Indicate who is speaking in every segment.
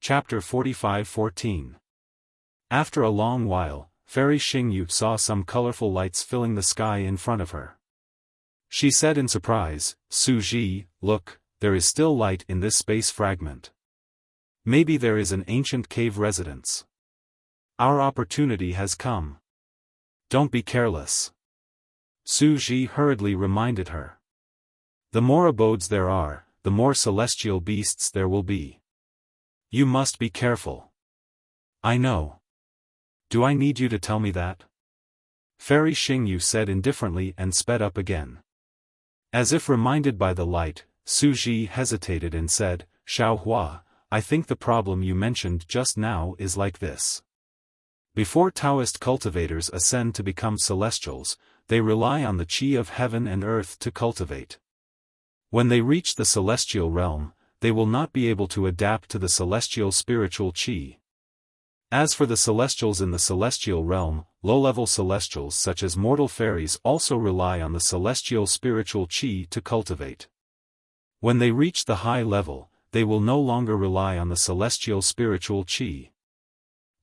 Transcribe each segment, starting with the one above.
Speaker 1: Chapter 45-14. After a long while, Fairy Xingyu saw some colorful lights filling the sky in front of her. She said in surprise, "Su Ji, look, there is still light in this space fragment. Maybe there is an ancient cave residence. Our opportunity has come. Don't be careless." Su Ji hurriedly reminded her. "The more abodes there are, the more celestial beasts there will be. You must be careful." "I know. Do I need you to tell me that?" Fairy Xingyu said indifferently and sped up again. As if reminded by the light, Su Ji hesitated and said, "Xiaofan, I think the problem you mentioned just now is like this. Before Taoist cultivators ascend to become celestials, they rely on the qi of heaven and earth to cultivate. When they reach the celestial realm, they will not be able to adapt to the celestial spiritual qi. As for the celestials in the celestial realm, low-level celestials such as mortal fairies also rely on the celestial spiritual qi to cultivate. When they reach the high level, they will no longer rely on the celestial spiritual qi.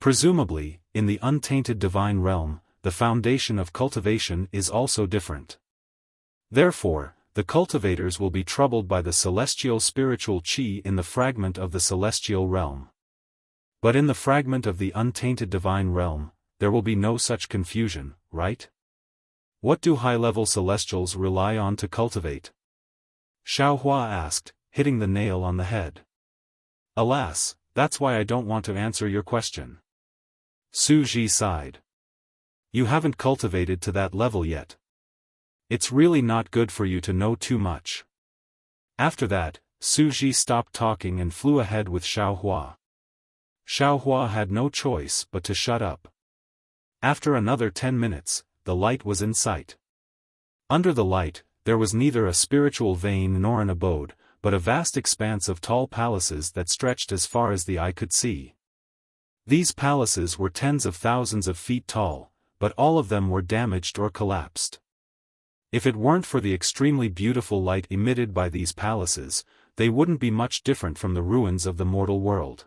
Speaker 1: Presumably, in the untainted divine realm, the foundation of cultivation is also different. Therefore, the cultivators will be troubled by the celestial spiritual qi in the fragment of the celestial realm. But in the fragment of the untainted divine realm, there will be no such confusion, right? What do high-level celestials rely on to cultivate?" Xiaofan asked, hitting the nail on the head. "Alas, that's why I don't want to answer your question." Su Ji sighed. "You haven't cultivated to that level yet. It's really not good for you to know too much." After that, Su Ji stopped talking and flew ahead with Xiaofan. Xiaofan had no choice but to shut up. After another 10 minutes, the light was in sight. Under the light, there was neither a spiritual vein nor an abode, but a vast expanse of tall palaces that stretched as far as the eye could see. These palaces were tens of thousands of feet tall, but all of them were damaged or collapsed. If it weren't for the extremely beautiful light emitted by these palaces, they wouldn't be much different from the ruins of the mortal world.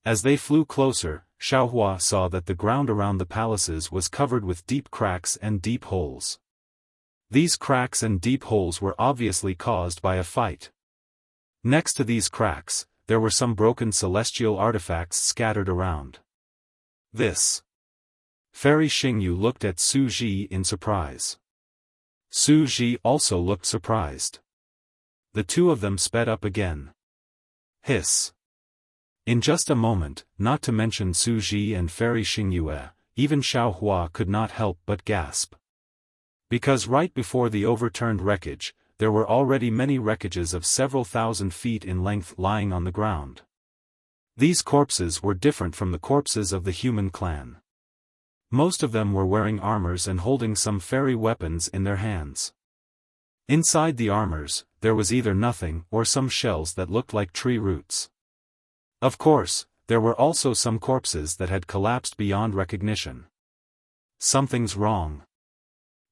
Speaker 1: As they flew closer, Xiaofan saw that the ground around the palaces was covered with deep cracks and deep holes. These cracks and deep holes were obviously caused by a fight. Next to these cracks, there were some broken celestial artifacts scattered around. This. Fairy Xingyu looked at Su Ji in surprise. Su Ji also looked surprised. The two of them sped up again. Hiss. In just a moment, not to mention Su Ji and Fairy Xingyu, even Xiaofan could not help but gasp. Because right before the overturned wreckage, there were already many wreckages of several thousand feet in length lying on the ground. These corpses were different from the corpses of the human clan. Most of them were wearing armors and holding some fairy weapons in their hands. Inside the armors, there was either nothing or some shells that looked like tree roots. Of course, there were also some corpses that had collapsed beyond recognition. "Something's wrong."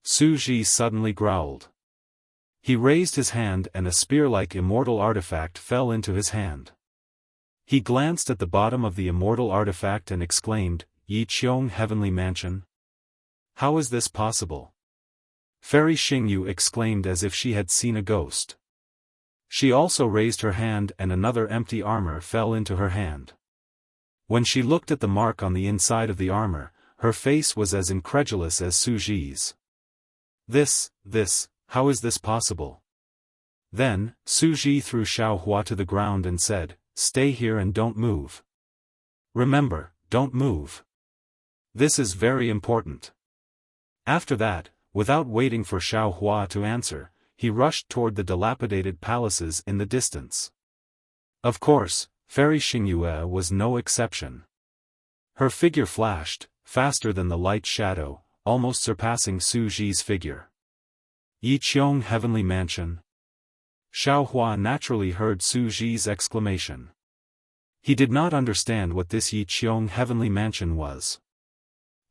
Speaker 1: Su Ji suddenly growled. He raised his hand and a spear-like immortal artifact fell into his hand. He glanced at the bottom of the immortal artifact and exclaimed, "Yi Qiong Heavenly Mansion? How is this possible?" Fairy Xingyu exclaimed as if she had seen a ghost. She also raised her hand and another empty armor fell into her hand. When she looked at the mark on the inside of the armor, her face was as incredulous as Su Ji's. This, how is this possible?" Then, Su Ji threw Xiaofan to the ground and said, "Stay here and don't move. Remember, don't move. This is very important." After that, without waiting for Xiaofan to answer, he rushed toward the dilapidated palaces in the distance. Of course, Fairy Xingyu was no exception. Her figure flashed, faster than the light shadow, almost surpassing Su Ji's figure. "Yi Qiong Heavenly Mansion?" Xiaofan naturally heard Su Ji's exclamation. He did not understand what this Yi Qiong Heavenly Mansion was.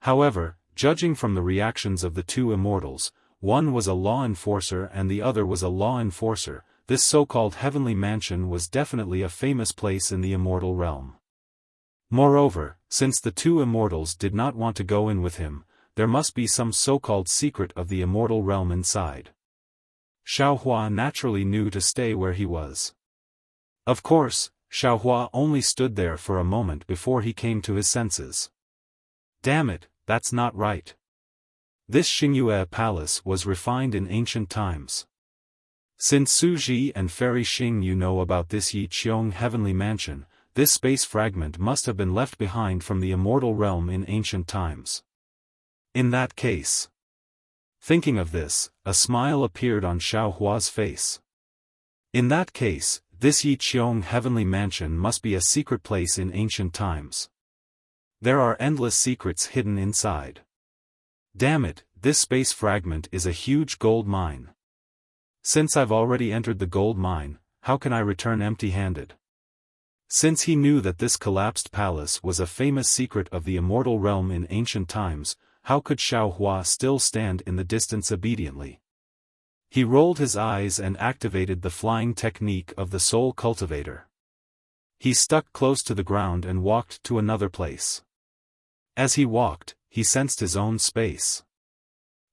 Speaker 1: However, judging from the reactions of the two immortals, one was a law enforcer and the other was a law enforcer, this so-called heavenly mansion was definitely a famous place in the immortal realm. Moreover, since the two immortals did not want to go in with him, there must be some so-called secret of the immortal realm inside. Xiaohua naturally knew to stay where he was. Of course, Xiaohua only stood there for a moment before he came to his senses. Damn it, that's not right. This Xingyue palace was refined in ancient times. Since Su Ji and Fairy Xingyu know about this Yi Qiong heavenly mansion, this space fragment must have been left behind from the immortal realm in ancient times. In that case. Thinking of this, a smile appeared on Xiaohua's face. In that case, this Yi Qiong heavenly mansion must be a secret place in ancient times. There are endless secrets hidden inside. Damn it, this space fragment is a huge gold mine. Since I've already entered the gold mine, how can I return empty-handed? Since he knew that this collapsed palace was a famous secret of the immortal realm in ancient times, how could Xiaohua still stand in the distance obediently? He rolled his eyes and activated the flying technique of the soul cultivator. He stuck close to the ground and walked to another place. As he walked, he sensed his own space.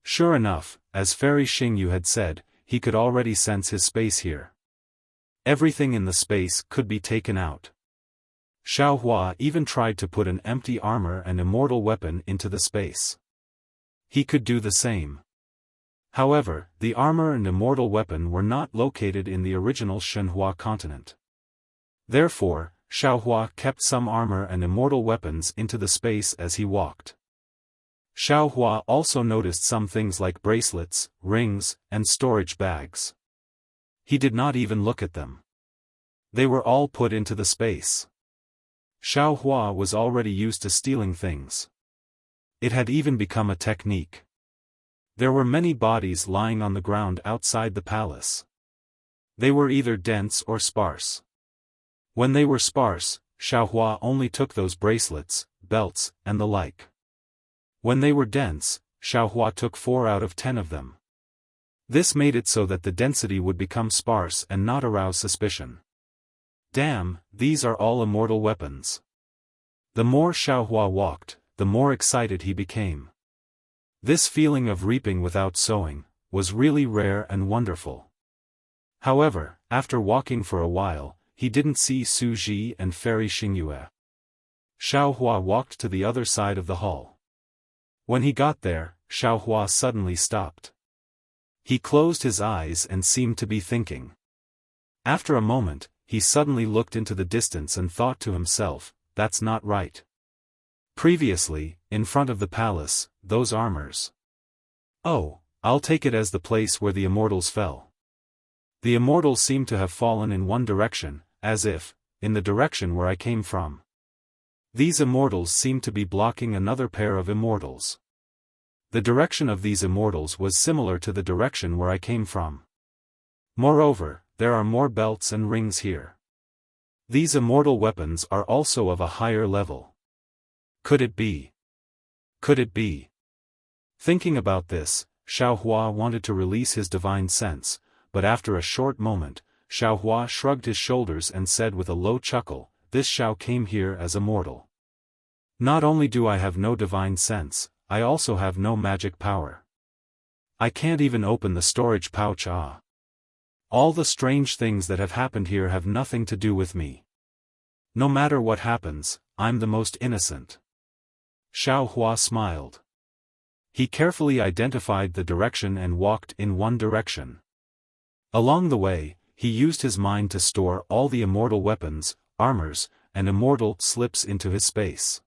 Speaker 1: Sure enough, as Fairy Xingyu had said, he could already sense his space here. Everything in the space could be taken out. Xiaohua even tried to put an empty armor and immortal weapon into the space. He could do the same. However, the armor and immortal weapon were not located in the original Shenhua continent. Therefore, Xiaohua kept some armor and immortal weapons into the space as he walked. Xiaohua also noticed some things like bracelets, rings, and storage bags. He did not even look at them. They were all put into the space. Xiaohua was already used to stealing things. It had even become a technique. There were many bodies lying on the ground outside the palace. They were either dense or sparse. When they were sparse, Xiaohua only took those bracelets, belts, and the like. When they were dense, Xiaohua took 4 out of 10 of them. This made it so that the density would become sparse and not arouse suspicion. Damn, these are all immortal weapons. The more Xiaohua walked, the more excited he became. This feeling of reaping without sowing was really rare and wonderful. However, after walking for a while, he didn't see Su Ji and Fairy Xingyue. Xiaohua walked to the other side of the hall. When he got there, Xiaohua suddenly stopped. He closed his eyes and seemed to be thinking. After a moment, he suddenly looked into the distance and thought to himself, that's not right. Previously, in front of the palace, those armors. Oh, I'll take it as the place where the immortals fell. The immortals seem to have fallen in one direction, as if, in the direction where I came from. These immortals seem to be blocking another pair of immortals. The direction of these immortals was similar to the direction where I came from. Moreover, there are more belts and rings here. These immortal weapons are also of a higher level. Could it be? Could it be? Thinking about this, Xiaohua wanted to release his divine sense, but after a short moment, Xiaohua shrugged his shoulders and said with a low chuckle, this Xiao came here as a mortal. Not only do I have no divine sense, I also have no magic power. I can't even open the storage pouch. All the strange things that have happened here have nothing to do with me. No matter what happens, I'm the most innocent. Xiaohua smiled. He carefully identified the direction and walked in one direction. Along the way, he used his mind to store all the immortal weapons, armors, and immortal slips into his space.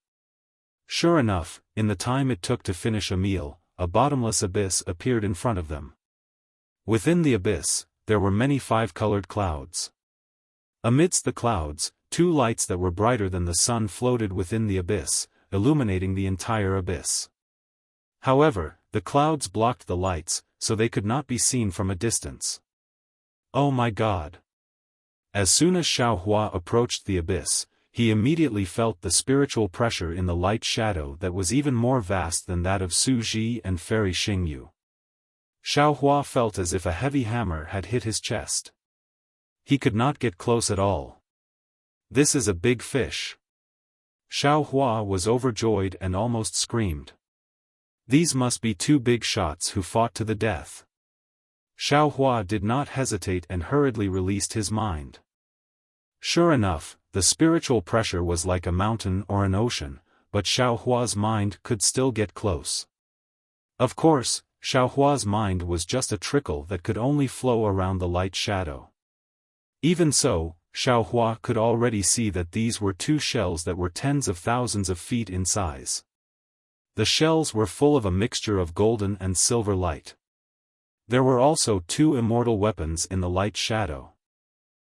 Speaker 1: Sure enough, in the time it took to finish a meal, a bottomless abyss appeared in front of them. Within the abyss, there were many 5-colored clouds. Amidst the clouds, 2 lights that were brighter than the sun floated within the abyss, illuminating the entire abyss. However, the clouds blocked the lights, so they could not be seen from a distance. Oh my God! As soon as Xiaohua approached the abyss, he immediately felt the spiritual pressure in the light shadow that was even more vast than that of Su Ji and Fairy Xingyu. Xiaohua felt as if a heavy hammer had hit his chest. He could not get close at all. This is a big fish. Xiao Hua was overjoyed and almost screamed. These must be two big shots who fought to the death. Xiao Hua did not hesitate and hurriedly released his mind. Sure enough, the spiritual pressure was like a mountain or an ocean, but Xiao Hua's mind could still get close. Of course, Xiao Hua's mind was just a trickle that could only flow around the light shadow. Even so, Xiao Hua could already see that these were two shells that were tens of thousands of feet in size. The shells were full of a mixture of golden and silver light. There were also two immortal weapons in the light shadow.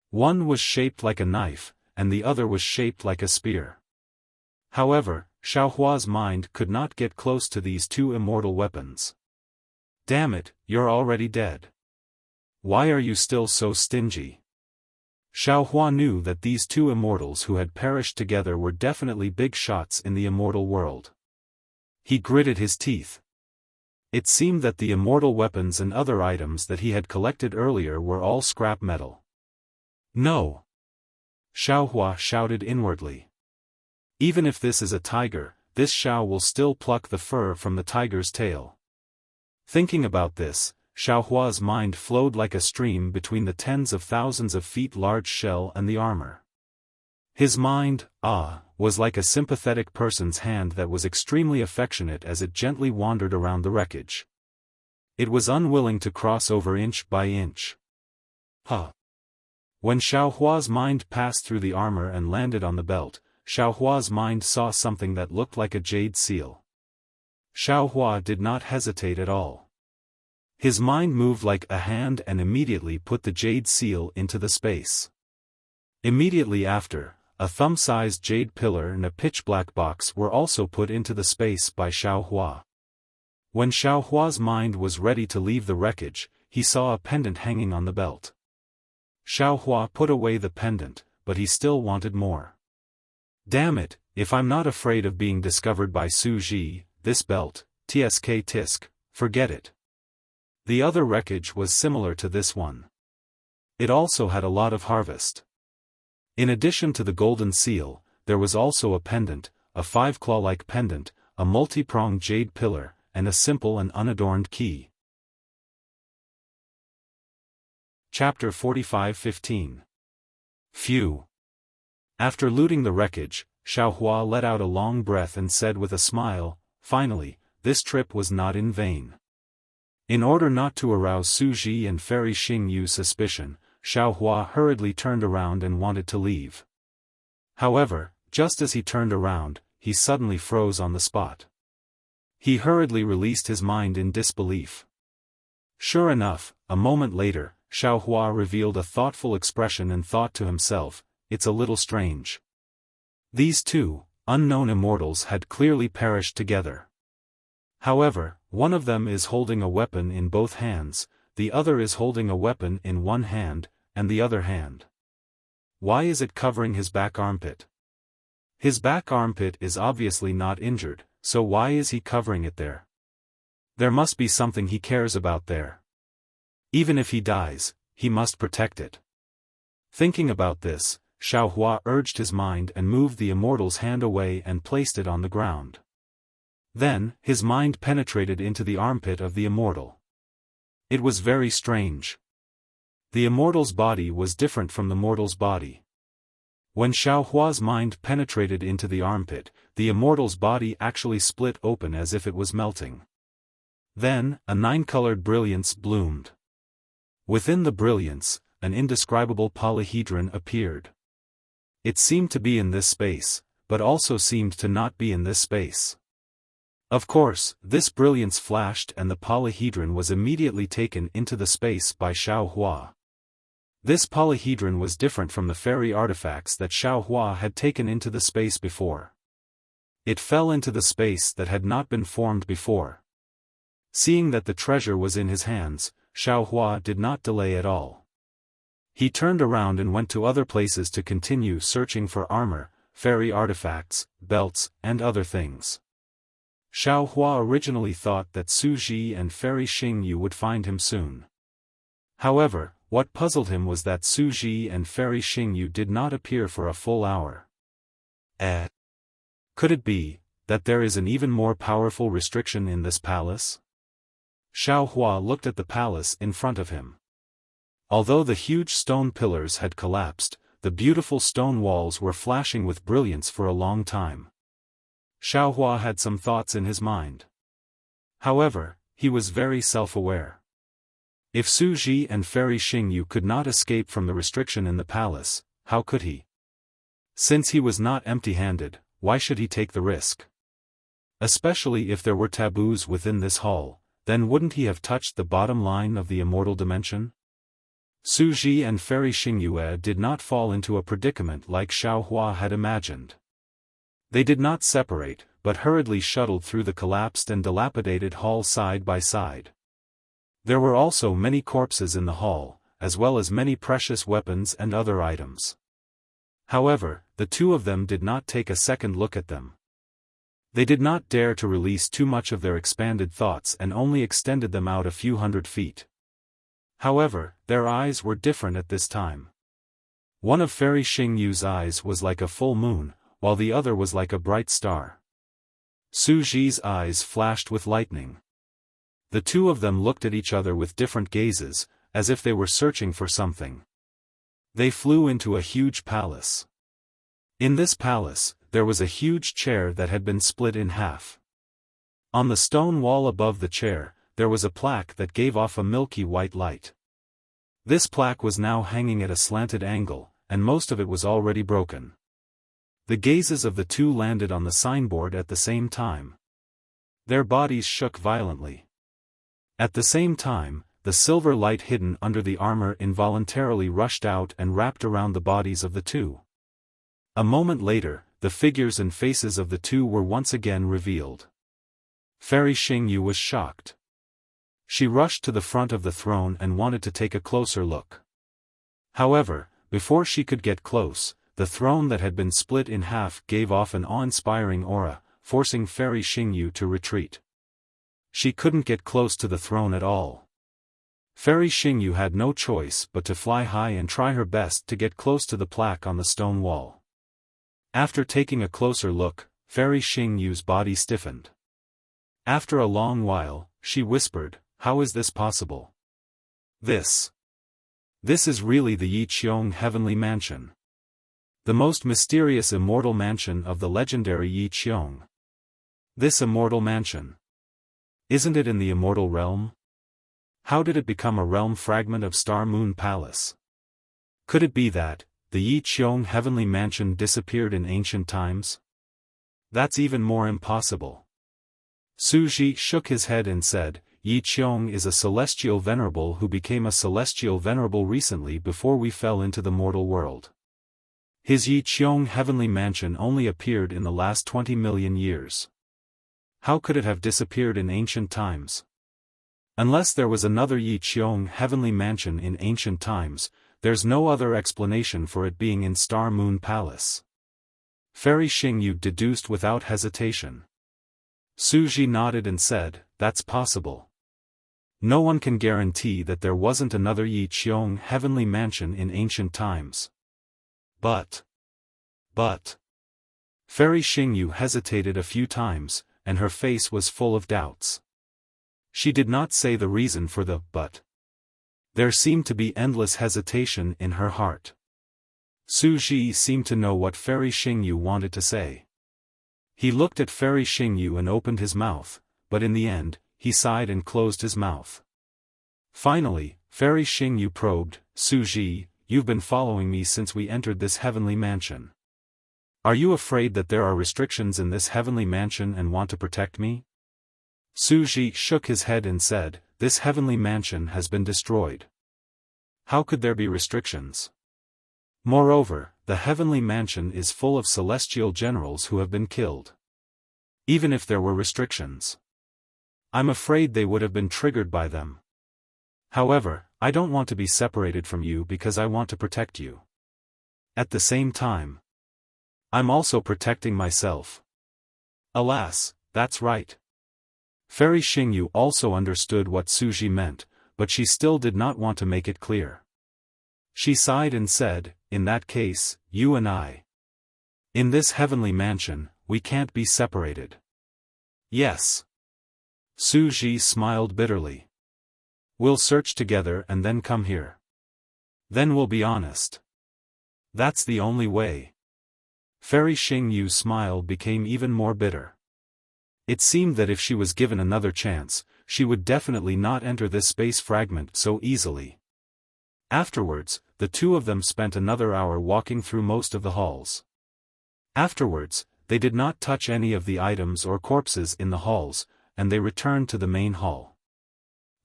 Speaker 1: One was shaped like a knife, and the other was shaped like a spear. However, Xiao Hua's mind could not get close to these two immortal weapons. Damn it, you're already dead. Why are you still so stingy? Xiao Hua knew that these two immortals who had perished together were definitely big shots in the immortal world. He gritted his teeth. It seemed that the immortal weapons and other items that he had collected earlier were all scrap metal. No! Xiao Hua shouted inwardly. Even if this is a tiger, this Xiao will still pluck the fur from the tiger's tail. Thinking about this, Xiao Hua's mind flowed like a stream between the tens of thousands of feet large shell and the armor. His mind, was like a sympathetic person's hand that was extremely affectionate as it gently wandered around the wreckage. It was unwilling to cross over inch by inch. When Xiao Hua's mind passed through the armor and landed on the belt, Xiao Hua's mind saw something that looked like a jade seal. Xiao Hua did not hesitate at all. His mind moved like a hand and immediately put the jade seal into the space. Immediately after, a thumb-sized jade pillar and a pitch-black box were also put into the space by Xiao Hua. When Xiao Hua's mind was ready to leave the wreckage, he saw a pendant hanging on the belt. Xiao Hua put away the pendant, but he still wanted more. Damn it, if I'm not afraid of being discovered by Su Ji, this belt, tisk, forget it. The other wreckage was similar to this one. It also had a lot of harvest. In addition to the golden seal, there was also a pendant, a 5-claw-like pendant, a multi-pronged jade pillar, and a simple and unadorned key. Chapter 45:15. Phew. After looting the wreckage, Xiao Hua let out a long breath and said with a smile, finally, this trip was not in vain. In order not to arouse Su Ji and Fairy Xing Yu's suspicion, Xiao Hua hurriedly turned around and wanted to leave. However, just as he turned around, he suddenly froze on the spot. He hurriedly released his mind in disbelief. Sure enough, a moment later, Xiao Hua revealed a thoughtful expression and thought to himself, it's a little strange. These two, unknown immortals had clearly perished together. However, one of them is holding a weapon in both hands, the other is holding a weapon in one hand, and the other hand. Why is it covering his back armpit? His back armpit is obviously not injured, so why is he covering it there? There must be something he cares about there. Even if he dies, he must protect it. Thinking about this, Xiao Hua urged his mind and moved the immortal's hand away and placed it on the ground. Then, his mind penetrated into the armpit of the immortal. It was very strange. The immortal's body was different from the mortal's body. When Xiao Hua's mind penetrated into the armpit, the immortal's body actually split open as if it was melting. Then, a 9-colored brilliance bloomed. Within the brilliance, an indescribable polyhedron appeared. It seemed to be in this space, but also seemed to not be in this space. Of course, this brilliance flashed and the polyhedron was immediately taken into the space by Xiao Hua. This polyhedron was different from the fairy artifacts that Xiao Hua had taken into the space before. It fell into the space that had not been formed before. Seeing that the treasure was in his hands, Xiao Hua did not delay at all. He turned around and went to other places to continue searching for armor, fairy artifacts, belts, and other things. Xiao Hua originally thought that Su Ji and Fairy Xing Yu would find him soon. However, What puzzled him was that Su Ji and Fairy Xingyu did not appear for a full hour. Could it be that there is an even more powerful restriction in this palace? Xiao Hua looked at the palace in front of him. Although the huge stone pillars had collapsed, the beautiful stone walls were flashing with brilliance for a long time. Xiao Hua had some thoughts in his mind. However, he was very self-aware. If Su Ji and Fairy Xingyu could not escape from the restriction in the palace, how could he? Since he was not empty-handed, why should he take the risk? Especially if there were taboos within this hall, then wouldn't he have touched the bottom line of the immortal dimension? Su Ji and Fairy Xingyu did not fall into a predicament like Xiao Hua had imagined. They did not separate, but hurriedly shuttled through the collapsed and dilapidated hall side by side. There were also many corpses in the hall, as well as many precious weapons and other items. However, the two of them did not take a second look at them. They did not dare to release too much of their expanded thoughts and only extended them out a few hundred feet. However, their eyes were different at this time. One of Fairy Xingyu's eyes was like a full moon, while the other was like a bright star. Su Ji's eyes flashed with lightning. The two of them looked at each other with different gazes, as if they were searching for something. They flew into a huge palace. In this palace, there was a huge chair that had been split in half. On the stone wall above the chair, there was a plaque that gave off a milky white light. This plaque was now hanging at a slanted angle, and most of it was already broken. The gazes of the two landed on the signboard at the same time. Their bodies shook violently. At the same time, the silver light hidden under the armor involuntarily rushed out and wrapped around the bodies of the two. A moment later, the figures and faces of the two were once again revealed. Fairy Xingyu was shocked. She rushed to the front of the throne and wanted to take a closer look. However, before she could get close, the throne that had been split in half gave off an awe-inspiring aura, forcing Fairy Xingyu to retreat. She couldn't get close to the throne at all. Fairy Xingyu had no choice but to fly high and try her best to get close to the plaque on the stone wall. After taking a closer look, Fairy Xingyu's body stiffened. After a long while, she whispered, "How is this possible? This is really the Yi Qiong Heavenly Mansion. The most mysterious immortal mansion of the legendary Yi Qiong. This immortal mansion. Isn't it in the immortal realm? How did it become a realm fragment of Star Moon Palace? Could it be that the Yi Qiong Heavenly Mansion disappeared in ancient times? That's even more impossible." Su Ji shook his head and said, "Yi Qiong is a celestial venerable who became a celestial venerable recently before we fell into the mortal world. His Yi Qiong Heavenly Mansion only appeared in the last 20 million years. How could it have disappeared in ancient times? Unless there was another Yi Qiong Heavenly Mansion in ancient times, there's no other explanation for it being in Star Moon Palace." Fairy Xingyu deduced without hesitation. Su Ji nodded and said, "That's possible. No one can guarantee that there wasn't another Yi Qiong Heavenly Mansion in ancient times. But... Fairy Xingyu hesitated a few times, and her face was full of doubts. She did not say the reason for the "but." There seemed to be endless hesitation in her heart. Su Ji seemed to know what Fairy Xingyu wanted to say. He looked at Fairy Xingyu and opened his mouth, but in the end, he sighed and closed his mouth. Finally, Fairy Xingyu probed, "Su Ji, you've been following me since we entered this heavenly mansion. Are you afraid that there are restrictions in this heavenly mansion and want to protect me?" Su Ji shook his head and said, "This heavenly mansion has been destroyed. How could there be restrictions? Moreover, the heavenly mansion is full of celestial generals who have been killed. Even if there were restrictions, I'm afraid they would have been triggered by them. However, I don't want to be separated from you because I want to protect you. At the same time, I'm also protecting myself." Alas, that's right. Fairy Xingyu also understood what Su Ji meant, but she still did not want to make it clear. She sighed and said, in that case, you and I. In this heavenly mansion, we can't be separated. Yes. Su Ji smiled bitterly. We'll search together and then come here. Then we'll be honest. That's the only way. Fairy Xing Yu's smile became even more bitter. It seemed that if she was given another chance, she would definitely not enter this space fragment so easily. Afterwards, the two of them spent another hour walking through most of the halls. Afterwards, they did not touch any of the items or corpses in the halls, and they returned to the main hall.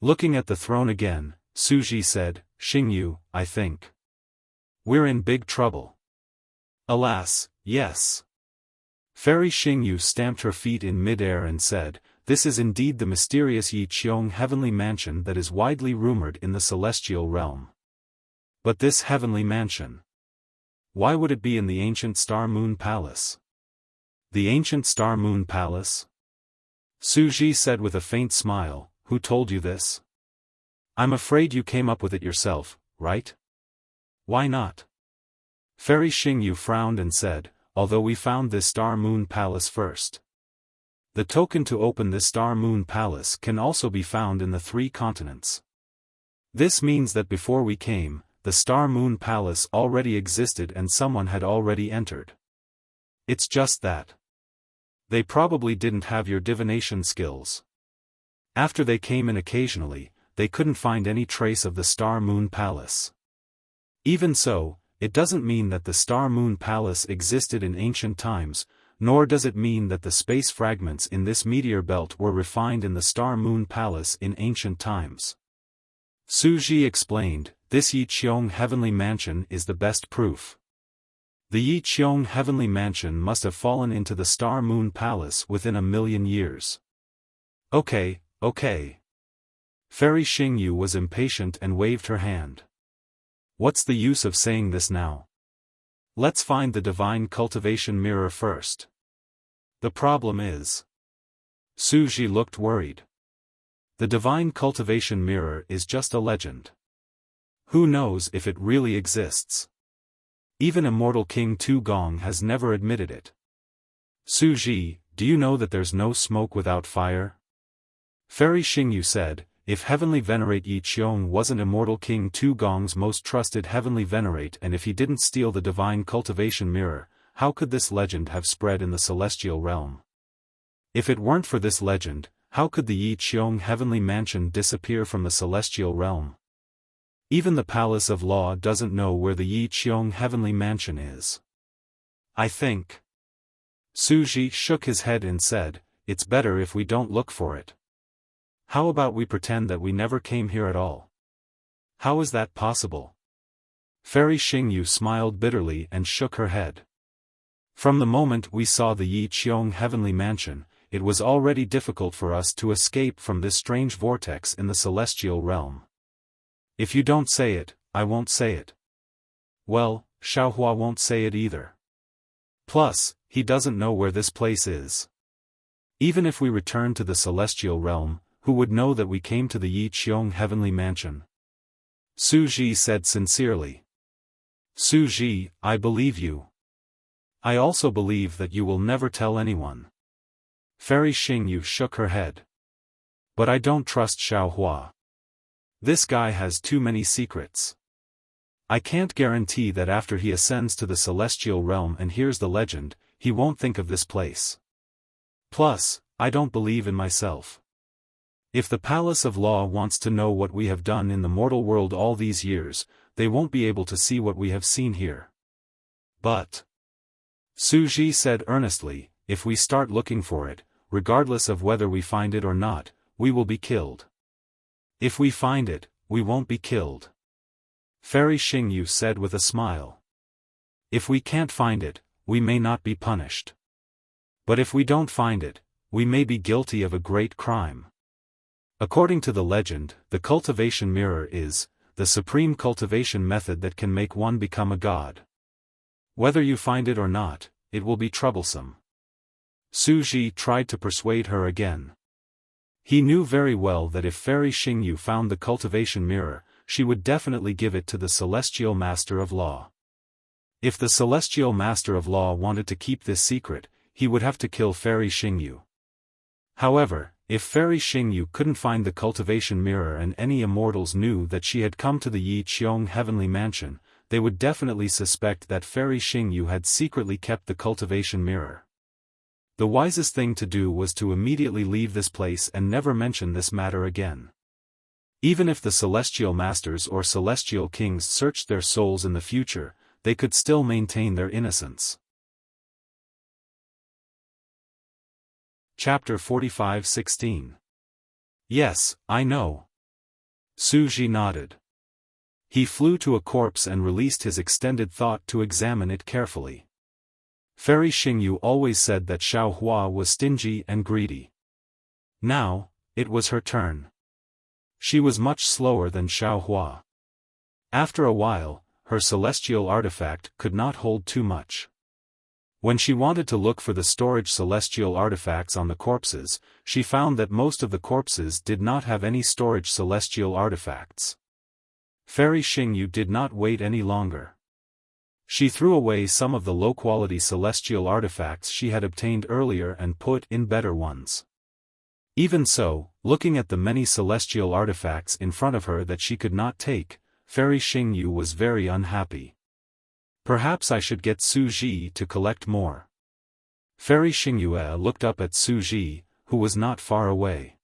Speaker 1: Looking at the throne again, Su Ji said, Xing Yu, I think we're in big trouble. Alas, yes. Fairy Xing Yu stamped her feet in mid-air and said, this is indeed the mysterious Yi Qiong heavenly mansion that is widely rumored in the celestial realm. But this heavenly mansion, why would it be in the ancient Star Moon Palace? The ancient Star Moon Palace? Su Ji said with a faint smile, who told you this? I'm afraid you came up with it yourself, right? Why not? Fairy Xing Yu frowned and said, although we found this Star Moon Palace first. The token to open this Star Moon Palace can also be found in the 3 continents. This means that before we came, the Star Moon Palace already existed and someone had already entered. It's just that they probably didn't have your divination skills. After they came in occasionally, they couldn't find any trace of the Star Moon Palace. Even so, it doesn't mean that the Star Moon Palace existed in ancient times, nor does it mean that the space fragments in this meteor belt were refined in the Star Moon Palace in ancient times. Su Ji explained, this Yi Qiong heavenly mansion is the best proof. The Yi Qiong heavenly mansion must have fallen into the Star Moon Palace within 1,000,000 years. Okay. Fairy Xing Yu was impatient and waved her hand. What's the use of saying this now? Let's find the divine cultivation mirror first. The problem is. Su Ji looked worried. The divine cultivation mirror is just a legend. Who knows if it really exists? Even immortal King Tu Gong has never admitted it. Su Ji, do you know that there's no smoke without fire? Fairy Xing Yu said, if Heavenly Venerate Yi Qiong wasn't immortal King Tu Gong's most trusted Heavenly Venerate and if he didn't steal the divine cultivation mirror, how could this legend have spread in the celestial realm? If it weren't for this legend, how could the Yi Qiong heavenly mansion disappear from the celestial realm? Even the Palace of Law doesn't know where the Yi Qiong heavenly mansion is. I think. Su Ji shook his head and said, it's better if we don't look for it. How about we pretend that we never came here at all? How is that possible? Fairy Xing Yu smiled bitterly and shook her head. From the moment we saw the Yi Qiong heavenly mansion, it was already difficult for us to escape from this strange vortex in the celestial realm. If you don't say it, I won't say it. Well, Xiaohua won't say it either. Plus, he doesn't know where this place is. Even if we return to the celestial realm, who would know that we came to the Yi Qiong heavenly mansion? Su Ji said sincerely. Su Ji, I believe you. I also believe that you will never tell anyone. Fairy Xing Yu shook her head. But I don't trust Xiaohua. This guy has too many secrets. I can't guarantee that after he ascends to the celestial realm and hears the legend, he won't think of this place. Plus, I don't believe in myself. If the Palace of Law wants to know what we have done in the mortal world all these years, they won't be able to see what we have seen here. But, Su Ji said earnestly, if we start looking for it, regardless of whether we find it or not, we will be killed. If we find it, we won't be killed. Fairy Xing Yu said with a smile. If we can't find it, we may not be punished. But if we don't find it, we may be guilty of a great crime. According to the legend, the cultivation mirror is the supreme cultivation method that can make one become a god. Whether you find it or not, it will be troublesome. Su Ji tried to persuade her again. He knew very well that if Fairy Xing Yu found the cultivation mirror, she would definitely give it to the Celestial Master of Law. If the Celestial Master of Law wanted to keep this secret, he would have to kill Fairy Xingyu. However, if Fairy Xingyu couldn't find the cultivation mirror and any immortals knew that she had come to the Yi Qiong heavenly mansion, they would definitely suspect that Fairy Xingyu had secretly kept the cultivation mirror. The wisest thing to do was to immediately leave this place and never mention this matter again. Even if the Celestial Masters or Celestial Kings searched their souls in the future, they could still maintain their innocence. Chapter 45:16. Yes, I know. Su Ji nodded. He flew to a corpse and released his extended thought to examine it carefully. Fairy Xingyu always said that Xiaohua was stingy and greedy. Now, it was her turn. She was much slower than Xiaohua. After a while, her celestial artifact could not hold too much. When she wanted to look for the storage celestial artifacts on the corpses, she found that most of the corpses did not have any storage celestial artifacts. Fairy Xingyu did not wait any longer. She threw away some of the low-quality celestial artifacts she had obtained earlier and put in better ones. Even so, looking at the many celestial artifacts in front of her that she could not take, Fairy Xingyu was very unhappy. Perhaps I should get Su Ji to collect more. Fairy Xingyu looked up at Su Ji, who was not far away.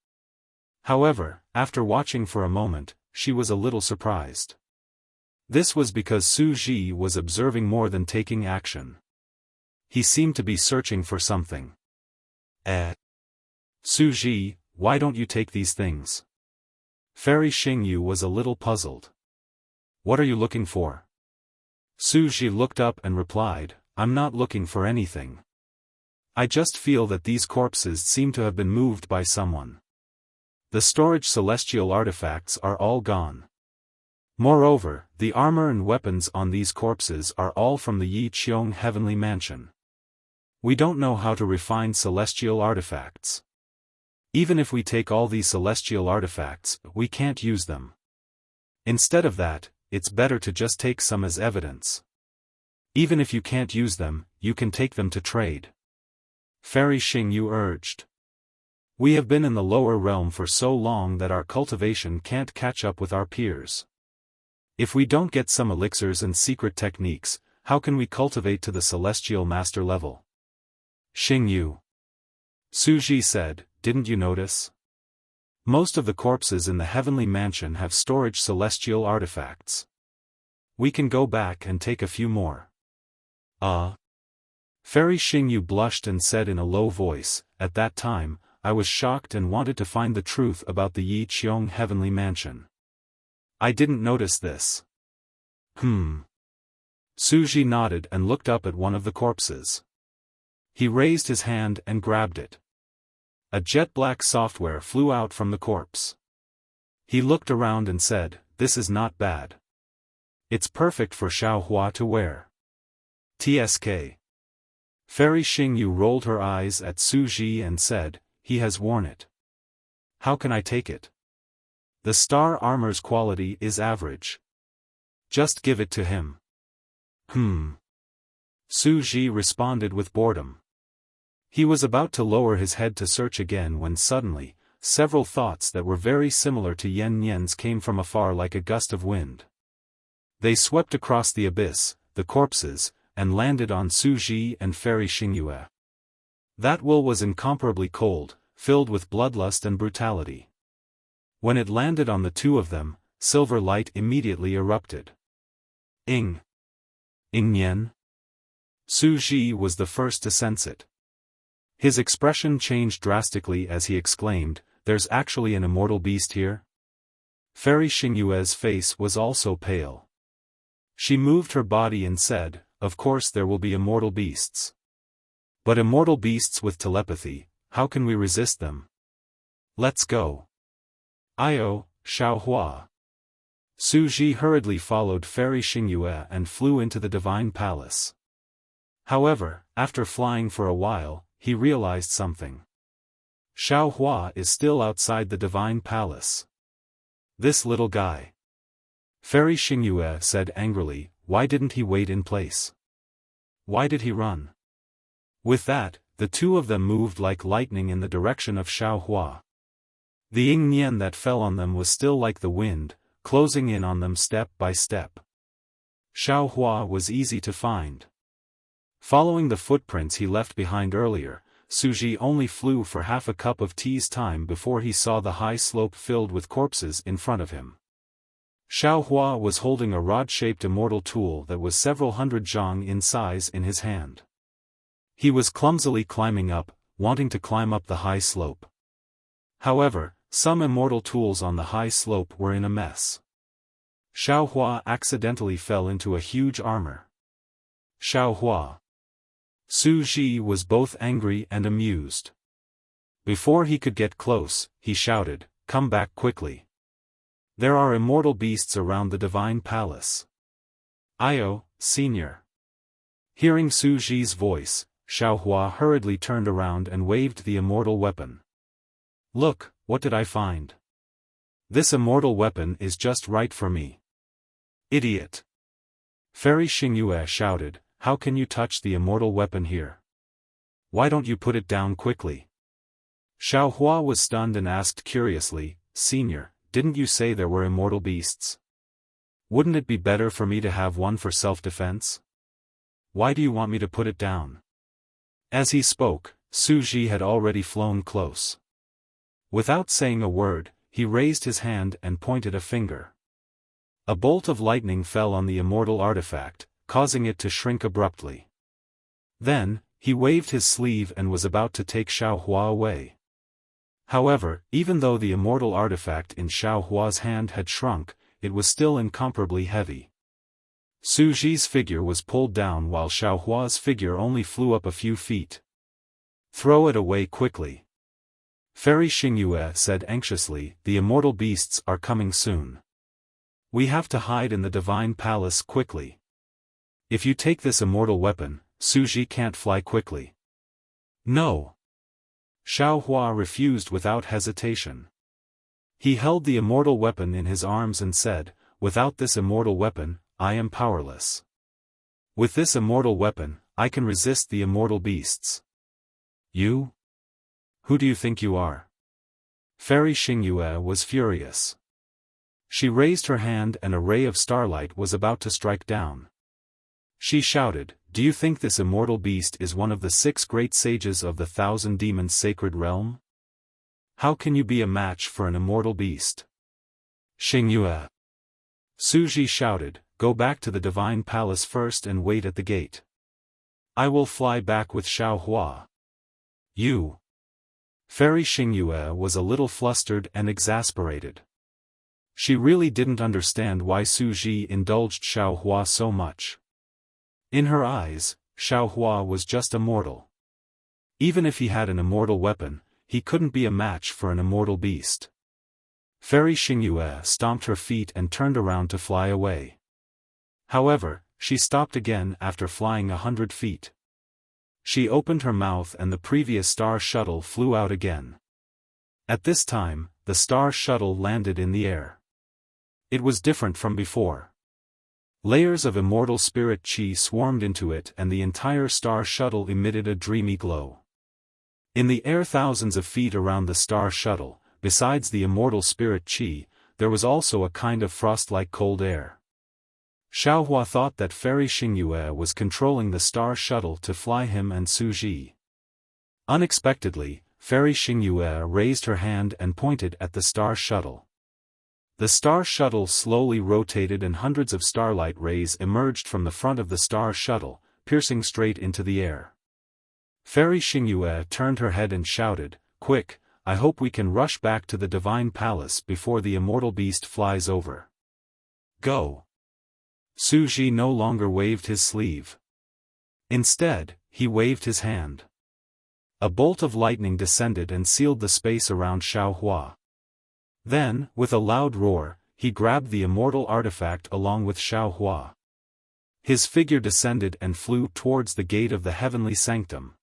Speaker 1: However, after watching for a moment, she was a little surprised. This was because Su Ji was observing more than taking action. He seemed to be searching for something. Su Ji, why don't you take these things? Fairy Xingyu was a little puzzled. What are you looking for? Su Ji looked up and replied, I'm not looking for anything. I just feel that these corpses seem to have been moved by someone. The storage celestial artifacts are all gone. Moreover, the armor and weapons on these corpses are all from the Yi Qiong heavenly mansion. We don't know how to refine celestial artifacts. Even if we take all these celestial artifacts, we can't use them. Instead of that, it's better to just take some as evidence. Even if you can't use them, you can take them to trade. Fairy Xingyu urged. We have been in the lower realm for so long that our cultivation can't catch up with our peers. If we don't get some elixirs and secret techniques, how can we cultivate to the celestial master level? Xingyu. Su Ji said, didn't you notice? Most of the corpses in the heavenly mansion have storage celestial artifacts. We can go back and take a few more. Fairy Xingyu blushed and said in a low voice, at that time, I was shocked and wanted to find the truth about the Yi Qiong heavenly mansion. I didn't notice this. Su Ji nodded and looked up at one of the corpses. He raised his hand and grabbed it. A jet-black software flew out from the corpse. He looked around and said, this is not bad. It's perfect for Xiaohua to wear. TSK. Fairy Xingyu rolled her eyes at Su Ji and said, he has worn it. How can I take it? The star armor's quality is average. Just give it to him. Su Ji responded with boredom. He was about to lower his head to search again when suddenly, several thoughts that were very similar to Yen Yen's came from afar like a gust of wind. They swept across the abyss, the corpses, and landed on Su Ji and Fairy Xingyu. That will was incomparably cold, filled with bloodlust and brutality. When it landed on the two of them, silver light immediately erupted. Ing Yen? Su Ji was the first to sense it. His expression changed drastically as he exclaimed, there's actually an immortal beast here? Fairy Xingyue's face was also pale. She moved her body and said, of course there will be immortal beasts. But immortal beasts with telepathy, how can we resist them? Let's go. Xiaohua. Su Ji hurriedly followed Fairy Xingyue and flew into the divine palace. However, after flying for a while, he realized something. Xiaohua is still outside the divine palace. This little guy. Fairy Xingyue said angrily, why didn't he wait in place? Why did he run? With that, the two of them moved like lightning in the direction of Xiaohua. The yin nian that fell on them was still like the wind, closing in on them step by step. Xiaohua was easy to find. Following the footprints he left behind earlier, Suji only flew for half a cup of tea's time before he saw the high slope filled with corpses in front of him. Xiaohua was holding a rod-shaped immortal tool that was several hundred zhang in size in his hand. He was clumsily climbing up, wanting to climb up the high slope. However, some immortal tools on the high slope were in a mess. Xiaohua accidentally fell into a huge armor. Xiaohua. Su Ji was both angry and amused. Before he could get close, he shouted, "Come back quickly. There are immortal beasts around the divine palace." Io, Senior. Hearing Su Ji's voice, Xiaohua hurriedly turned around and waved the immortal weapon. "Look, what did I find? This immortal weapon is just right for me." "Idiot!" Fairy Xingyue shouted, "How can you touch the immortal weapon here? Why don't you put it down quickly?" Xiaohua was stunned and asked curiously, "Senior, didn't you say there were immortal beasts? Wouldn't it be better for me to have one for self-defense? Why do you want me to put it down?" As he spoke, Su Ji had already flown close. Without saying a word, he raised his hand and pointed a finger. A bolt of lightning fell on the immortal artifact, causing it to shrink abruptly. Then, he waved his sleeve and was about to take Xiaohua away. However, even though the immortal artifact in Xiaohua's hand had shrunk, it was still incomparably heavy. Su Ji's figure was pulled down while Xiaohua's figure only flew up a few feet. "Throw it away quickly." Fairy Xingyue said anxiously, "The immortal beasts are coming soon. We have to hide in the divine palace quickly. If you take this immortal weapon, Su Ji can't fly quickly." "No." Xiaohua refused without hesitation. He held the immortal weapon in his arms and said, "Without this immortal weapon, I am powerless. With this immortal weapon, I can resist the immortal beasts." "You? Who do you think you are?" Fairy Xingyue was furious. She raised her hand and a ray of starlight was about to strike down. She shouted, "Do you think this immortal beast is one of the 6 great sages of the 1,000 demons sacred realm? How can you be a match for an immortal beast?" "Xingyue." Su Ji shouted, "Go back to the divine palace first and wait at the gate. I will fly back with Xiaohua." "You." Fairy Xingyue was a little flustered and exasperated. She really didn't understand why Su Ji indulged Xiaohua so much. In her eyes, Xiaohua was just a mortal. Even if he had an immortal weapon, he couldn't be a match for an immortal beast. Fairy Xingyue stomped her feet and turned around to fly away. However, she stopped again after flying 100 feet. She opened her mouth and the previous star shuttle flew out again. At this time, the star shuttle landed in the air. It was different from before. Layers of immortal spirit chi swarmed into it and the entire star shuttle emitted a dreamy glow. In the air thousands of feet around the star shuttle, besides the immortal spirit chi, there was also a kind of frost-like cold air. Xiaohua thought that Fairy Xingyue was controlling the star shuttle to fly him and Su Ji. Unexpectedly, Fairy Xingyue raised her hand and pointed at the star shuttle. The star shuttle slowly rotated and hundreds of starlight rays emerged from the front of the star shuttle, piercing straight into the air. Fairy Xingyue turned her head and shouted, "Quick, I hope we can rush back to the divine palace before the immortal beast flies over. Go." Su Ji no longer waved his sleeve. Instead, he waved his hand. A bolt of lightning descended and sealed the space around Xiaohua. Then, with a loud roar, he grabbed the immortal artifact along with Xiaohua. His figure descended and flew towards the gate of the heavenly sanctum.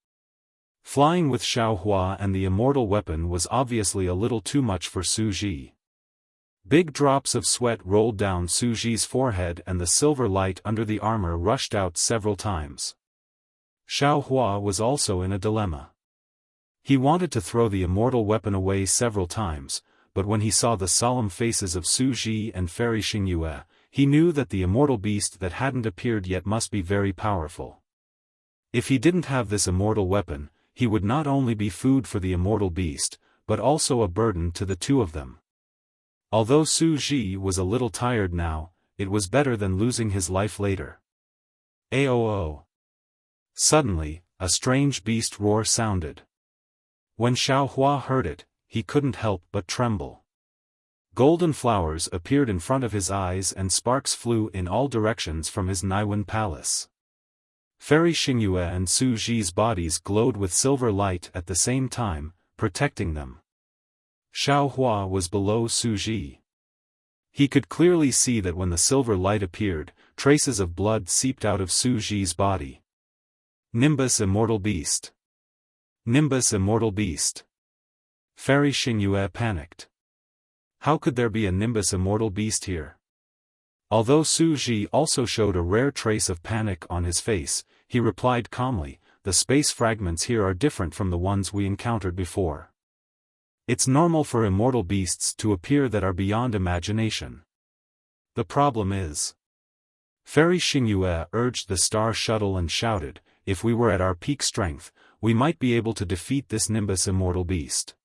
Speaker 1: Flying with Xiaohua and the immortal weapon was obviously a little too much for Su Ji. Big drops of sweat rolled down Suji's forehead and the silver light under the armor rushed out several times. Xiaohua was also in a dilemma. He wanted to throw the immortal weapon away several times, but when he saw the solemn faces of Suji and Fairy Xingyue, he knew that the immortal beast that hadn't appeared yet must be very powerful. If he didn't have this immortal weapon, he would not only be food for the immortal beast, but also a burden to the two of them. Although Suji was a little tired now, it was better than losing his life later. Aoo! Suddenly, a strange beast roar sounded. When Xiaohua heard it, he couldn't help but tremble. Golden flowers appeared in front of his eyes and sparks flew in all directions from his Naiwan palace. Fairy Xingyue and Suji's bodies glowed with silver light at the same time, protecting them. Xiaohua was below Suji. He could clearly see that when the silver light appeared, traces of blood seeped out of Suji's body. Nimbus Immortal Beast! Nimbus Immortal Beast! Fairy Xingyue panicked. How could there be a Nimbus Immortal Beast here? Although Suji also showed a rare trace of panic on his face, he replied calmly, "The space fragments here are different from the ones we encountered before. It's normal for immortal beasts to appear that are beyond imagination. The problem is..." Fairy Xingyue urged the star shuttle and shouted, "If we were at our peak strength, we might be able to defeat this Nimbus Immortal Beast.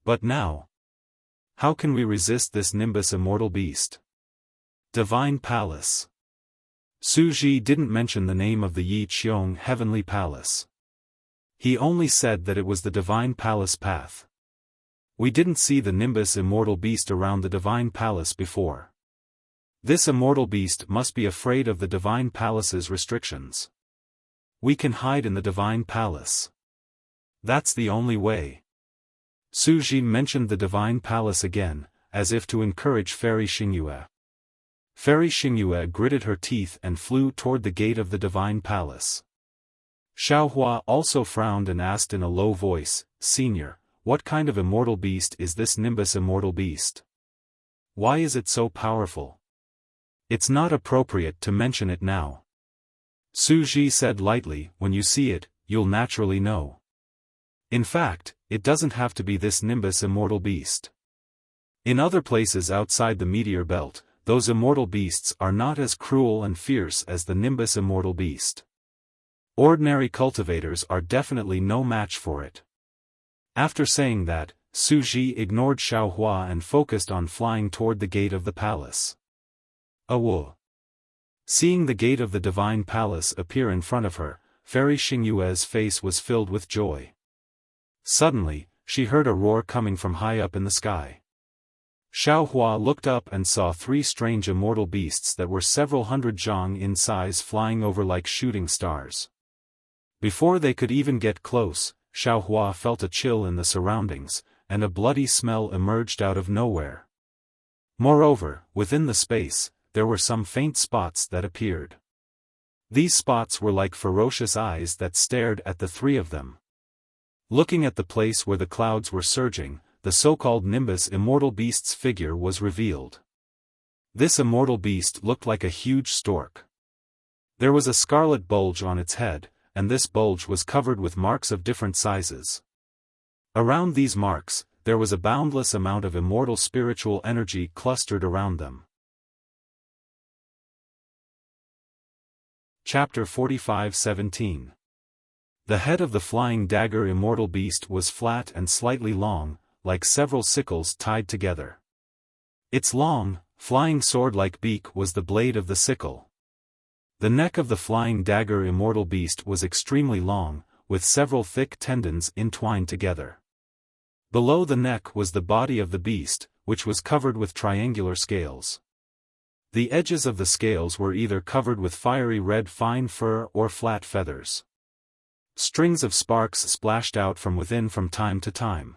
Speaker 1: But now, how can we resist this Nimbus Immortal Beast?" Divine Palace. Suji didn't mention the name of the Yi Qiong Heavenly Palace. He only said that it was the Divine Palace path. We didn't see the Nimbus Immortal Beast around the Divine Palace before. This immortal beast must be afraid of the Divine Palace's restrictions. We can hide in the Divine Palace. That's the only way. Suji mentioned the Divine Palace again, as if to encourage Fairy Xingyue. Fairy Xingyue gritted her teeth and flew toward the gate of the Divine Palace. Xiaohua also frowned and asked in a low voice, "Senior, what kind of immortal beast is this Nimbus Immortal Beast? Why is it so powerful?" "It's not appropriate to mention it now," Suji said lightly. "When you see it, you'll naturally know. In fact, it doesn't have to be this Nimbus Immortal Beast. In other places outside the meteor belt, those immortal beasts are not as cruel and fierce as the Nimbus Immortal Beast. Ordinary cultivators are definitely no match for it." After saying that, Suji ignored Xiaohua and focused on flying toward the gate of the palace. Awo! Seeing the gate of the Divine Palace appear in front of her, Fairy Xingyue's face was filled with joy. Suddenly, she heard a roar coming from high up in the sky. Xiaohua looked up and saw three strange immortal beasts that were several hundred zhang in size flying over like shooting stars. Before they could even get close, Xiaohua felt a chill in the surroundings, and a bloody smell emerged out of nowhere. Moreover, within the space, there were some faint spots that appeared. These spots were like ferocious eyes that stared at the three of them. Looking at the place where the clouds were surging, the so-called Nimbus Immortal Beast's figure was revealed. This immortal beast looked like a huge stork. There was a scarlet bulge on its head, and this bulge was covered with marks of different sizes. Around these marks, there was a boundless amount of immortal spiritual energy clustered around them. Chapter 45:17. The head of the flying dagger immortal beast was flat and slightly long, like several sickles tied together. Its long, flying sword-like beak was the blade of the sickle. The neck of the flying dagger immortal beast was extremely long, with several thick tendons entwined together. Below the neck was the body of the beast, which was covered with triangular scales. The edges of the scales were either covered with fiery red fine fur or flat feathers. Strings of sparks splashed out from within from time to time.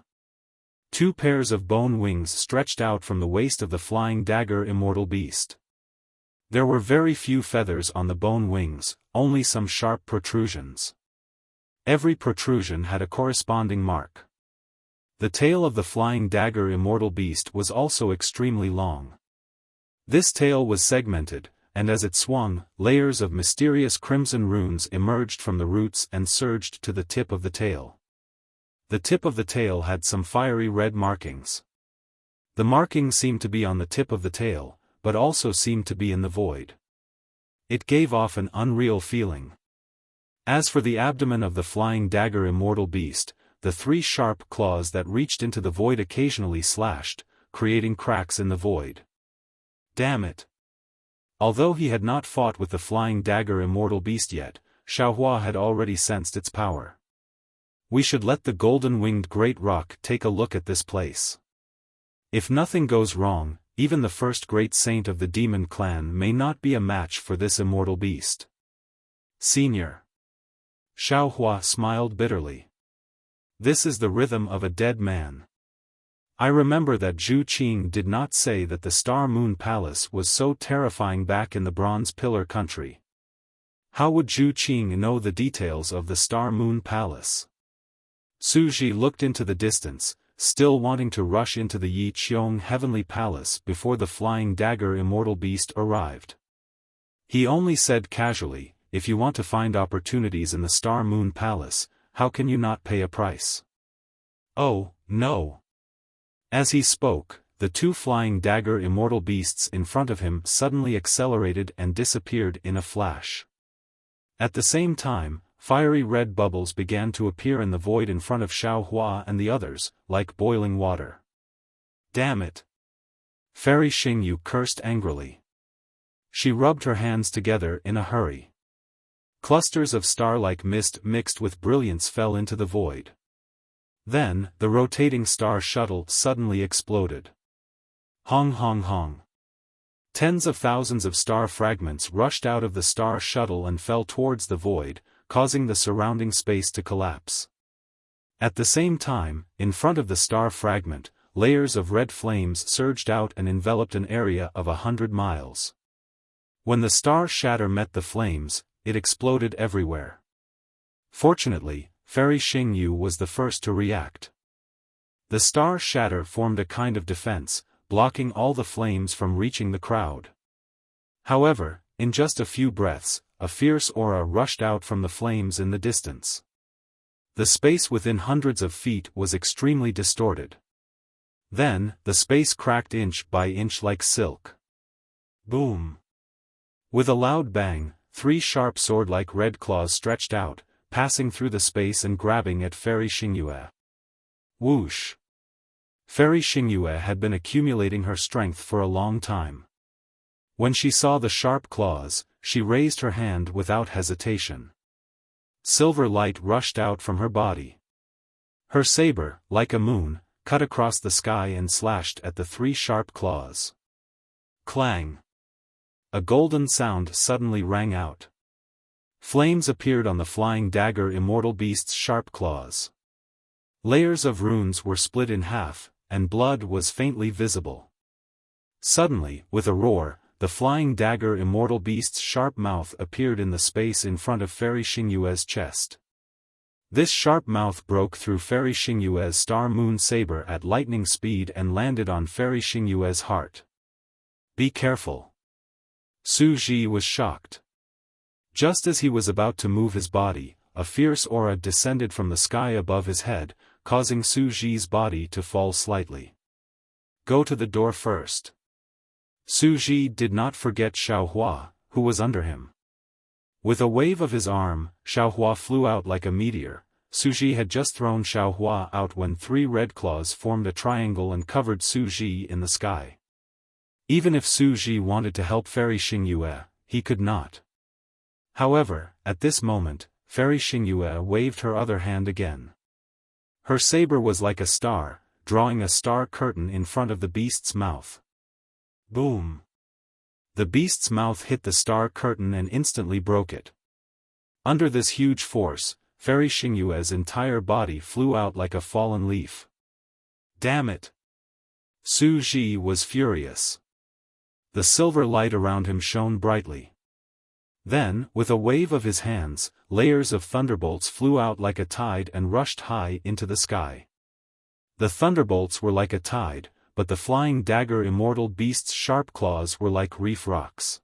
Speaker 1: Two pairs of bone wings stretched out from the waist of the flying dagger immortal beast. There were very few feathers on the bone wings, only some sharp protrusions. Every protrusion had a corresponding mark. The tail of the flying dagger immortal beast was also extremely long. This tail was segmented, and as it swung, layers of mysterious crimson runes emerged from the roots and surged to the tip of the tail. The tip of the tail had some fiery red markings. The markings seemed to be on the tip of the tail, but also seemed to be in the void. It gave off an unreal feeling. As for the abdomen of the flying dagger immortal beast, the 3 sharp claws that reached into the void occasionally slashed, creating cracks in the void. Damn it! Although he had not fought with the flying dagger immortal beast yet, Xiaohua had already sensed its power. We should let the golden-winged great rock take a look at this place. If nothing goes wrong, even the first great saint of the demon clan may not be a match for this immortal beast. Senior. Xiaohua smiled bitterly. This is the rhythm of a dead man. I remember that Zhu Qing did not say that the Star Moon Palace was so terrifying back in the Bronze Pillar country. How would Zhu Qing know the details of the Star Moon Palace? Su Ji looked into the distance, still wanting to rush into the Yi Qiong Heavenly Palace before the flying dagger immortal beast arrived. He only said casually, if you want to find opportunities in the Star Moon Palace, how can you not pay a price? Oh, no. As he spoke, the 2 flying dagger immortal beasts in front of him suddenly accelerated and disappeared in a flash. At the same time, fiery red bubbles began to appear in the void in front of Xiaohua and the others, like boiling water. Damn it! Fairy Xingyu cursed angrily. She rubbed her hands together in a hurry. Clusters of star-like mist mixed with brilliance fell into the void. Then, the rotating star shuttle suddenly exploded. Hong hong hong. Tens of thousands of star fragments rushed out of the star shuttle and fell towards the void, causing the surrounding space to collapse. At the same time, in front of the star fragment, layers of red flames surged out and enveloped an area of 100 miles. When the star shatter met the flames, it exploded everywhere. Fortunately, Fairy Xingyu was the first to react. The star shatter formed a kind of defense, blocking all the flames from reaching the crowd. However, in just a few breaths, a fierce aura rushed out from the flames in the distance. The space within hundreds of feet was extremely distorted. Then, the space cracked inch by inch like silk. Boom! With a loud bang, 3 sharp sword-like red claws stretched out, passing through the space and grabbing at Fairy Xingyue. Whoosh! Fairy Xingyue had been accumulating her strength for a long time. When she saw the sharp claws, she raised her hand without hesitation. Silver light rushed out from her body. Her saber, like a moon, cut across the sky and slashed at the 3 sharp claws. Clang! A golden sound suddenly rang out. Flames appeared on the flying dagger immortal beast's sharp claws. Layers of runes were split in half, and blood was faintly visible. Suddenly, with a roar, the flying dagger immortal beast's sharp mouth appeared in the space in front of Fairy Xingyue's chest. This sharp mouth broke through Fairy Xingyue's star moon saber at lightning speed and landed on Fairy Xingyue's heart. Be careful. Su Ji was shocked. Just as he was about to move his body, a fierce aura descended from the sky above his head, causing Su Ji's body to fall slightly. Go to the door first. Su Ji did not forget Xiaohua, who was under him. With a wave of his arm, Xiaohua flew out like a meteor. Su Ji had just thrown Xiaohua out when 3 red claws formed a triangle and covered Su Ji in the sky. Even if Su Ji wanted to help Fairy Xingyue, he could not. However, at this moment, Fairy Xingyue waved her other hand again. Her saber was like a star, drawing a star curtain in front of the beast's mouth. Boom! The beast's mouth hit the star curtain and instantly broke it. Under this huge force, Fairy Xingyue's entire body flew out like a fallen leaf. Damn it! Su Ji was furious. The silver light around him shone brightly. Then, with a wave of his hands, layers of thunderbolts flew out like a tide and rushed high into the sky. The thunderbolts were like a tide, but the flying dagger immortal beast's sharp claws were like reef rocks.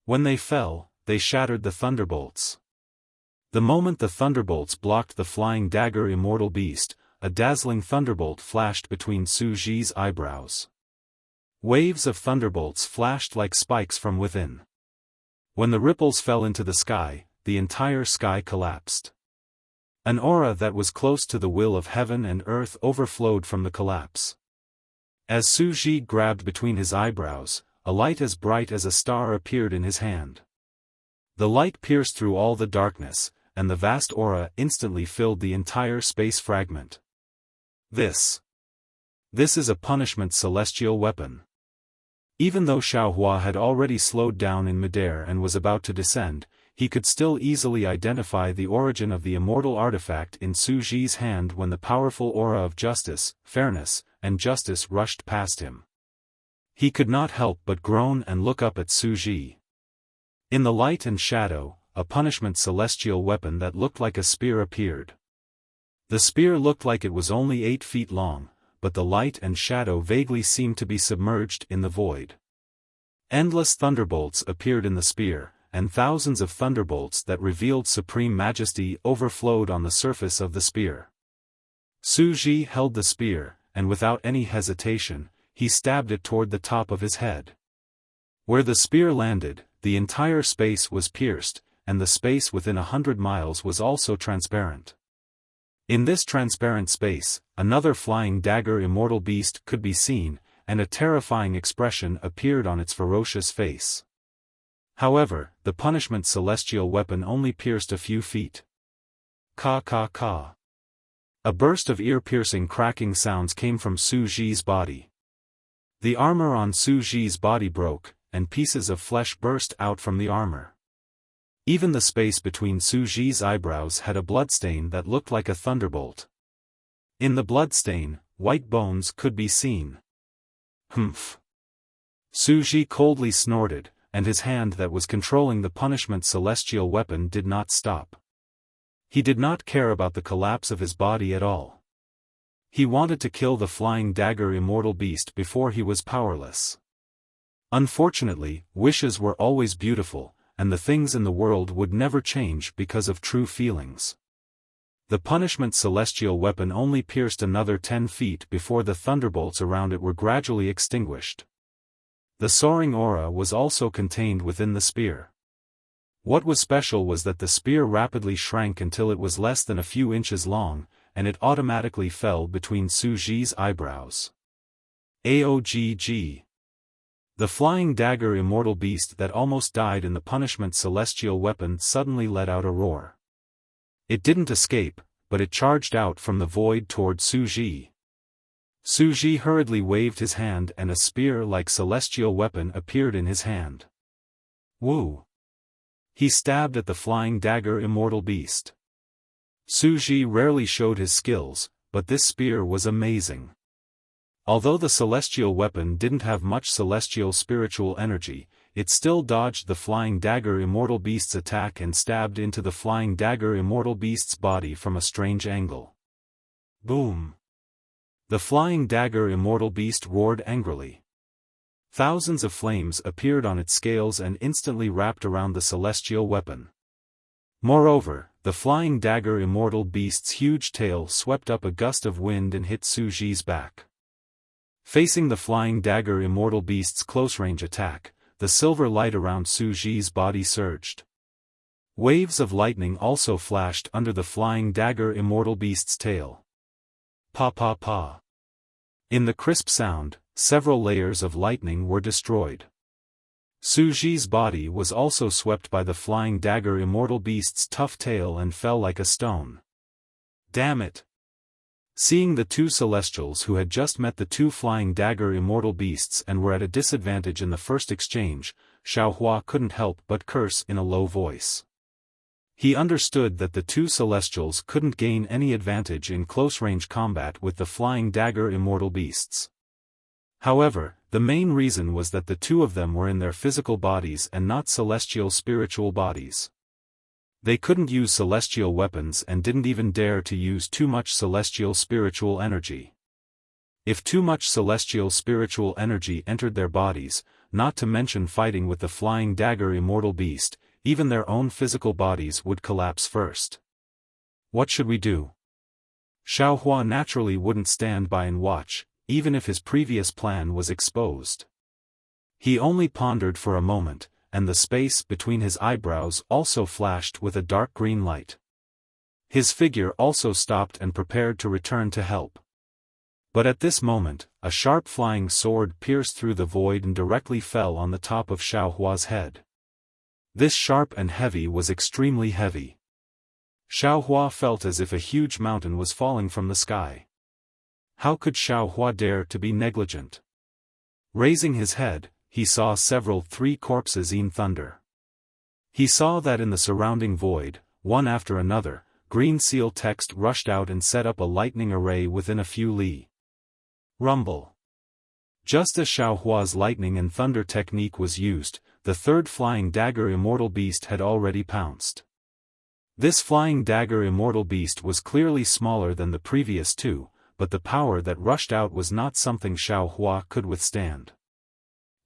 Speaker 1: When they fell, they shattered the thunderbolts. The moment the thunderbolts blocked the flying dagger immortal beast, a dazzling thunderbolt flashed between Su Ji's eyebrows. Waves of thunderbolts flashed like spikes from within. When the ripples fell into the sky, the entire sky collapsed. An aura that was close to the will of heaven and earth overflowed from the collapse. As Su Ji grabbed between his eyebrows, a light as bright as a star appeared in his hand. The light pierced through all the darkness, and the vast aura instantly filled the entire space fragment. This is a punishment celestial weapon. Even though Xiaohua had already slowed down in midair and was about to descend, he could still easily identify the origin of the immortal artifact in Su Ji's hand when the powerful aura of justice, fairness, and justice rushed past him. He could not help but groan and look up at Su Ji. In the light and shadow, a punishment celestial weapon that looked like a spear appeared. The spear looked like it was only 8 feet long, but the light and shadow vaguely seemed to be submerged in the void. Endless thunderbolts appeared in the spear, and thousands of thunderbolts that revealed supreme majesty overflowed on the surface of the spear. Su Ji held the spear, and without any hesitation, he stabbed it toward the top of his head. Where the spear landed, the entire space was pierced, and the space within 100 miles was also transparent. In this transparent space, another flying dagger immortal beast could be seen, and a terrifying expression appeared on its ferocious face. However, the punishment celestial weapon only pierced a few feet. Ka ka ka. A burst of ear-piercing cracking sounds came from Su Ji's body. The armor on Su Ji's body broke, and pieces of flesh burst out from the armor. Even the space between Su Ji's eyebrows had a bloodstain that looked like a thunderbolt. In the bloodstain, white bones could be seen. Humph. Su Ji coldly snorted, and his hand that was controlling the punishment celestial weapon did not stop. He did not care about the collapse of his body at all. He wanted to kill the flying dagger immortal beast before he was powerless. Unfortunately, wishes were always beautiful, and the things in the world would never change because of true feelings. The punishment celestial weapon only pierced another 10 feet before the thunderbolts around it were gradually extinguished. The soaring aura was also contained within the spear. What was special was that the spear rapidly shrank until it was less than a few inches long, and it automatically fell between Su Ji's eyebrows. Aogg. The flying dagger immortal beast that almost died in the punishment celestial weapon suddenly let out a roar. It didn't escape, but it charged out from the void toward Su Ji. Su Ji hurriedly waved his hand and a spear-like celestial weapon appeared in his hand. Woo! He stabbed at the flying dagger immortal beast. Su Ji rarely showed his skills, but this spear was amazing. Although the celestial weapon didn't have much celestial spiritual energy, it still dodged the flying dagger immortal beast's attack and stabbed into the flying dagger immortal beast's body from a strange angle. Boom! The flying dagger immortal beast roared angrily. Thousands of flames appeared on its scales and instantly wrapped around the celestial weapon. Moreover, the flying dagger immortal beast's huge tail swept up a gust of wind and hit Su Ji's back. Facing the flying dagger immortal beast's close-range attack, the silver light around Su Ji's body surged. Waves of lightning also flashed under the flying dagger immortal beast's tail. Pa pa pa. In the crisp sound, several layers of lightning were destroyed. Su Ji's body was also swept by the flying dagger immortal beast's tough tail and fell like a stone. Damn it! Seeing the two celestials who had just met the two flying dagger immortal beasts and were at a disadvantage in the first exchange, Xiaohua couldn't help but curse in a low voice. He understood that the two celestials couldn't gain any advantage in close-range combat with the flying dagger immortal beasts. However, the main reason was that the two of them were in their physical bodies and not celestial spiritual bodies. They couldn't use celestial weapons and didn't even dare to use too much celestial spiritual energy. If too much celestial spiritual energy entered their bodies, not to mention fighting with the flying dagger immortal beast, even their own physical bodies would collapse first. What should we do? Xiaofan naturally wouldn't stand by and watch, even if his previous plan was exposed. He only pondered for a moment, and the space between his eyebrows also flashed with a dark green light. His figure also stopped and prepared to return to help. But at this moment, a sharp flying sword pierced through the void and directly fell on the top of Xiaohua's head. This sharp and heavy was extremely heavy. Xiaohua felt as if a huge mountain was falling from the sky. How could Xiaohua dare to be negligent? Raising his head, he saw several three corpses in thunder. He saw that in the surrounding void, one after another, green seal text rushed out and set up a lightning array within a few li. Rumble. Just as Xiaohua's lightning and thunder technique was used, the third flying dagger immortal beast had already pounced. This flying dagger immortal beast was clearly smaller than the previous two, but the power that rushed out was not something Xiaohua could withstand.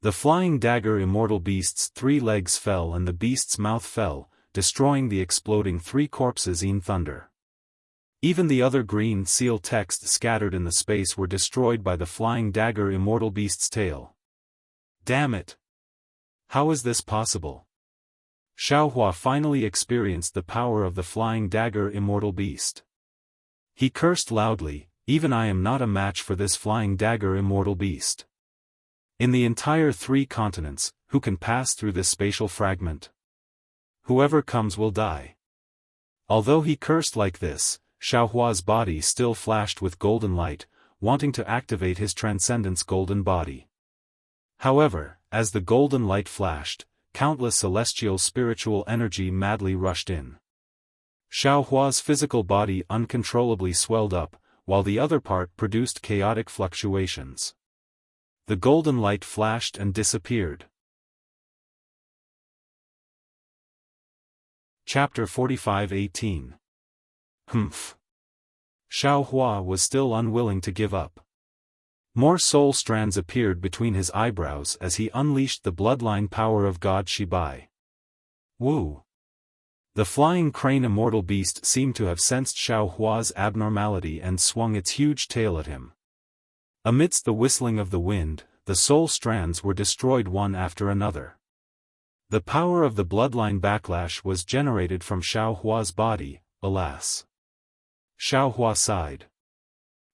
Speaker 1: The flying dagger immortal beast's 3 legs fell and the beast's mouth fell, destroying the exploding 3 corpses in thunder. Even the other green seal text scattered in the space were destroyed by the flying dagger immortal beast's tail. Damn it! How is this possible? Xiaohua finally experienced the power of the flying dagger immortal beast. He cursed loudly, even I am not a match for this flying dagger immortal beast. In the entire 3 continents, who can pass through this spatial fragment? Whoever comes will die. Although he cursed like this, Xiaohua's body still flashed with golden light, wanting to activate his transcendence golden body. However, as the golden light flashed, countless celestial spiritual energy madly rushed in. Xiaohua's physical body uncontrollably swelled up, while the other part produced chaotic fluctuations. The golden light flashed and disappeared. Chapter 45:18. Humph. Xiaohua was still unwilling to give up. More soul strands appeared between his eyebrows as he unleashed the bloodline power of God Shibai. Wu. The flying crane immortal beast seemed to have sensed Xiaohua's abnormality and swung its huge tail at him. Amidst the whistling of the wind, the soul strands were destroyed one after another. The power of the bloodline backlash was generated from Xiaohua's body, alas. Xiaohua sighed.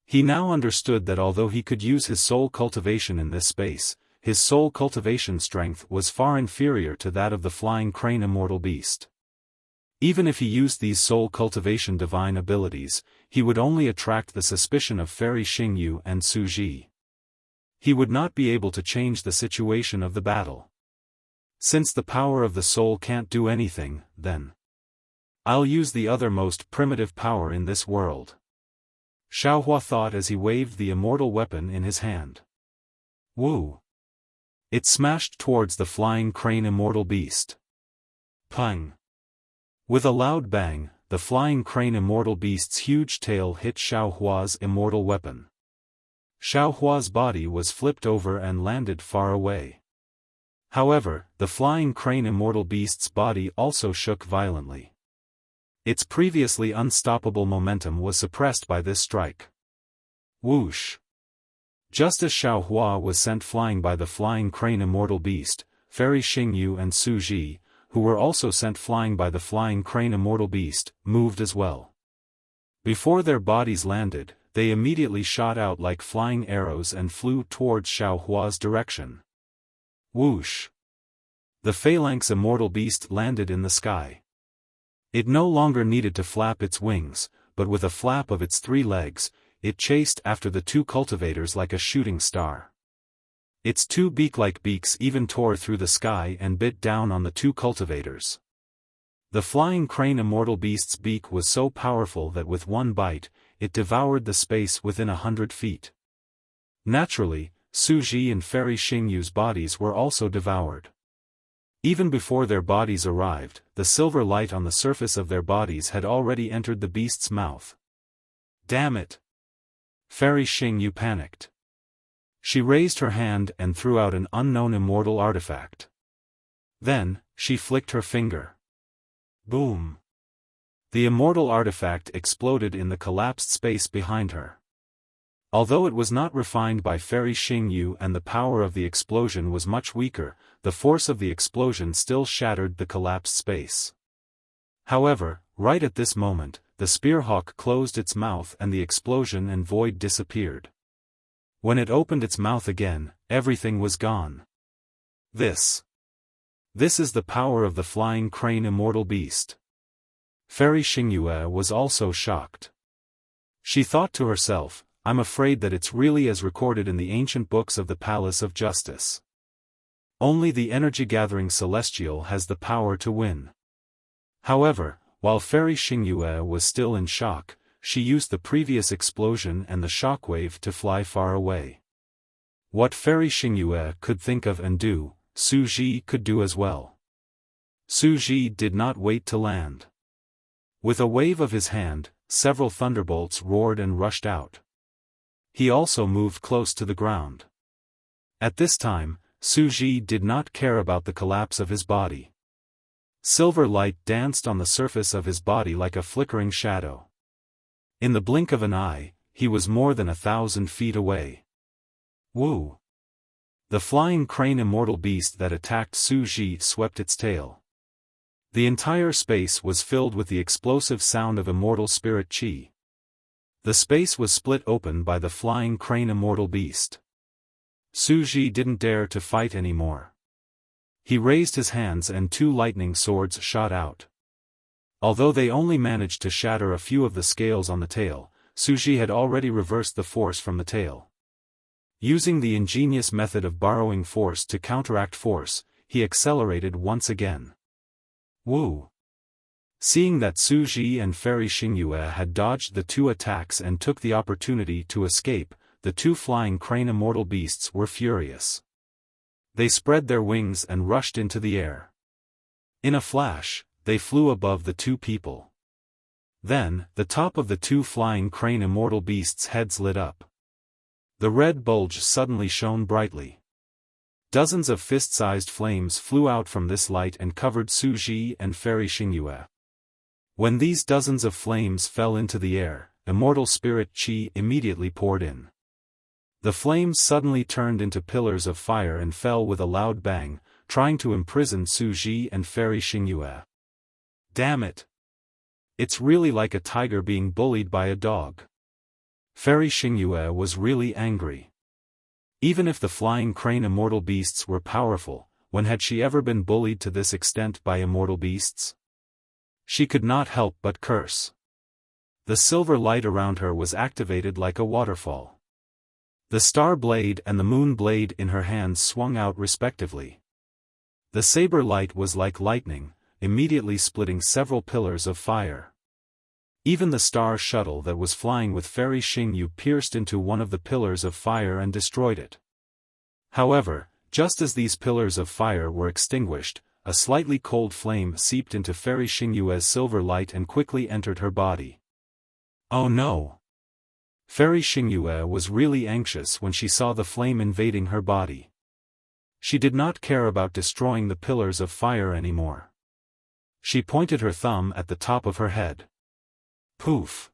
Speaker 1: He now understood that although he could use his soul cultivation in this space, his soul cultivation strength was far inferior to that of the flying crane immortal beast. Even if he used these soul cultivation divine abilities, he would only attract the suspicion of Fairy Xingyu and Suji. He would not be able to change the situation of the battle. Since the power of the soul can't do anything, then I'll use the other most primitive power in this world. Xiaohua thought as he waved the immortal weapon in his hand. Woo! It smashed towards the flying crane immortal beast. Pang! With a loud bang, the flying crane immortal beast's huge tail hit Xiaohua's immortal weapon. Xiaohua's body was flipped over and landed far away. However, the flying crane immortal beast's body also shook violently. Its previously unstoppable momentum was suppressed by this strike. Whoosh! Just as Xiaohua was sent flying by the flying crane immortal beast, Fairy Xingyu and Suji, who were also sent flying by the flying crane immortal beast, moved as well. Before their bodies landed, they immediately shot out like flying arrows and flew towards Xiaohua's direction. Whoosh! The phalanx immortal beast landed in the sky. It no longer needed to flap its wings, but with a flap of its 3 legs, it chased after the 2 cultivators like a shooting star. Its 2 beak-like beaks even tore through the sky and bit down on the 2 cultivators. The flying crane immortal beast's beak was so powerful that with one bite, it devoured the space within 100 feet. Naturally, Suji and Fairy Xingyu's bodies were also devoured. Even before their bodies arrived, the silver light on the surface of their bodies had already entered the beast's mouth. Damn it! Fairy Xingyu panicked. She raised her hand and threw out an unknown immortal artifact. Then, she flicked her finger. Boom! The immortal artifact exploded in the collapsed space behind her. Although it was not refined by Fairy Xingyu and the power of the explosion was much weaker, the force of the explosion still shattered the collapsed space. However, right at this moment, the spearhawk closed its mouth and the explosion and void disappeared. When it opened its mouth again, everything was gone. This is the power of the flying crane immortal beast. Fairy Xingyue was also shocked. She thought to herself, I'm afraid that it's really as recorded in the ancient books of the Palace of Justice. Only the energy-gathering celestial has the power to win. However, while Fairy Xingyue was still in shock, she used the previous explosion and the shockwave to fly far away. What Fairy Xingyue could think of and do, Su Ji could do as well. Su Ji did not wait to land. With a wave of his hand, several thunderbolts roared and rushed out. He also moved close to the ground. At this time, Su Ji did not care about the collapse of his body. Silver light danced on the surface of his body like a flickering shadow. In the blink of an eye, he was more than 1,000 feet away. Woo! The flying crane immortal beast that attacked Su Ji swept its tail. The entire space was filled with the explosive sound of immortal spirit chi. The space was split open by the flying crane immortal beast. Su Ji didn't dare to fight anymore. He raised his hands and 2 lightning swords shot out. Although they only managed to shatter a few of the scales on the tail, Su Ji had already reversed the force from the tail. Using the ingenious method of borrowing force to counteract force, he accelerated once again. Woo! Seeing that Su Ji and Fairy Xingyue had dodged the 2 attacks and took the opportunity to escape, the 2 flying crane immortal beasts were furious. They spread their wings and rushed into the air. In a flash, they flew above the 2 people. Then, the top of the 2 flying crane immortal beasts' heads lit up. The red bulge suddenly shone brightly. Dozens of fist-sized flames flew out from this light and covered Su Ji and Fairy Xingyue. When these dozens of flames fell into the air, immortal spirit chi immediately poured in. The flames suddenly turned into pillars of fire and fell with a loud bang, trying to imprison Su Ji and Fairy Xingyue. Damn it! It's really like a tiger being bullied by a dog. Fairy Xingyue was really angry. Even if the flying crane immortal beasts were powerful, when had she ever been bullied to this extent by immortal beasts? She could not help but curse. The silver light around her was activated like a waterfall. The star blade and the moon blade in her hands swung out respectively. The saber light was like lightning, immediately splitting several pillars of fire. Even the star shuttle that was flying with Fairy Xingyu pierced into one of the pillars of fire and destroyed it. However, just as these pillars of fire were extinguished, a slightly cold flame seeped into Fairy Xingyue's silver light and quickly entered her body. Oh no! Fairy Xingyue was really anxious when she saw the flame invading her body. She did not care about destroying the pillars of fire anymore. She pointed her thumb at the top of her head. Poof!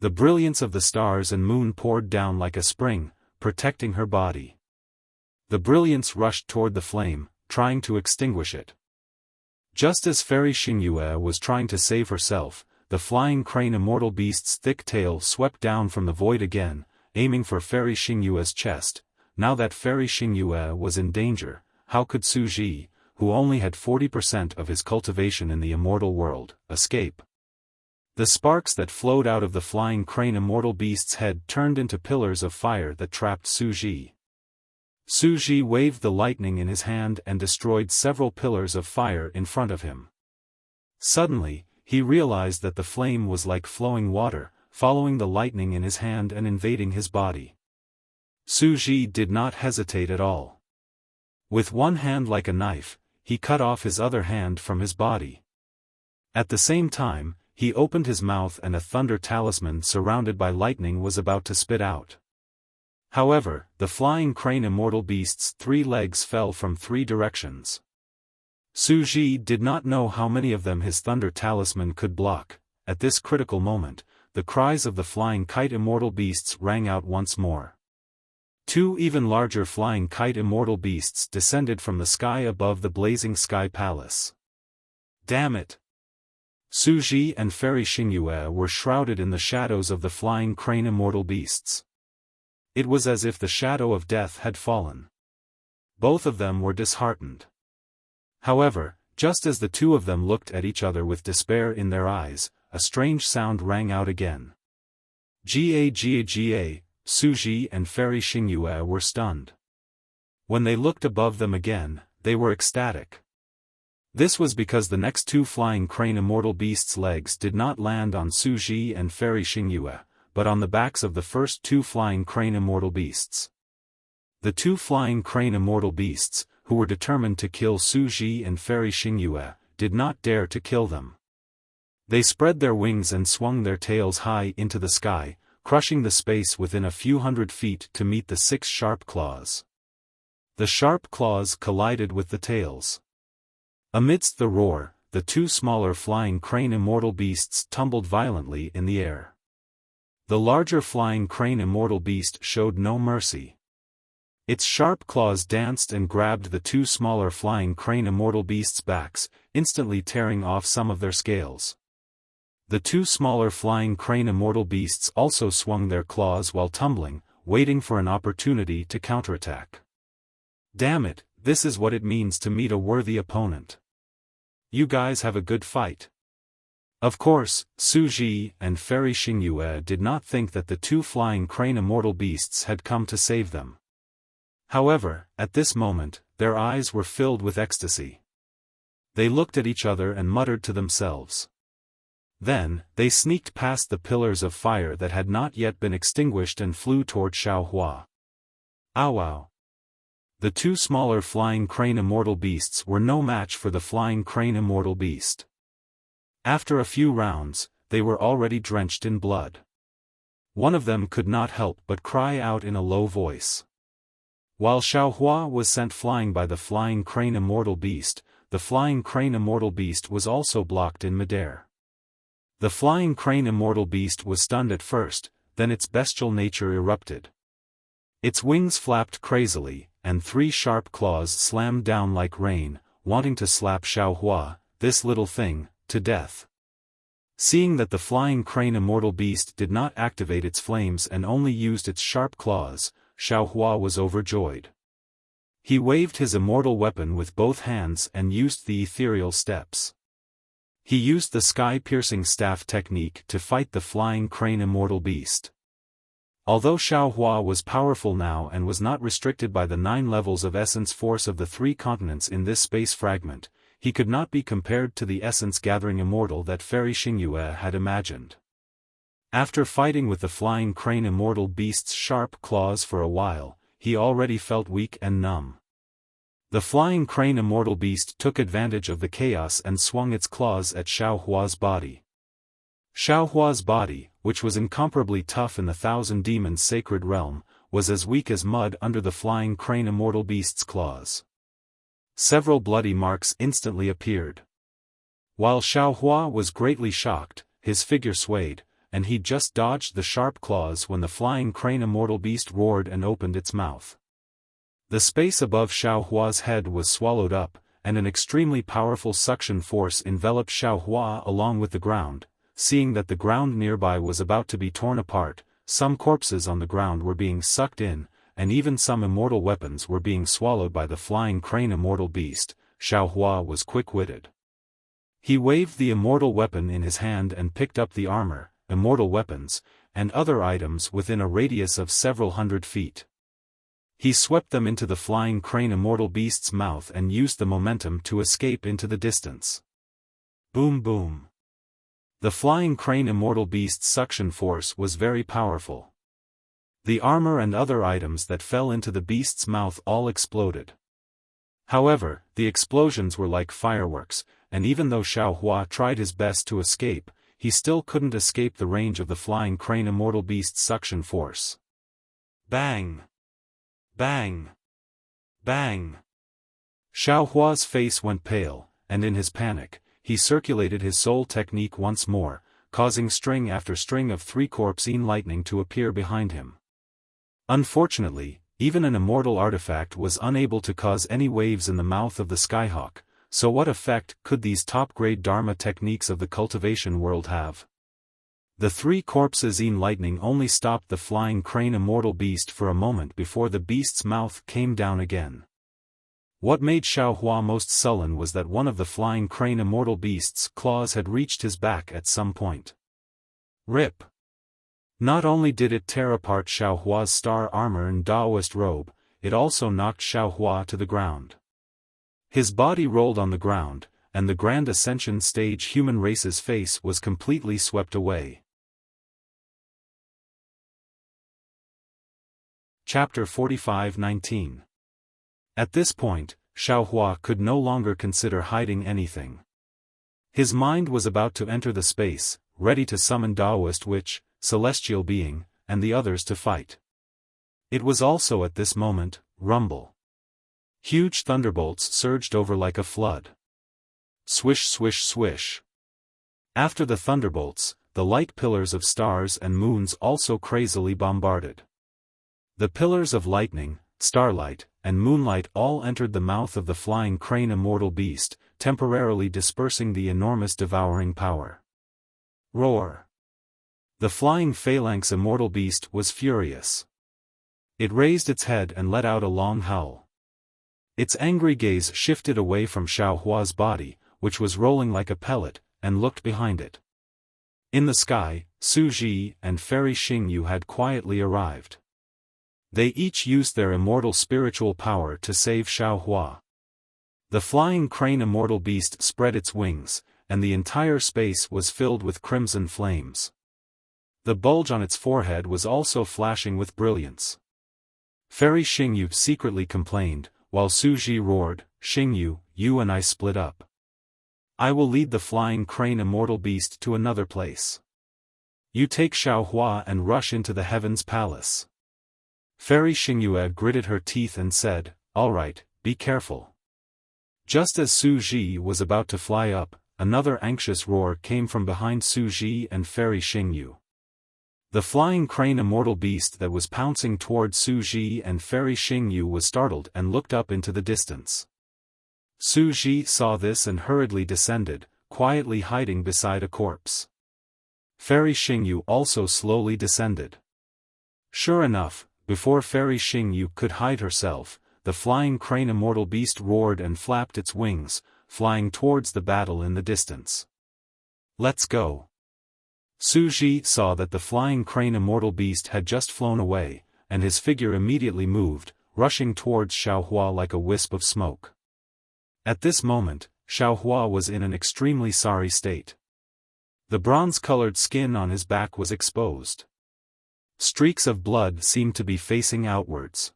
Speaker 1: The brilliance of the stars and moon poured down like a spring, protecting her body. The brilliance rushed toward the flame, trying to extinguish it. Just as Fairy Xingyue was trying to save herself, the flying crane immortal beast's thick tail swept down from the void again, aiming for Fairy Xingyue's chest. Now that Fairy Xingyue was in danger, how could Su Ji, who only had 40% of his cultivation in the immortal world, escape? The sparks that flowed out of the flying crane immortal beast's head turned into pillars of fire that trapped Su Ji. Su Ji waved the lightning in his hand and destroyed several pillars of fire in front of him. Suddenly, he realized that the flame was like flowing water, following the lightning in his hand and invading his body. Su Ji did not hesitate at all. With one hand like a knife, he cut off his other hand from his body. At the same time, he opened his mouth and a thunder talisman surrounded by lightning was about to spit out. However, the flying crane immortal beast's 3 legs fell from 3 directions. Su Ji did not know how many of them his thunder talisman could block. At this critical moment, the cries of the flying kite immortal beasts rang out once more. 2 even larger flying kite immortal beasts descended from the sky above the blazing sky palace. Damn it! Su Ji and Fairy Xingyue were shrouded in the shadows of the flying crane immortal beasts. It was as if the shadow of death had fallen. Both of them were disheartened. However, just as the 2 of them looked at each other with despair in their eyes, a strange sound rang out again. Ga, Su Ji and Fairy Xingyue were stunned. When they looked above them again, they were ecstatic. This was because the next 2 flying crane immortal beasts' legs did not land on Su Ji and Fairy Xingyue, but on the backs of the first 2 flying crane immortal beasts. The 2 flying crane immortal beasts, who were determined to kill Su Ji and Fairy Xingyue, did not dare to kill them. They spread their wings and swung their tails high into the sky, crushing the space within a few hundred feet to meet the 6 sharp claws. The sharp claws collided with the tails. Amidst the roar, the 2 smaller flying crane immortal beasts tumbled violently in the air. The larger flying crane immortal beast showed no mercy. Its sharp claws danced and grabbed the 2 smaller flying crane immortal beasts' backs, instantly tearing off some of their scales. The 2 smaller flying crane immortal beasts also swung their claws while tumbling, waiting for an opportunity to counterattack. Damn it, this is what it means to meet a worthy opponent. You guys have a good fight. Of course, Su Ji and Fairy Xingyue did not think that the 2 flying crane immortal beasts had come to save them. However, at this moment, their eyes were filled with ecstasy. They looked at each other and muttered to themselves. Then, they sneaked past the pillars of fire that had not yet been extinguished and flew toward Xiaohua. Ow ow! The 2 smaller flying crane immortal beasts were no match for the flying crane immortal beast. After a few rounds, they were already drenched in blood. One of them could not help but cry out in a low voice. While Xiaohua was sent flying by the flying crane immortal beast, the flying crane immortal beast was also blocked in midair. The flying crane immortal beast was stunned at first, then its bestial nature erupted. Its wings flapped crazily, and 3 sharp claws slammed down like rain, wanting to slap Xiaohua, this little thing, to death. Seeing that the flying crane immortal beast did not activate its flames and only used its sharp claws, Xiaohua was overjoyed. He waved his immortal weapon with both hands and used the ethereal steps. He used the sky-piercing staff technique to fight the flying crane immortal beast. Although Xiaohua was powerful now and was not restricted by the 9 levels of essence force of the 3 continents in this space fragment, he could not be compared to the essence-gathering immortal that Fairy Xingyue had imagined. After fighting with the flying crane immortal beast's sharp claws for a while, he already felt weak and numb. The flying crane immortal beast took advantage of the chaos and swung its claws at Xiaohua's body. Xiaohua's body, which was incomparably tough in the Thousand Demons sacred realm, was as weak as mud under the flying crane immortal beast's claws. Several bloody marks instantly appeared. While Xiaohua was greatly shocked, his figure swayed, and he just dodged the sharp claws when the flying crane immortal beast roared and opened its mouth. The space above Xiaohua's head was swallowed up, and an extremely powerful suction force enveloped Xiaohua along with the ground. Seeing that the ground nearby was about to be torn apart, some corpses on the ground were being sucked in, and even some immortal weapons were being swallowed by the flying crane immortal beast. Xiaohua was quick-witted. He waved the immortal weapon in his hand and picked up the armor, immortal weapons, and other items within a radius of several hundred feet. He swept them into the flying crane immortal beast's mouth and used the momentum to escape into the distance. Boom boom. The flying crane immortal beast's suction force was very powerful. The armor and other items that fell into the beast's mouth all exploded. However, the explosions were like fireworks, and even though Xiaohua tried his best to escape, he still couldn't escape the range of the flying crane immortal beast's suction force. Bang! Bang! Bang! Xiao Hua's face went pale, and in his panic, he circulated his soul technique once more, causing string after string of 3 corpsine lightning to appear behind him. Unfortunately, even an immortal artifact was unable to cause any waves in the mouth of the skyhawk, so what effect could these top-grade Dharma techniques of the cultivation world have? The 3 corpses in lightning only stopped the flying crane immortal beast for a moment before the beast's mouth came down again. What made Xiao Hua most sullen was that one of the flying crane immortal beast's claws had reached his back at some point. Rip! Not only did it tear apart Xiao Hua's star armor and Daoist robe, it also knocked Xiao Hua to the ground. His body rolled on the ground, and the Grand Ascension stage human race's face was completely swept away. Chapter 45-19. At this point, Xiao Hua could no longer consider hiding anything. His mind was about to enter the space, ready to summon Daoist Witch, Celestial Being, and the others to fight. It was also at this moment, rumble. Huge thunderbolts surged over like a flood. Swish swish swish. After the thunderbolts, the light pillars of stars and moons also crazily bombarded. The pillars of lightning, starlight, and moonlight all entered the mouth of the flying crane immortal beast, temporarily dispersing the enormous devouring power. Roar! The flying phalanx immortal beast was furious. It raised its head and let out a long howl. Its angry gaze shifted away from Xiao Hua's body, which was rolling like a pellet, and looked behind it. In the sky, Su Ji and Fairy Xingyu had quietly arrived. They each used their immortal spiritual power to save Xiao Hua. The flying crane immortal beast spread its wings, and the entire space was filled with crimson flames. The bulge on its forehead was also flashing with brilliance. Fairy Xingyu secretly complained, while Su Ji roared, "Xingyu, you and I split up. I will lead the flying crane immortal beast to another place. You take Xiao Hua and rush into the Heaven's Palace." Fairy Xingyu gritted her teeth and said, "All right, be careful." Just as Su Ji was about to fly up, another anxious roar came from behind Su Ji and Fairy Xingyu. The flying crane immortal beast that was pouncing toward Su Ji and Fairy Xingyu was startled and looked up into the distance. Su Ji saw this and hurriedly descended, quietly hiding beside a corpse. Fairy Xingyu also slowly descended. Sure enough, before Fairy Xingyu could hide herself, the flying crane immortal beast roared and flapped its wings, flying towards the battle in the distance. "Let's go." Su Ji saw that the flying crane immortal beast had just flown away, and his figure immediately moved, rushing towards Xiao Hua like a wisp of smoke. At this moment, Xiao Hua was in an extremely sorry state. The bronze-colored skin on his back was exposed. Streaks of blood seemed to be facing outwards.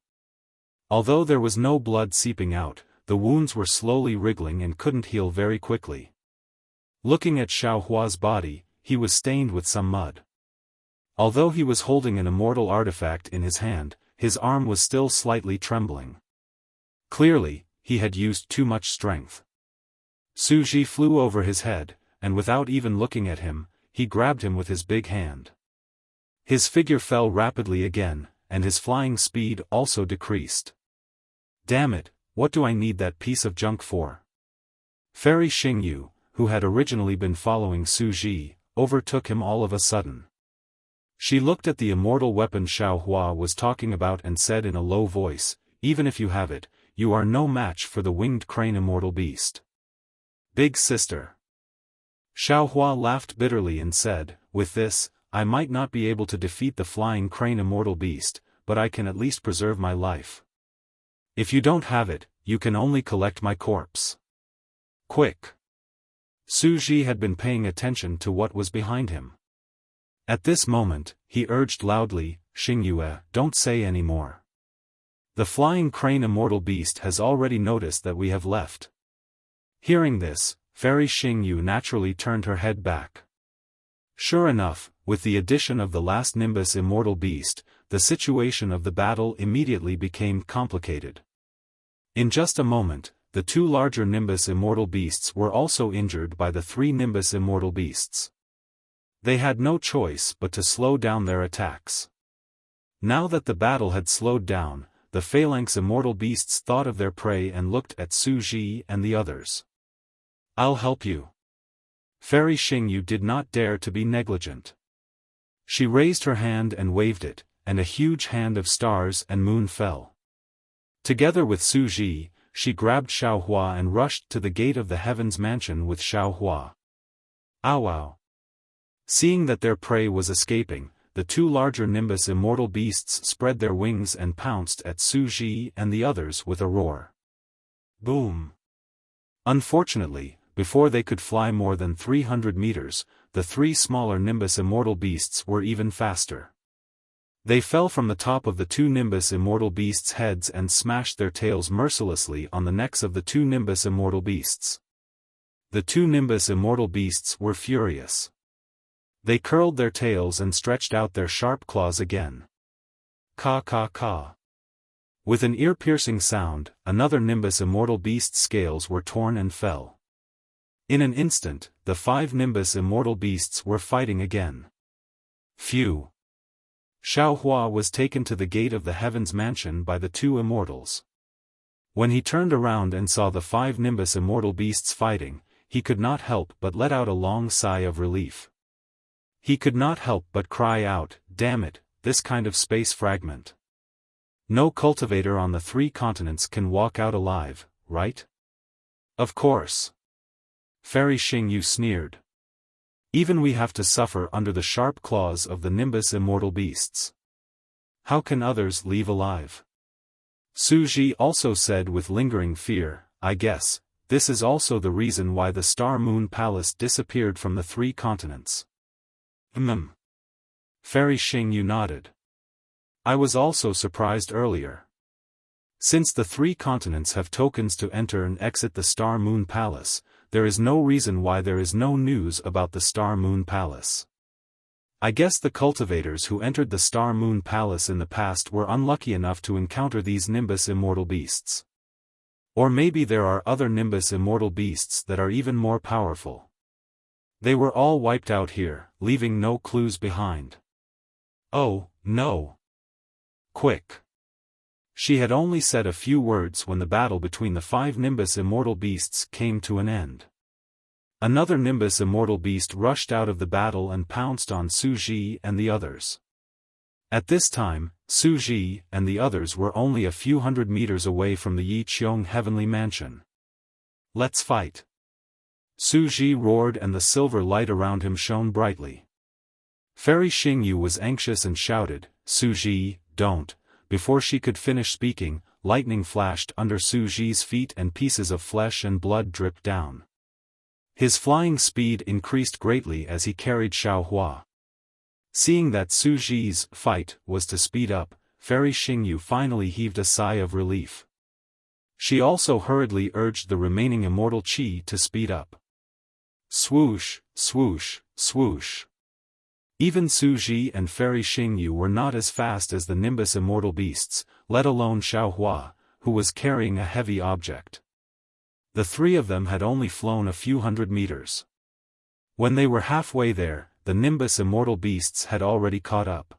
Speaker 1: Although there was no blood seeping out, the wounds were slowly wriggling and couldn't heal very quickly. Looking at Xiao Hua's body, he was stained with some mud. Although he was holding an immortal artifact in his hand, his arm was still slightly trembling. Clearly, he had used too much strength. Su Ji flew over his head, and without even looking at him, he grabbed him with his big hand. His figure fell rapidly again, and his flying speed also decreased. "Damn it, what do I need that piece of junk for?" Fairy Xingyu, who had originally been following Su Ji, overtook him all of a sudden. She looked at the immortal weapon Xiao Hua was talking about and said in a low voice, "Even if you have it, you are no match for the winged crane immortal beast." "Big sister." Xiao Hua laughed bitterly and said, "With this, I might not be able to defeat the flying crane immortal beast, but I can at least preserve my life. If you don't have it, you can only collect my corpse. Quick." Su Ji had been paying attention to what was behind him. At this moment, he urged loudly, "Xingyu, don't say any more. The flying crane immortal beast has already noticed that we have left." Hearing this, Fairy Xingyu naturally turned her head back. Sure enough, with the addition of the last Nimbus immortal beast, the situation of the battle immediately became complicated. In just a moment, the two larger Nimbus immortal beasts were also injured by the three Nimbus immortal beasts. They had no choice but to slow down their attacks. Now that the battle had slowed down, the Phalanx immortal beasts thought of their prey and looked at Su Ji and the others. "I'll help you." Fairy Xingyu did not dare to be negligent. She raised her hand and waved it, and a huge hand of stars and moon fell. Together with Su Ji, she grabbed Xiaohua and rushed to the gate of the Heaven's Mansion with Xiaohua. Ow ow. Seeing that their prey was escaping, the two larger Nimbus immortal beasts spread their wings and pounced at Su Ji and the others with a roar. Boom! Unfortunately, before they could fly more than 300 meters, the three smaller Nimbus immortal beasts were even faster. They fell from the top of the two Nimbus immortal beasts' heads and smashed their tails mercilessly on the necks of the two Nimbus immortal beasts. The two Nimbus immortal beasts were furious. They curled their tails and stretched out their sharp claws again. Caw caw caw. With an ear-piercing sound, another Nimbus immortal beast's scales were torn and fell. In an instant, the five Nimbus immortal beasts were fighting again. Phew! Xiaohua was taken to the gate of the Heaven's Mansion by the two immortals. When he turned around and saw the five Nimbus immortal beasts fighting, he could not help but let out a long sigh of relief. He could not help but cry out, "Damn it, this kind of space fragment. No cultivator on the three continents can walk out alive, right?" "Of course." Fairy Xingyu sneered. "Even we have to suffer under the sharp claws of the Nimbus immortal beasts. How can others leave alive?" Su Ji also said with lingering fear, "I guess, this is also the reason why the Star Moon Palace disappeared from the three continents." Fairy Xingyu nodded. "I was also surprised earlier. Since the three continents have tokens to enter and exit the Star Moon Palace, there is no reason why there is no news about the Star Moon Palace. I guess the cultivators who entered the Star Moon Palace in the past were unlucky enough to encounter these Nimbus immortal beasts. Or maybe there are other Nimbus immortal beasts that are even more powerful. They were all wiped out here, leaving no clues behind. Oh, no. Quick." She had only said a few words when the battle between the five Nimbus immortal beasts came to an end. Another Nimbus immortal beast rushed out of the battle and pounced on Su Ji and the others. At this time, Su Ji and the others were only a few hundred meters away from the Yi Qiong Heavenly Mansion. "Let's fight." Su Ji roared and the silver light around him shone brightly. Fairy Xingyu was anxious and shouted, "Su Ji, don't." Before she could finish speaking, lightning flashed under Su Ji's feet and pieces of flesh and blood dripped down. His flying speed increased greatly as he carried Xiaohua. Seeing that Su Ji's fight was to speed up, Fairy Xingyu finally heaved a sigh of relief. She also hurriedly urged the remaining immortal qi to speed up. Swoosh, swoosh, swoosh. Even Su Ji and Fairy Xingyu were not as fast as the Nimbus immortal beasts, let alone Xiaohua, who was carrying a heavy object. The three of them had only flown a few hundred meters. When they were halfway there, the Nimbus immortal beasts had already caught up.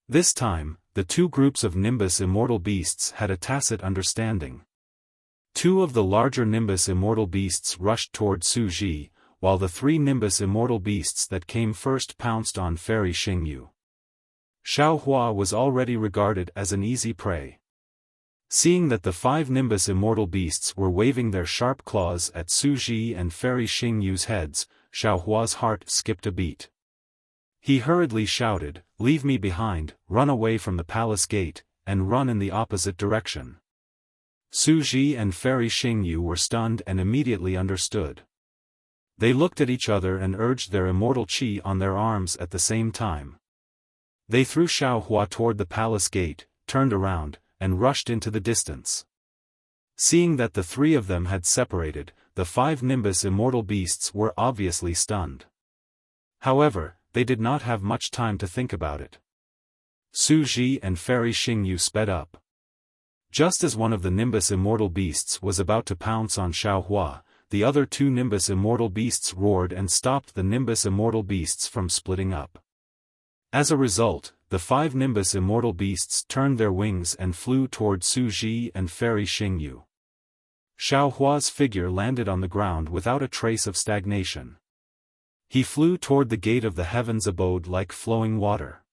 Speaker 1: This time, the two groups of Nimbus immortal beasts had a tacit understanding. Two of the larger Nimbus immortal beasts rushed toward Su Ji, while the three Nimbus immortal beasts that came first pounced on Fairy Xingyu. Xiaohua was already regarded as an easy prey. Seeing that the five Nimbus immortal beasts were waving their sharp claws at Su Ji and Fairy Xingyu's heads, Xiaohua's heart skipped a beat. He hurriedly shouted, "Leave me behind, run away from the palace gate, and run in the opposite direction." Su Ji and Fairy Xingyu were stunned and immediately understood. They looked at each other and urged their immortal qi on their arms at the same time. They threw Xiaohua toward the palace gate, turned around, and rushed into the distance. Seeing that the three of them had separated, the five Nimbus immortal beasts were obviously stunned. However, they did not have much time to think about it. Su Ji and Fairy Xingyu sped up. Just as one of the Nimbus immortal beasts was about to pounce on Xiaohua, the other two Nimbus immortal beasts roared and stopped the Nimbus immortal beasts from splitting up. As a result, the 5 Nimbus immortal beasts turned their wings and flew toward Su Ji and Fairy Xingyu. Xiaohua's figure landed on the ground without a trace of stagnation. He flew toward the gate of the heaven's abode like flowing water.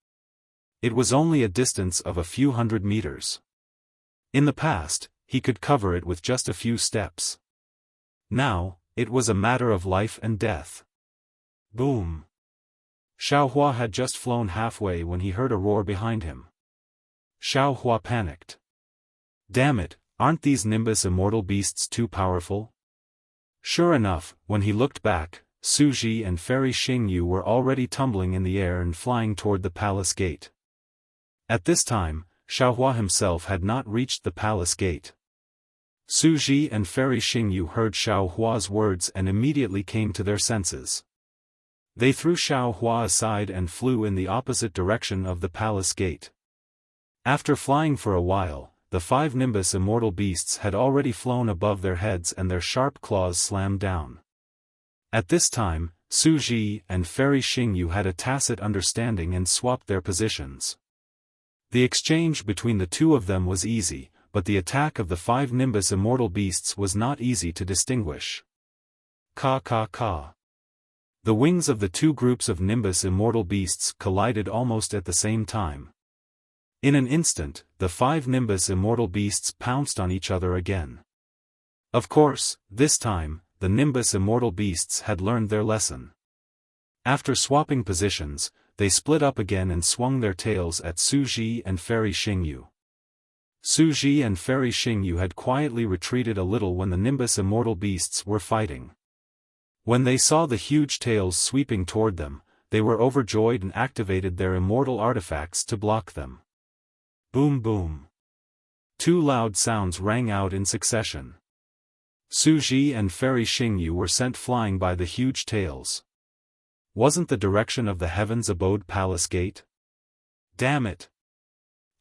Speaker 1: It was only a distance of a few hundred meters. In the past, he could cover it with just a few steps. Now, it was a matter of life and death. Boom! Xiaohua had just flown halfway when he heard a roar behind him. Xiaohua panicked. Damn it, aren't these Nimbus immortal beasts too powerful? Sure enough, when he looked back, Su Ji and Fairy Xingyu were already tumbling in the air and flying toward the palace gate. At this time, Xiaohua himself had not reached the palace gate. Su Ji and Fairy Xingyu heard Xiaohua's words and immediately came to their senses. They threw Xiaohua aside and flew in the opposite direction of the palace gate. After flying for a while, the 5 Nimbus immortal beasts had already flown above their heads and their sharp claws slammed down. At this time, Su Ji and Fairy Xingyu had a tacit understanding and swapped their positions. The exchange between the two of them was easy, but the attack of the 5 Nimbus immortal beasts was not easy to distinguish. Ka ka ka. The wings of the two groups of Nimbus immortal beasts collided almost at the same time. In an instant, the 5 Nimbus immortal beasts pounced on each other again. Of course, this time, the Nimbus immortal beasts had learned their lesson. After swapping positions, they split up again and swung their tails at Su Ji and Fairy Xingyu. Su Ji and Fairy Xingyu had quietly retreated a little when the Nimbus immortal beasts were fighting. When they saw the huge tails sweeping toward them, they were overjoyed and activated their immortal artifacts to block them. Boom boom. 2 loud sounds rang out in succession. Su Ji and Fairy Xingyu were sent flying by the huge tails. Wasn't the direction of the heaven's abode palace gate? Damn it!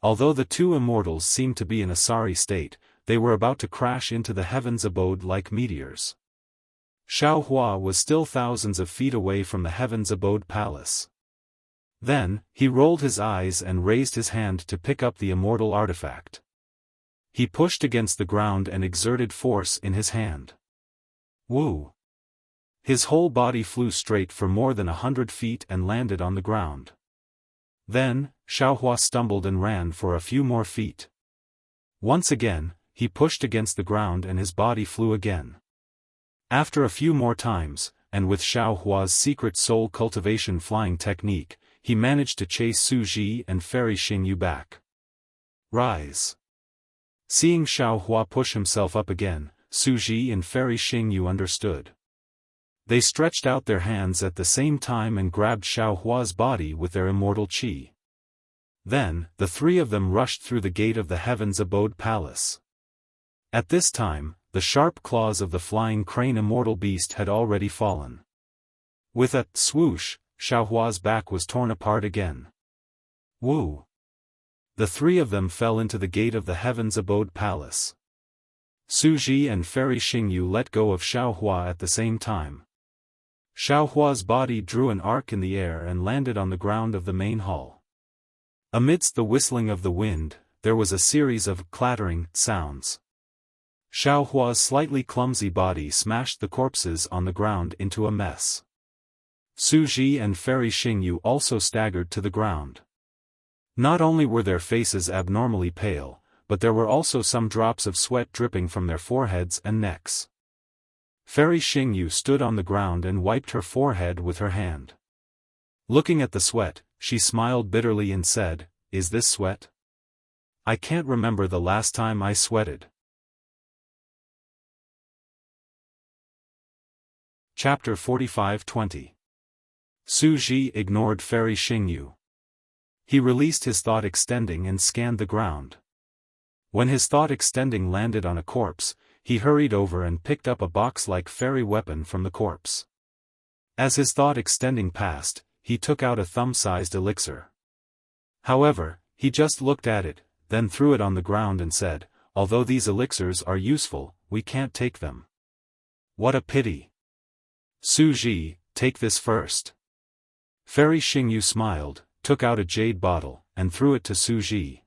Speaker 1: Although the two immortals seemed to be in a sorry state, they were about to crash into the heaven's abode like meteors. Xiaohua was still thousands of feet away from the heaven's abode palace. Then, he rolled his eyes and raised his hand to pick up the immortal artifact. He pushed against the ground and exerted force in his hand. Woo! His whole body flew straight for more than 100 feet and landed on the ground. Then, Xiaohua stumbled and ran for a few more feet. Once again, he pushed against the ground and his body flew again. After a few more times, and with Xiaohua's secret soul cultivation flying technique, he managed to chase Su Ji and Fairy Xingyu back. Rise! Seeing Xiaohua push himself up again, Su Ji and Fairy Xingyu understood. They stretched out their hands at the same time and grabbed Xiaohua's body with their immortal qi. Then, the 3 of them rushed through the gate of the heaven's abode palace. At this time, the sharp claws of the flying crane immortal beast had already fallen. With a swoosh, Xiaohua's back was torn apart again. Woo! The 3 of them fell into the gate of the heaven's abode palace. Su Ji and Fairy Xingyu let go of Xiaohua at the same time. Xiaohua's body drew an arc in the air and landed on the ground of the main hall. Amidst the whistling of the wind, there was a series of clattering sounds. Xiaohua's slightly clumsy body smashed the corpses on the ground into a mess. Su Ji and Fairy Xingyu also staggered to the ground. Not only were their faces abnormally pale, but there were also some drops of sweat dripping from their foreheads and necks. Fairy Xingyu stood on the ground and wiped her forehead with her hand. Looking at the sweat, she smiled bitterly and said, "Is this sweat? I can't remember the last time I sweated." Chapter 45-20. Su Ji ignored Fairy Xingyu. He released his thought extending and scanned the ground. When his thought extending landed on a corpse, he hurried over and picked up a box-like fairy weapon from the corpse. As his thought extending passed, he took out a thumb-sized elixir. However, He just looked at it, then threw it on the ground and said, "Although these elixirs are useful, we can't take them." "What a pity. Su Ji, take this first." Fairy Xingyu smiled, took out a jade bottle, and threw it to Su Ji.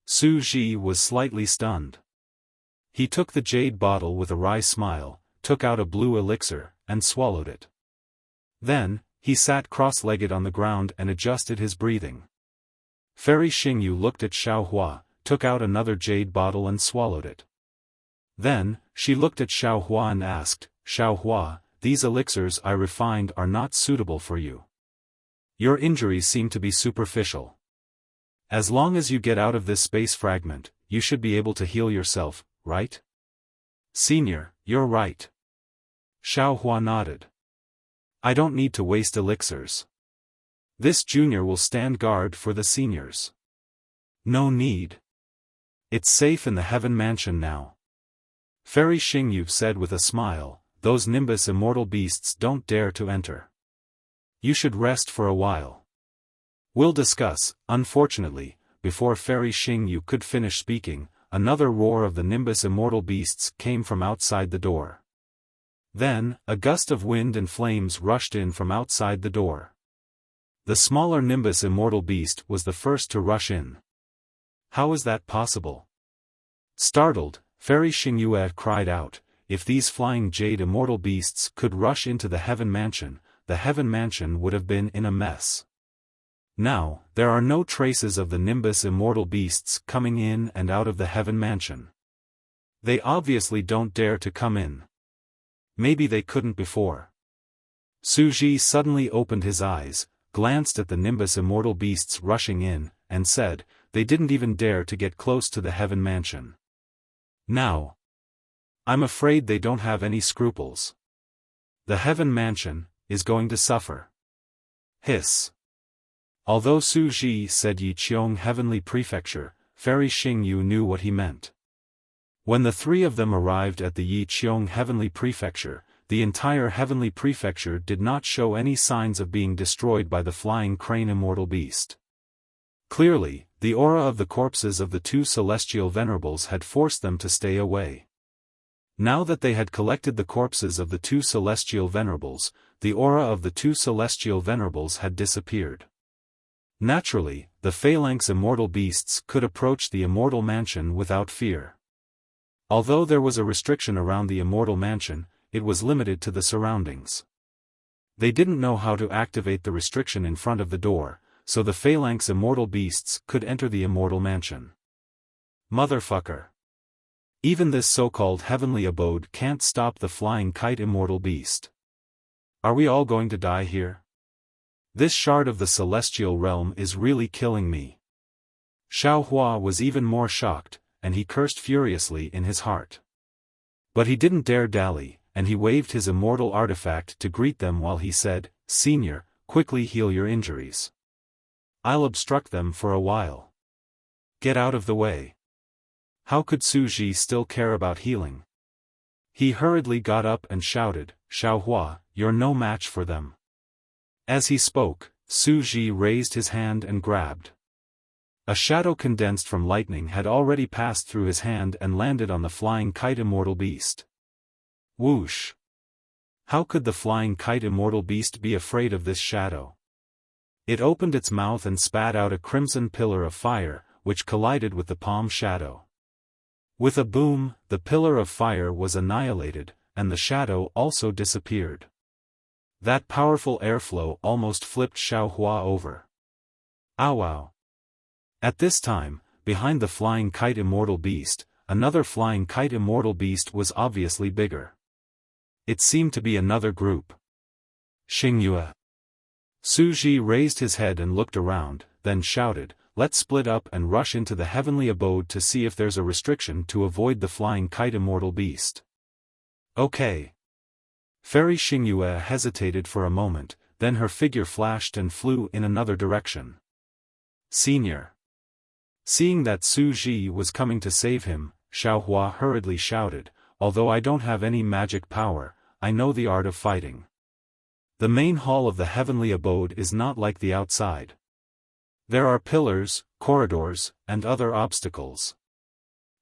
Speaker 1: Su Ji was slightly stunned. He took the jade bottle with a wry smile, took out a blue elixir, and swallowed it. Then, he sat cross-legged on the ground and adjusted his breathing. Fairy Xingyu looked at Xiaohua, took out another jade bottle and swallowed it. Then, she looked at Xiaohua and asked, "Xiaohua, these elixirs I refined are not suitable for you. Your injuries seem to be superficial. As long as you get out of this space fragment, you should be able to heal yourself, right?" "Senior, you're right." Xiaohua nodded. "I don't need to waste elixirs. This junior will stand guard for the seniors." "No need. It's safe in the Heaven Mansion now." Fairy Xingyu said with a smile, "Those Nimbus immortal beasts don't dare to enter. You should rest for a while. We'll discuss." Unfortunately, before Fairy Xingyu could finish speaking, another roar of the Nimbus immortal beasts came from outside the door. Then, a gust of wind and flames rushed in from outside the door. The smaller Nimbus immortal beast was the first to rush in. "How is that possible?" Startled, Fairy Xingyue cried out, "If these flying jade immortal beasts could rush into the Heaven Mansion, the Heaven Mansion would have been in a mess. Now, there are no traces of the Nimbus immortal beasts coming in and out of the Heaven Mansion. They obviously don't dare to come in. Maybe they couldn't before." Su Ji suddenly opened his eyes, glanced at the Nimbus immortal beasts rushing in, and said, "They didn't even dare to get close to the Heaven Mansion. Now, I'm afraid they don't have any scruples. The Heaven Mansion is going to suffer." Hiss. Although Su Ji said Yiqiong Heavenly Prefecture, Fairy Xingyu knew what he meant. When the three of them arrived at the Yiqiong Heavenly Prefecture, the entire Heavenly Prefecture did not show any signs of being destroyed by the flying crane immortal beast. Clearly, the aura of the corpses of the two celestial venerables had forced them to stay away. Now that they had collected the corpses of the two celestial venerables, the aura of the two celestial venerables had disappeared. Naturally, the phalanx immortal beasts could approach the immortal mansion without fear. Although there was a restriction around the immortal mansion, it was limited to the surroundings. They didn't know how to activate the restriction in front of the door, so the phalanx immortal beasts could enter the immortal mansion. Motherfucker. Even this so-called heavenly abode can't stop the flying kite immortal beast. Are we all going to die here? This shard of the celestial realm is really killing me. Xiaohua was even more shocked, and he cursed furiously in his heart. But he didn't dare dally, and he waved his immortal artifact to greet them while he said, "Senior, quickly heal your injuries. I'll obstruct them for a while. Get out of the way." How could Su Ji still care about healing? He hurriedly got up and shouted, "Xiaohua, you're no match for them." As he spoke, Su Ji raised his hand and grabbed. A shadow condensed from lightning had already passed through his hand and landed on the flying kite immortal beast. Whoosh! How could the flying kite immortal beast be afraid of this shadow? It opened its mouth and spat out a crimson pillar of fire, which collided with the palm shadow. With a boom, the pillar of fire was annihilated, and the shadow also disappeared. That powerful airflow almost flipped Xiaohua over. Ow ow! At this time, behind the flying kite immortal beast, another flying kite immortal beast was obviously bigger. It seemed to be another group. Xingyue. Su Ji raised his head and looked around, then shouted, "Let's split up and rush into the heavenly abode to see if there's a restriction to avoid the flying kite immortal beast." Okay. Fairy Xingyue hesitated for a moment, then her figure flashed and flew in another direction. Senior. Seeing that Su Ji was coming to save him, Xiaohua hurriedly shouted, "Although I don't have any magic power, I know the art of fighting. The main hall of the heavenly abode is not like the outside. There are pillars, corridors, and other obstacles.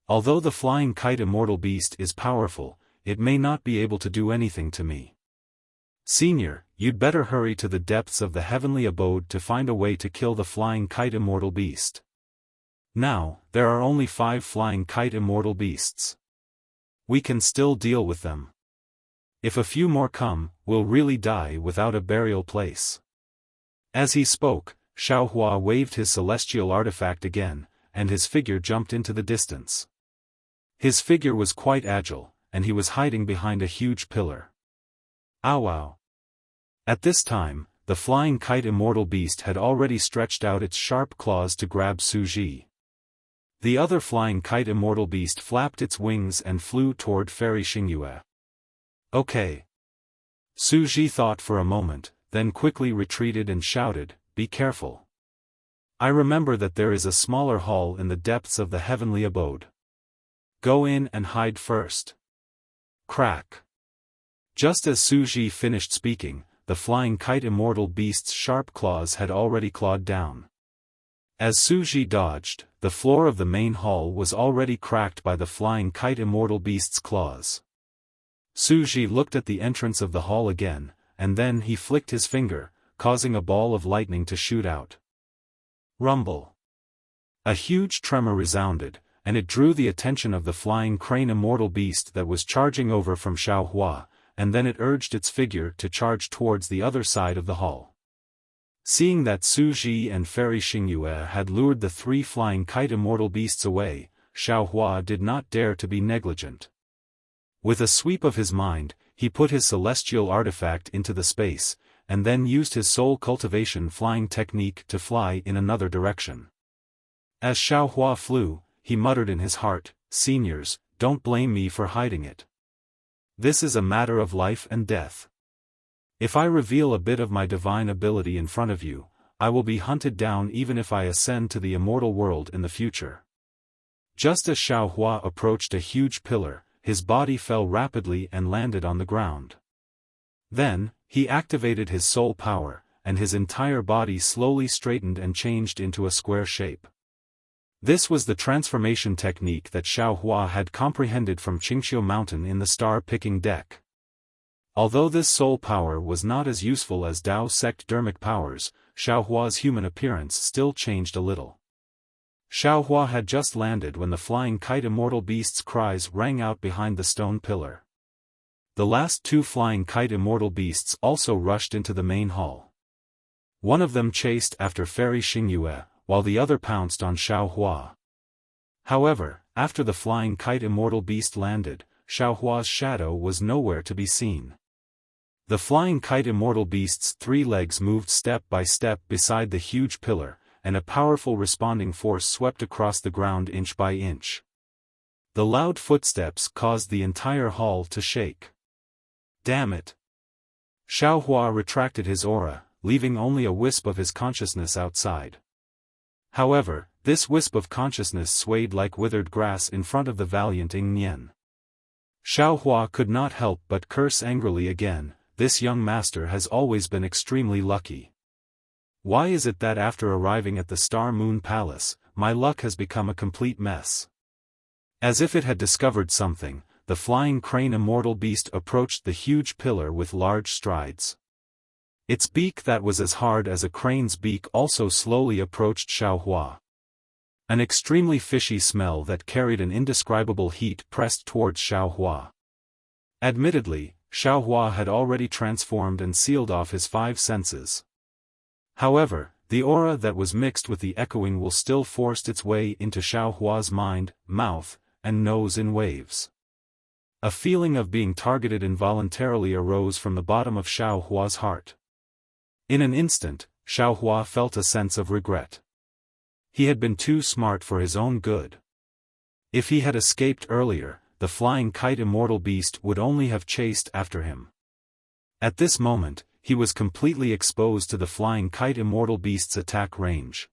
Speaker 1: Although the flying kite immortal beast is powerful, it may not be able to do anything to me. Senior, you'd better hurry to the depths of the heavenly abode to find a way to kill the flying kite immortal beast. Now, there are only 5 flying kite immortal beasts. We can still deal with them. If a few more come, we'll really die without a burial place. As he spoke, Xiaofan waved his celestial artifact again, and his figure jumped into the distance. His figure was quite agile, and he was hiding behind a huge pillar. Ow ow. At this time, the flying kite immortal beast had already stretched out its sharp claws to grab Suji. The other flying kite immortal beast flapped its wings and flew toward Fairy Xingyue. Okay. Suji thought for a moment, then quickly retreated and shouted, "Be careful. I remember that there is a smaller hall in the depths of the heavenly abode. Go in and hide first." Crack. Just as Suji finished speaking, the flying kite immortal beast's sharp claws had already clawed down. As Suji dodged, the floor of the main hall was already cracked by the flying kite immortal beast's claws. Suji looked at the entrance of the hall again, and then he flicked his finger, causing a ball of lightning to shoot out. Rumble. A huge tremor resounded, and it drew the attention of the flying crane immortal beast that was charging over from Xiaofan, and then it urged its figure to charge towards the other side of the hall. Seeing that Suji and Fairy Xingyue had lured the 3 flying kite immortal beasts away, Xiaofan did not dare to be negligent. With a sweep of his mind, he put his celestial artifact into the space, and then used his soul cultivation flying technique to fly in another direction. As Xiaofan flew, he muttered in his heart, "Seniors, don't blame me for hiding it. This is a matter of life and death. If I reveal a bit of my divine ability in front of you, I will be hunted down even if I ascend to the immortal world in the future." Just as Xiaofan approached a huge pillar, his body fell rapidly and landed on the ground. Then, he activated his soul power, and his entire body slowly straightened and changed into a square shape. This was the transformation technique that Xiaofan had comprehended from Qingxiu Mountain in the star-picking deck. Although this soul power was not as useful as Dao sect dermic powers, Xiaohua's human appearance still changed a little. Xiaofan had just landed when the flying kite immortal beast's cries rang out behind the stone pillar. The last 2 flying kite immortal beasts also rushed into the main hall. One of them chased after Fairy Xingyue, while the other pounced on Xiaofan. However, after the flying kite immortal beast landed, Xiaohua's shadow was nowhere to be seen. The flying kite immortal beast's 3 legs moved step by step beside the huge pillar, and a powerful responding force swept across the ground inch by inch. The loud footsteps caused the entire hall to shake. Damn it! Xiaofan retracted his aura, leaving only a wisp of his consciousness outside. However, this wisp of consciousness swayed like withered grass in front of the valiant Ing Nian. Xiaofan could not help but curse angrily again. This young master has always been extremely lucky. Why is it that after arriving at the Star Moon Palace, my luck has become a complete mess? As if it had discovered something, the flying crane immortal beast approached the huge pillar with large strides. Its beak that was as hard as a crane's beak also slowly approached Xiaofan. An extremely fishy smell that carried an indescribable heat pressed towards Xiaofan. Admittedly, Xiaofan had already transformed and sealed off his 5 senses. However, the aura that was mixed with the echoing will still forced its way into Xiaohua's mind, mouth, and nose in waves. A feeling of being targeted involuntarily arose from the bottom of Xiaohua's heart. In an instant, Xiaohua felt a sense of regret. He had been too smart for his own good. If he had escaped earlier, the flying kite immortal beast would only have chased after him. At this moment, he was completely exposed to the flying kite immortal beast's attack range.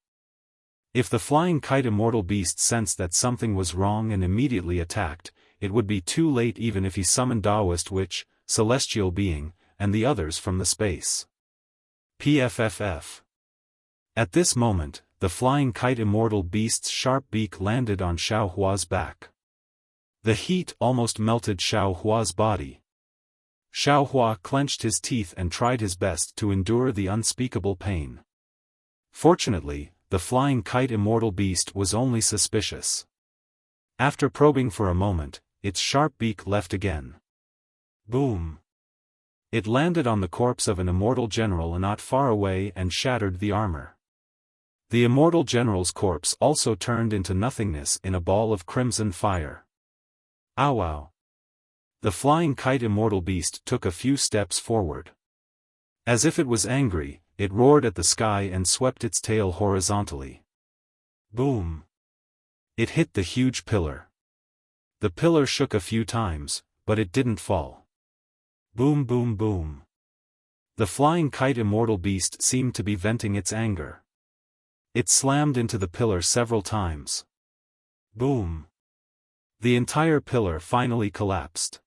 Speaker 1: If the flying kite immortal beast sensed that something was wrong and immediately attacked, it would be too late even if he summoned Taoist Witch, Celestial Being, and the others from the space. PFFF. At this moment, the flying kite immortal beast's sharp beak landed on Xiaohua's back. The heat almost melted Xiaohua's body. Xiaohua clenched his teeth and tried his best to endure the unspeakable pain. Fortunately, the flying kite immortal beast was only suspicious. After probing for a moment, its sharp beak left again. Boom! It landed on the corpse of an immortal general not far away and shattered the armor. The immortal general's corpse also turned into nothingness in a ball of crimson fire. Ow ow! The flying kite immortal beast took a few steps forward. As if it was angry, it roared at the sky and swept its tail horizontally. Boom! It hit the huge pillar. The pillar shook a few times, but it didn't fall. Boom boom boom. The flying kite immortal beast seemed to be venting its anger. It slammed into the pillar several times. Boom. The entire pillar finally collapsed.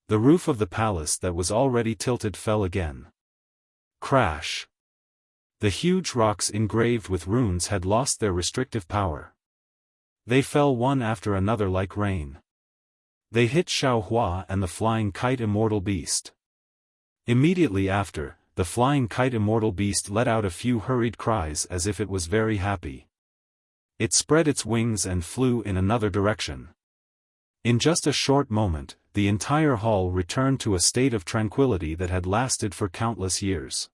Speaker 1: The roof of the palace that was already tilted fell again. Crash. The huge rocks engraved with runes had lost their restrictive power. They fell one after another like rain. They hit Xiaohua and the flying kite immortal beast. Immediately after, the flying kite immortal beast let out a few hurried cries as if it was very happy. It spread its wings and flew in another direction. In just a short moment, the entire hall returned to a state of tranquility that had lasted for countless years.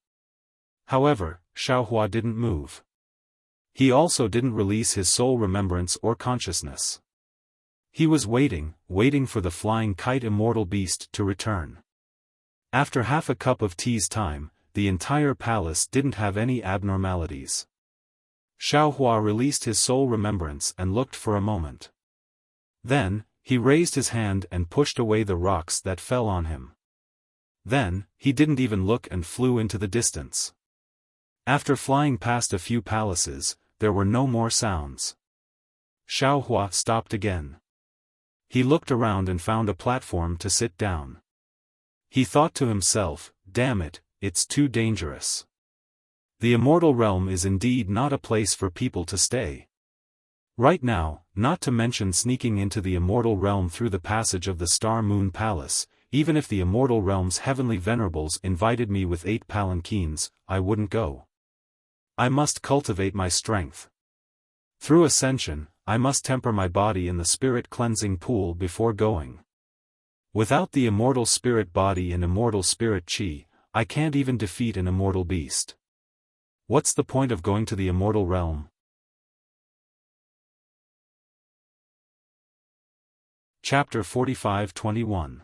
Speaker 1: However, Xiaohua didn't move. He also didn't release his soul remembrance or consciousness. He was waiting for the flying kite immortal beast to return. After half a cup of tea's time, the entire palace didn't have any abnormalities. Xiaohua released his soul remembrance and looked for a moment. Then, he raised his hand and pushed away the rocks that fell on him. Then, he didn't even look and flew into the distance. After flying past a few palaces, there were no more sounds. Xiaohua stopped again. He looked around and found a platform to sit down. He thought to himself, damn it, it's too dangerous. The immortal realm is indeed not a place for people to stay. Right now, not to mention sneaking into the immortal realm through the passage of the Star Moon Palace, even if the immortal realm's heavenly venerables invited me with 8 palanquins, I wouldn't go. I must cultivate my strength. Through ascension, I must temper my body in the spirit cleansing pool before going. Without the immortal spirit body and immortal spirit chi, I can't even defeat an immortal beast. What's the point of going to the immortal realm? Chapter 45-21.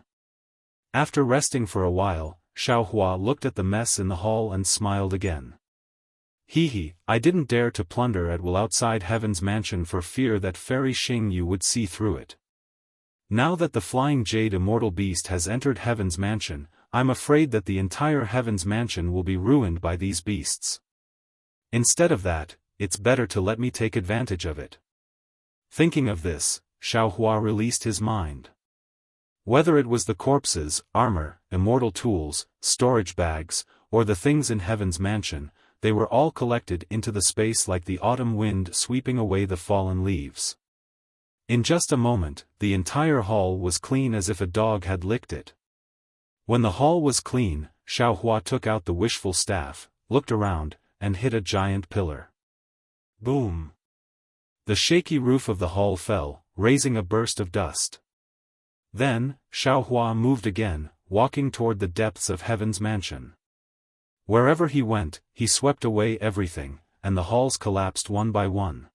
Speaker 1: After resting for a while, Xiaohua looked at the mess in the hall and smiled again. Hee, I didn't dare to plunder at will outside Heaven's mansion for fear that Fairy Xingyu would see through it. Now that the flying jade immortal beast has entered Heaven's mansion, I'm afraid that the entire Heaven's mansion will be ruined by these beasts. Instead of that, it's better to let me take advantage of it. Thinking of this, Xiaohua released his mind. Whether it was the corpses, armor, immortal tools, storage bags, or the things in Heaven's mansion, they were all collected into the space like the autumn wind sweeping away the fallen leaves. In just a moment, the entire hall was clean as if a dog had licked it. When the hall was clean, Xiaohua took out the wishful staff, looked around, and hit a giant pillar. Boom! The shaky roof of the hall fell, raising a burst of dust. Then, Xiaohua moved again, walking toward the depths of Heaven's mansion. Wherever he went, he swept away everything, and the halls collapsed one by one.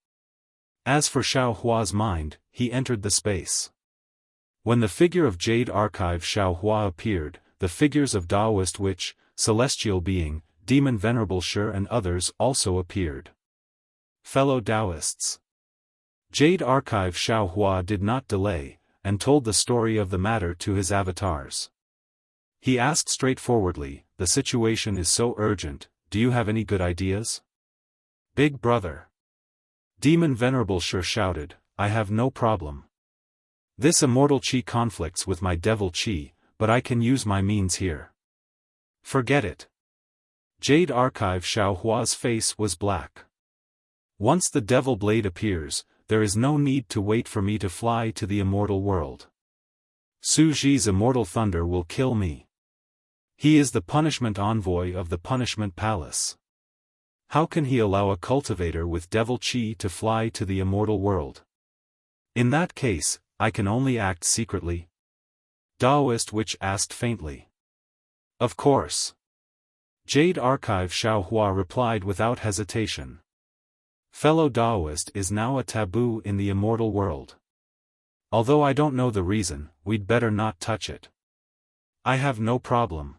Speaker 1: As for Xiaohua's mind, he entered the space. When the figure of Jade Archive Xiaohua appeared, the figures of Taoist Witch, Celestial Being, Demon Venerable Shi and others also appeared. Fellow Taoists. Jade Archive Xiaohua did not delay, and told the story of the matter to his avatars. He asked straightforwardly, the situation is so urgent, do you have any good ideas? Big brother. Demon Venerable Shi shouted, I have no problem. This immortal chi conflicts with my devil chi, but I can use my means here. Forget it. Jade Archive Xiaohua's face was black. Once the devil blade appears, there is no need to wait for me to fly to the immortal world. Su Ji's immortal thunder will kill me. He is the punishment envoy of the punishment palace. How can he allow a cultivator with devil chi to fly to the immortal world? In that case, I can only act secretly. Daoist Witch asked faintly. Of course. Jade Archive Xiaohua replied without hesitation. Fellow Daoist is now a taboo in the immortal world. Although I don't know the reason, we'd better not touch it. I have no problem.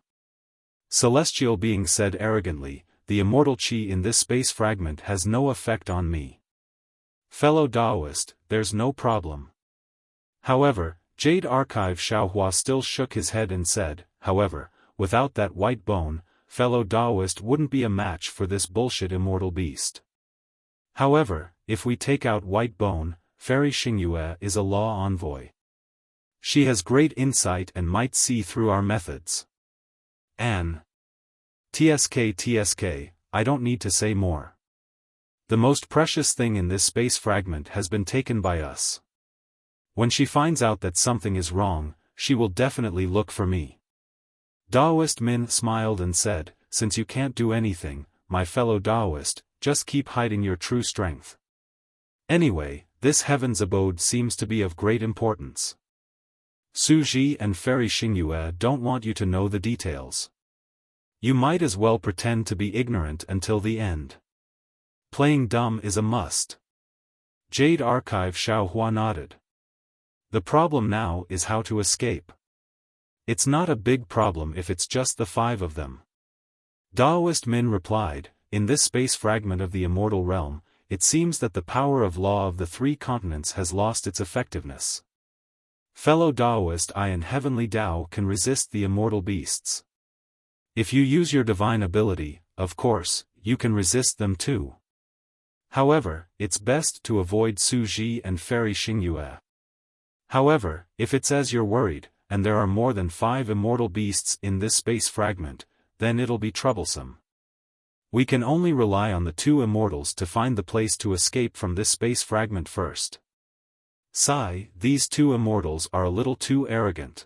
Speaker 1: Celestial being said arrogantly, the immortal chi in this space fragment has no effect on me. Fellow Daoist, there's no problem. However, Jade Archive Xiaohua still shook his head and said, however, without that white bone, fellow Daoist wouldn't be a match for this bullshit immortal beast. However, if we take out white bone, Fairy Xingyue is a law envoy. She has great insight and might see through our methods. TSK, I don't need to say more. The most precious thing in this space fragment has been taken by us. When she finds out that something is wrong, she will definitely look for me. Daoist Min smiled and said, since you can't do anything, my fellow Daoist, just keep hiding your true strength. Anyway, this heaven's abode seems to be of great importance. Su Ji and Fairy Xingyue don't want you to know the details. You might as well pretend to be ignorant until the end. Playing dumb is a must. Jade Archive Xiaohua nodded. The problem now is how to escape. It's not a big problem if it's just the 5 of them. Daoist Min replied, in this space fragment of the immortal realm, it seems that the power of law of the 3 continents has lost its effectiveness. Fellow Daoist, I and Heavenly Dao can resist the immortal beasts. If you use your divine ability, of course, you can resist them too. However, it's best to avoid Su Ji and Fairy Xingyue. However, if it's as you're worried, and there are more than 5 immortal beasts in this space fragment, then it'll be troublesome. We can only rely on the 2 immortals to find the place to escape from this space fragment first. Sigh, these 2 immortals are a little too arrogant.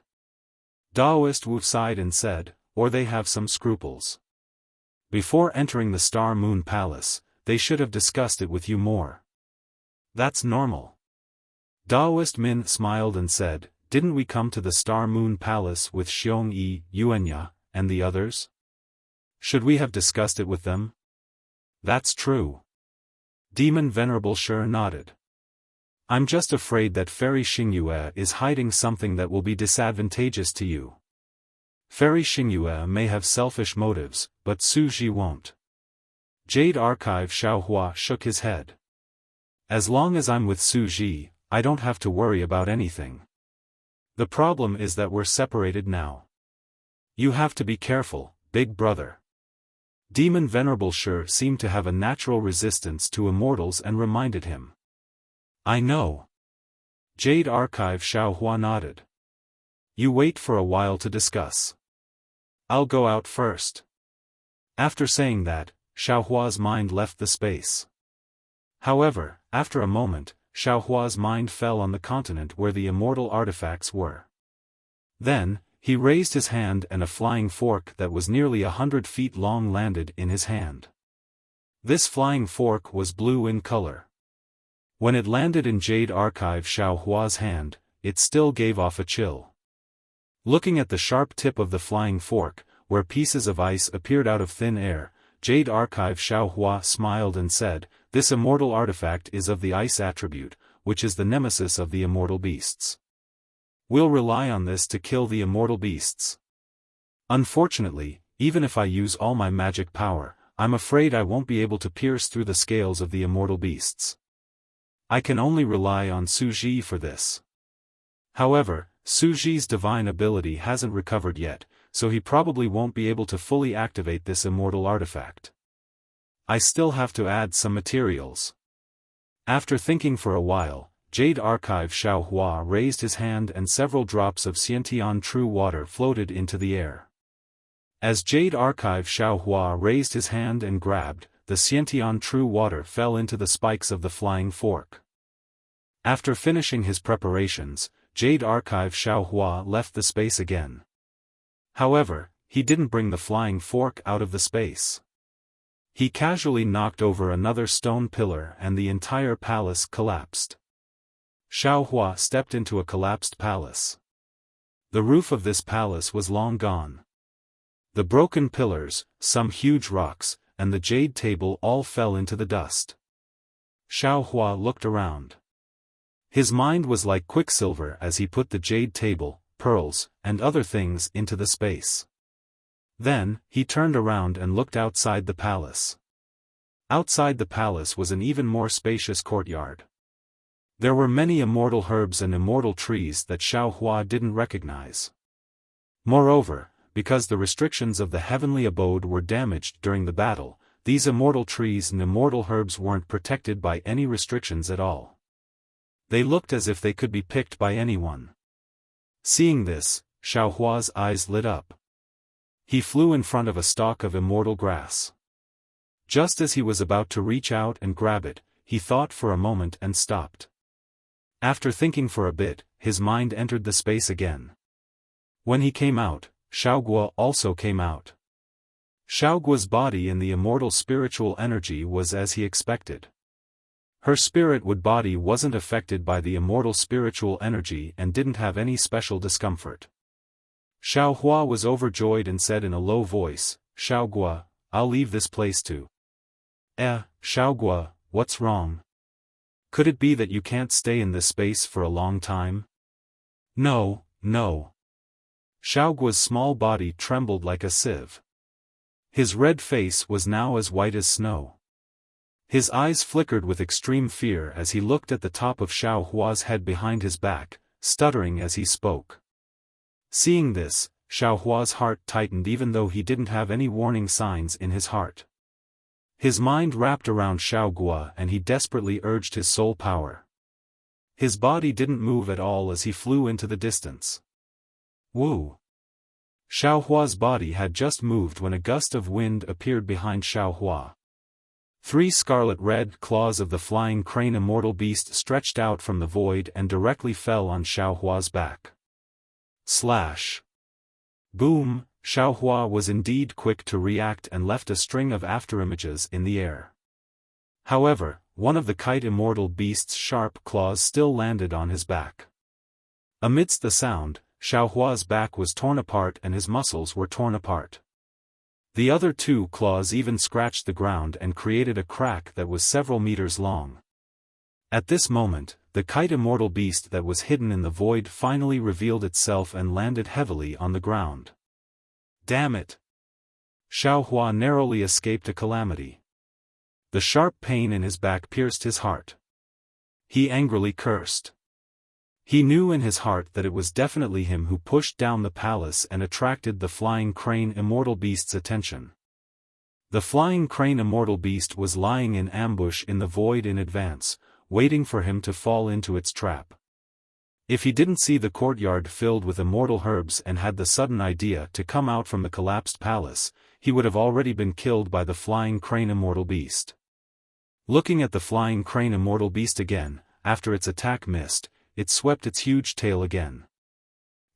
Speaker 1: Daoist Wu sighed and said, or they have some scruples. Before entering the Star Moon Palace, they should have discussed it with you more. That's normal. Daoist Min smiled and said, didn't we come to the Star Moon Palace with Xiong Yi, Yuanya, and the others? Should we have discussed it with them? That's true. Demon Venerable Shi nodded. I'm just afraid that Fairy Xingyue is hiding something that will be disadvantageous to you. Fairy Xingyue may have selfish motives, but Su Ji won't. Jade Archive Xiaohua shook his head. As long as I'm with Su Ji, I don't have to worry about anything. The problem is that we're separated now. You have to be careful, big brother. Demon Venerable Shi seemed to have a natural resistance to immortals and reminded him. I know. Jade Archive Xiaohua nodded. You wait for a while to discuss. I'll go out first. After saying that, Xiaohua's mind left the space. However, after a moment, Xiaohua's mind fell on the continent where the immortal artifacts were. Then, he raised his hand and a flying fork that was nearly 100 feet long landed in his hand. This flying fork was blue in color. When it landed in Jade Archive Xiaohua's hand, it still gave off a chill. Looking at the sharp tip of the flying fork, where pieces of ice appeared out of thin air, Jade Archive Xiaohua smiled and said, this immortal artifact is of the ice attribute, which is the nemesis of the immortal beasts. We'll rely on this to kill the immortal beasts. Unfortunately, even if I use all my magic power, I'm afraid I won't be able to pierce through the scales of the immortal beasts. I can only rely on Su Ji for this. However, Su Ji's divine ability hasn't recovered yet, so he probably won't be able to fully activate this immortal artifact. I still have to add some materials. After thinking for a while, Jade Archive Xiaohua raised his hand and several drops of Xiantian true water floated into the air. As Jade Archive Xiaohua raised his hand and grabbed, the Xiantian true water fell into the spikes of the flying fork. After finishing his preparations, Jade Archive Xiaohua left the space again. However, he didn't bring the flying fork out of the space. He casually knocked over another stone pillar and the entire palace collapsed. Xiaohua stepped into a collapsed palace. The roof of this palace was long gone. The broken pillars, some huge rocks, and the jade table all fell into the dust. Xiaohua looked around. His mind was like quicksilver as he put the jade table, pearls, and other things into the space. Then, he turned around and looked outside the palace. Outside the palace was an even more spacious courtyard. There were many immortal herbs and immortal trees that Xiaohua didn't recognize. Moreover, because the restrictions of the heavenly abode were damaged during the battle, these immortal trees and immortal herbs weren't protected by any restrictions at all. They looked as if they could be picked by anyone. Seeing this, Xiaohua's eyes lit up. He flew in front of a stalk of immortal grass. Just as he was about to reach out and grab it, he thought for a moment and stopped. After thinking for a bit, his mind entered the space again. When he came out, Xiaogua also came out. Xiaogua's body in the immortal spiritual energy was as he expected. Her spirit body wasn't affected by the immortal spiritual energy and didn't have any special discomfort. Xiaohua was overjoyed and said in a low voice, "Xiaogua, I'll leave this place too." Xiaogua, what's wrong? Could it be that you can't stay in this space for a long time? No. Xiaogua's small body trembled like a sieve. His red face was now as white as snow. His eyes flickered with extreme fear as he looked at the top of Xiaohua's head behind his back, stuttering as he spoke. Seeing this, Xiaohua's heart tightened even though he didn't have any warning signs in his heart. His mind wrapped around Xiaogua and he desperately urged his soul power. His body didn't move at all as he flew into the distance. Woo! Xiaohua's body had just moved when a gust of wind appeared behind Xiaohua. 3 scarlet-red claws of the flying crane immortal beast stretched out from the void and directly fell on Xiaohua's back. Slash! Boom! Xiaohua was indeed quick to react and left a string of afterimages in the air. However, one of the kite immortal beast's sharp claws still landed on his back. Amidst the sound, Xiaohua's back was torn apart and his muscles were torn apart. The other 2 claws even scratched the ground and created a crack that was several meters long. At this moment, the kite immortal beast that was hidden in the void finally revealed itself and landed heavily on the ground. Damn it! Xiaohua narrowly escaped a calamity. The sharp pain in his back pierced his heart. He angrily cursed. He knew in his heart that it was definitely him who pushed down the palace and attracted the flying crane immortal beast's attention. The flying crane immortal beast was lying in ambush in the void in advance, waiting for him to fall into its trap. If he didn't see the courtyard filled with immortal herbs and had the sudden idea to come out from the collapsed palace, he would have already been killed by the flying crane immortal beast. Looking at the flying crane immortal beast again, after its attack missed, it swept its huge tail again.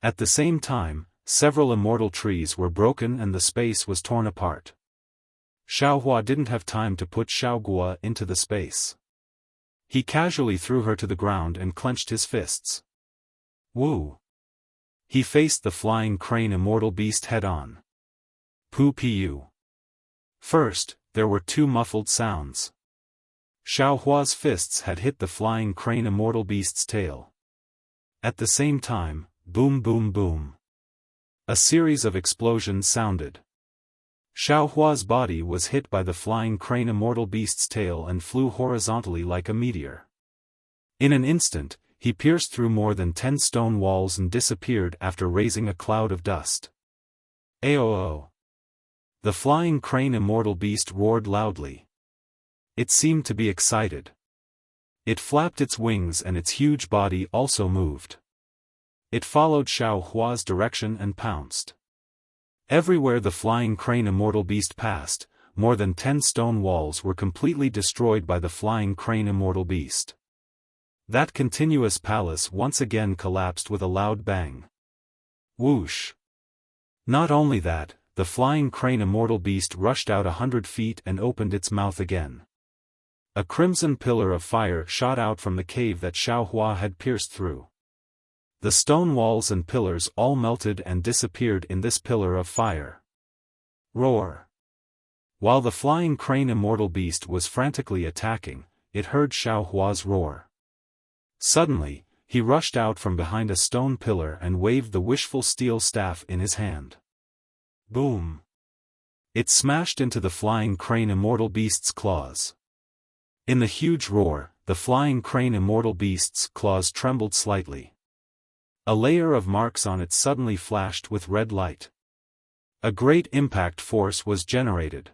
Speaker 1: At the same time, several immortal trees were broken and the space was torn apart. Xiaohua didn't have time to put Xiaogua into the space. He casually threw her to the ground and clenched his fists. Woo! He faced the flying crane immortal beast head-on. Pu. First, there were 2 muffled sounds. Xiaohua's fists had hit the flying crane immortal beast's tail. At the same time, boom boom boom. A series of explosions sounded. Xiaohua's body was hit by the flying crane immortal beast's tail and flew horizontally like a meteor. In an instant, he pierced through more than 10 stone walls and disappeared after raising a cloud of dust. Aoo! The flying crane immortal beast roared loudly. It seemed to be excited. It flapped its wings and its huge body also moved. It followed Xiaohua's direction and pounced. Everywhere the flying crane immortal beast passed, more than 10 stone walls were completely destroyed by the flying crane immortal beast. That continuous palace once again collapsed with a loud bang. Whoosh! Not only that, the flying crane immortal beast rushed out 100 feet and opened its mouth again. A crimson pillar of fire shot out from the cave that Xiaohua had pierced through. The stone walls and pillars all melted and disappeared in this pillar of fire. Roar! While the flying crane immortal beast was frantically attacking, it heard Xiaohua's roar. Suddenly, he rushed out from behind a stone pillar and waved the wishful steel staff in his hand. Boom! It smashed into the flying crane immortal beast's claws. In the huge roar, the flying crane immortal beast's claws trembled slightly. A layer of marks on it suddenly flashed with red light. A great impact force was generated.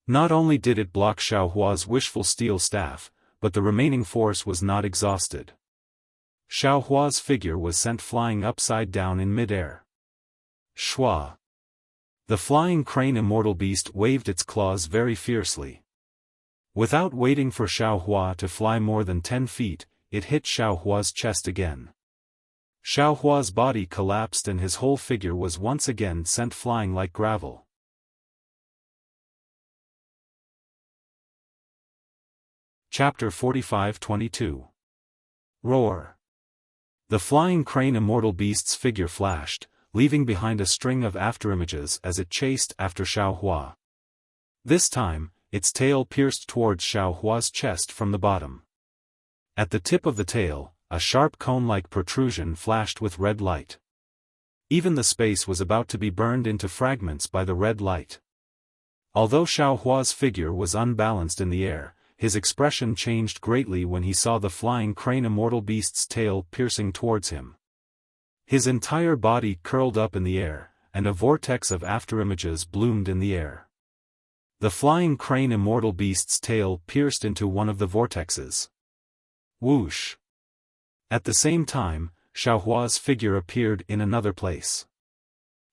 Speaker 1: Not only did it block Xiaohua's wishful steel staff, but the remaining force was not exhausted. Xiaohua's figure was sent flying upside down in midair. Shua! The flying crane immortal beast waved its claws very fiercely. Without waiting for Xiaohua to fly more than 10 feet, it hit Xiaohua's chest again. Xiaohua's body collapsed and his whole figure was once again sent flying like gravel. Chapter 45-22. Roar! The flying crane immortal beast's figure flashed, leaving behind a string of afterimages as it chased after Xiaohua. This time, its tail pierced towards Xiaohua's chest from the bottom. At the tip of the tail, a sharp cone-like protrusion flashed with red light. Even the space was about to be burned into fragments by the red light. Although Xiaohua's figure was unbalanced in the air, his expression changed greatly when he saw the flying crane immortal beast's tail piercing towards him. His entire body curled up in the air, and a vortex of afterimages bloomed in the air. The flying crane immortal beast's tail pierced into one of the vortexes. Whoosh! At the same time, Xiaohua's figure appeared in another place.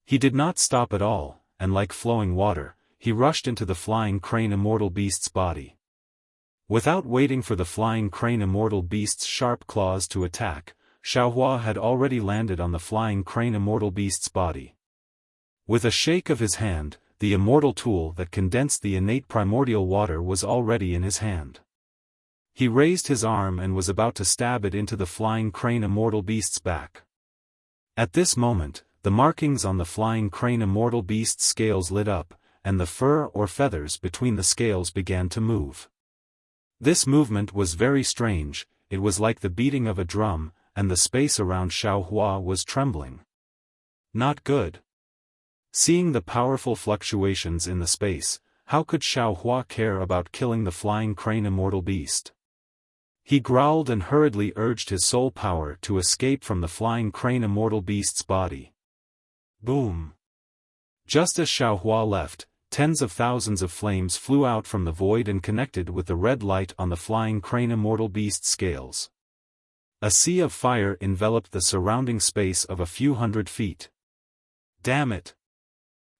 Speaker 1: He did not stop at all, and like flowing water, he rushed into the flying crane immortal beast's body. Without waiting for the flying crane immortal beast's sharp claws to attack, Xiaohua had already landed on the flying crane immortal beast's body. With a shake of his hand, the immortal tool that condensed the innate primordial water was already in his hand. He raised his arm and was about to stab it into the flying crane immortal beast's back. At this moment, the markings on the flying crane immortal beast's scales lit up, and the fur or feathers between the scales began to move. This movement was very strange, it was like the beating of a drum, and the space around Xiaohua was trembling. Not good. Seeing the powerful fluctuations in the space, how could Xiaohua care about killing the flying crane immortal beast? He growled and hurriedly urged his soul power to escape from the flying crane immortal beast's body. Boom! Just as Xiaohua left, tens of thousands of flames flew out from the void and connected with the red light on the flying crane immortal beast's scales. A sea of fire enveloped the surrounding space of a few hundred feet. Damn it!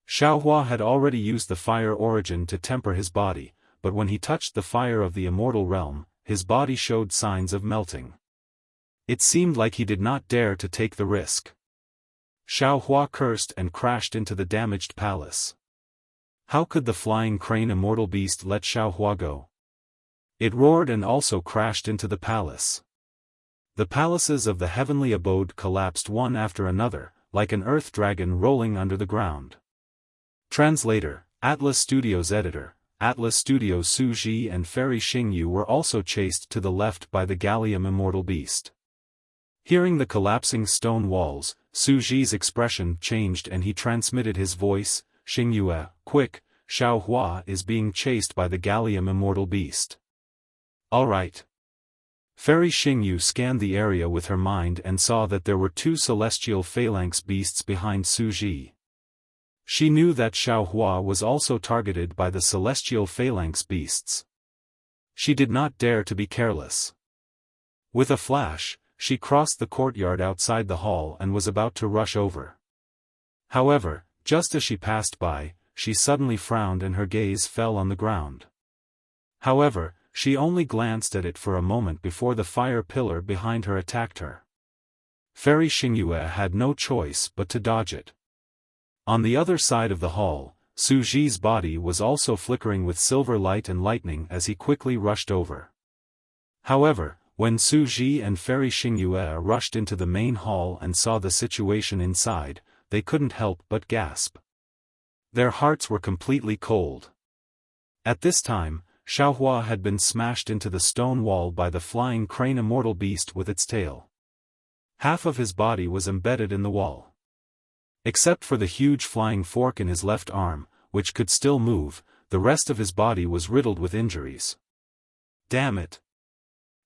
Speaker 1: Xiaohua had already used the fire origin to temper his body, but when he touched the fire of the immortal realm, his body showed signs of melting. It seemed like he did not dare to take the risk. Xiaohua cursed and crashed into the damaged palace. How could the flying crane immortal beast let Xiaohua go? It roared and also crashed into the palace. The palaces of the heavenly abode collapsed one after another, like an earth dragon rolling under the ground. Translator, Atlas Studios Editor, Atlas Studios Su Ji and Fairy Xingyu were also chased to the left by the Gallium immortal beast. Hearing the collapsing stone walls, Su Ji's expression changed and he transmitted his voice, Xingyu, quick, Xiaohua is being chased by the Gallium immortal beast. Alright. Fairy Xingyu scanned the area with her mind and saw that there were 2 celestial phalanx beasts behind Su Ji. She knew that Xiaohua was also targeted by the celestial phalanx beasts. She did not dare to be careless. With a flash, she crossed the courtyard outside the hall and was about to rush over. However, just as she passed by, she suddenly frowned and her gaze fell on the ground. However, she only glanced at it for a moment before the fire pillar behind her attacked her. Fairy Xingyue had no choice but to dodge it. On the other side of the hall, Su Ji's body was also flickering with silver light and lightning as he quickly rushed over. However, when Su Ji and Fairy Xingyue rushed into the main hall and saw the situation inside, they couldn't help but gasp. Their hearts were completely cold. At this time, Xiaohua had been smashed into the stone wall by the flying crane immortal beast with its tail. Half of his body was embedded in the wall. Except for the huge flying fork in his left arm, which could still move, the rest of his body was riddled with injuries. Damn it!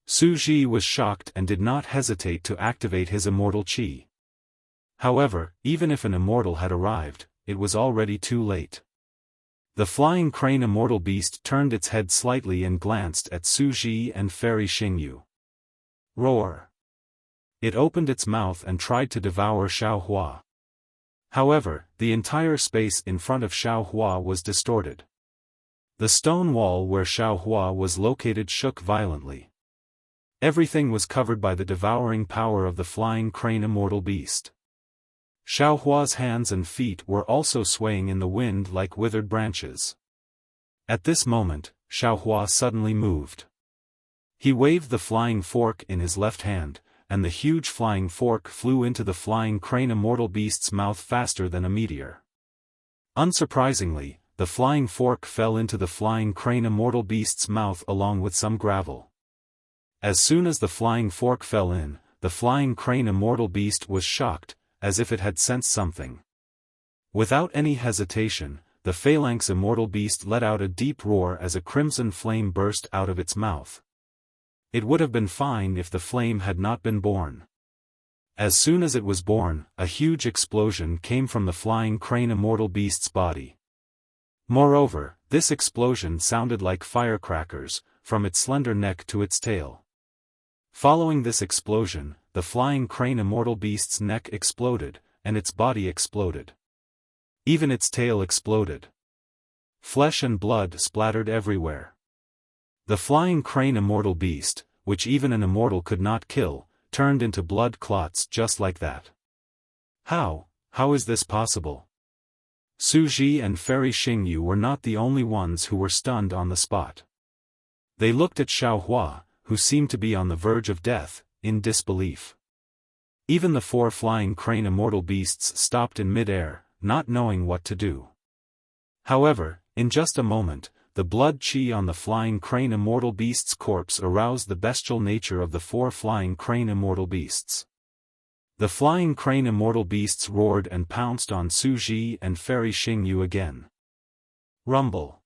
Speaker 1: Su Ji was shocked and did not hesitate to activate his immortal qi. However, even if an immortal had arrived, it was already too late. The flying crane immortal beast turned its head slightly and glanced at Su Ji and Fairy Xingyu. Roar! It opened its mouth and tried to devour Xiaohua. However, the entire space in front of Xiaohua was distorted. The stone wall where Xiaohua was located shook violently. Everything was covered by the devouring power of the flying crane immortal beast. Xiaohua's hands and feet were also swaying in the wind like withered branches. At this moment, Xiaohua suddenly moved. He waved the flying fork in his left hand, and the huge flying fork flew into the flying crane immortal beast's mouth faster than a meteor. Unsurprisingly, the flying fork fell into the flying crane immortal beast's mouth along with some gravel. As soon as the flying fork fell in, the flying crane immortal beast was shocked, as if it had sensed something. Without any hesitation, the phalanx immortal beast let out a deep roar as a crimson flame burst out of its mouth. It would have been fine if the flame had not been born. As soon as it was born, a huge explosion came from the flying crane immortal beast's body. Moreover, this explosion sounded like firecrackers, from its slender neck to its tail. Following this explosion, the flying crane immortal beast's neck exploded, and its body exploded. Even its tail exploded. Flesh and blood splattered everywhere. The flying crane immortal beast, which even an immortal could not kill, turned into blood clots just like that. How is this possible? Su Ji and Fairy Xingyu were not the only ones who were stunned on the spot. They looked at Xiaohua, who seemed to be on the verge of death, in disbelief. Even the 4 flying crane immortal beasts stopped in mid-air, not knowing what to do. However, in just a moment, the blood qi on the flying crane immortal beast's corpse aroused the bestial nature of the 4 flying crane immortal beasts. The flying crane immortal beasts roared and pounced on Su Ji and Fairy Xingyu again. Rumble!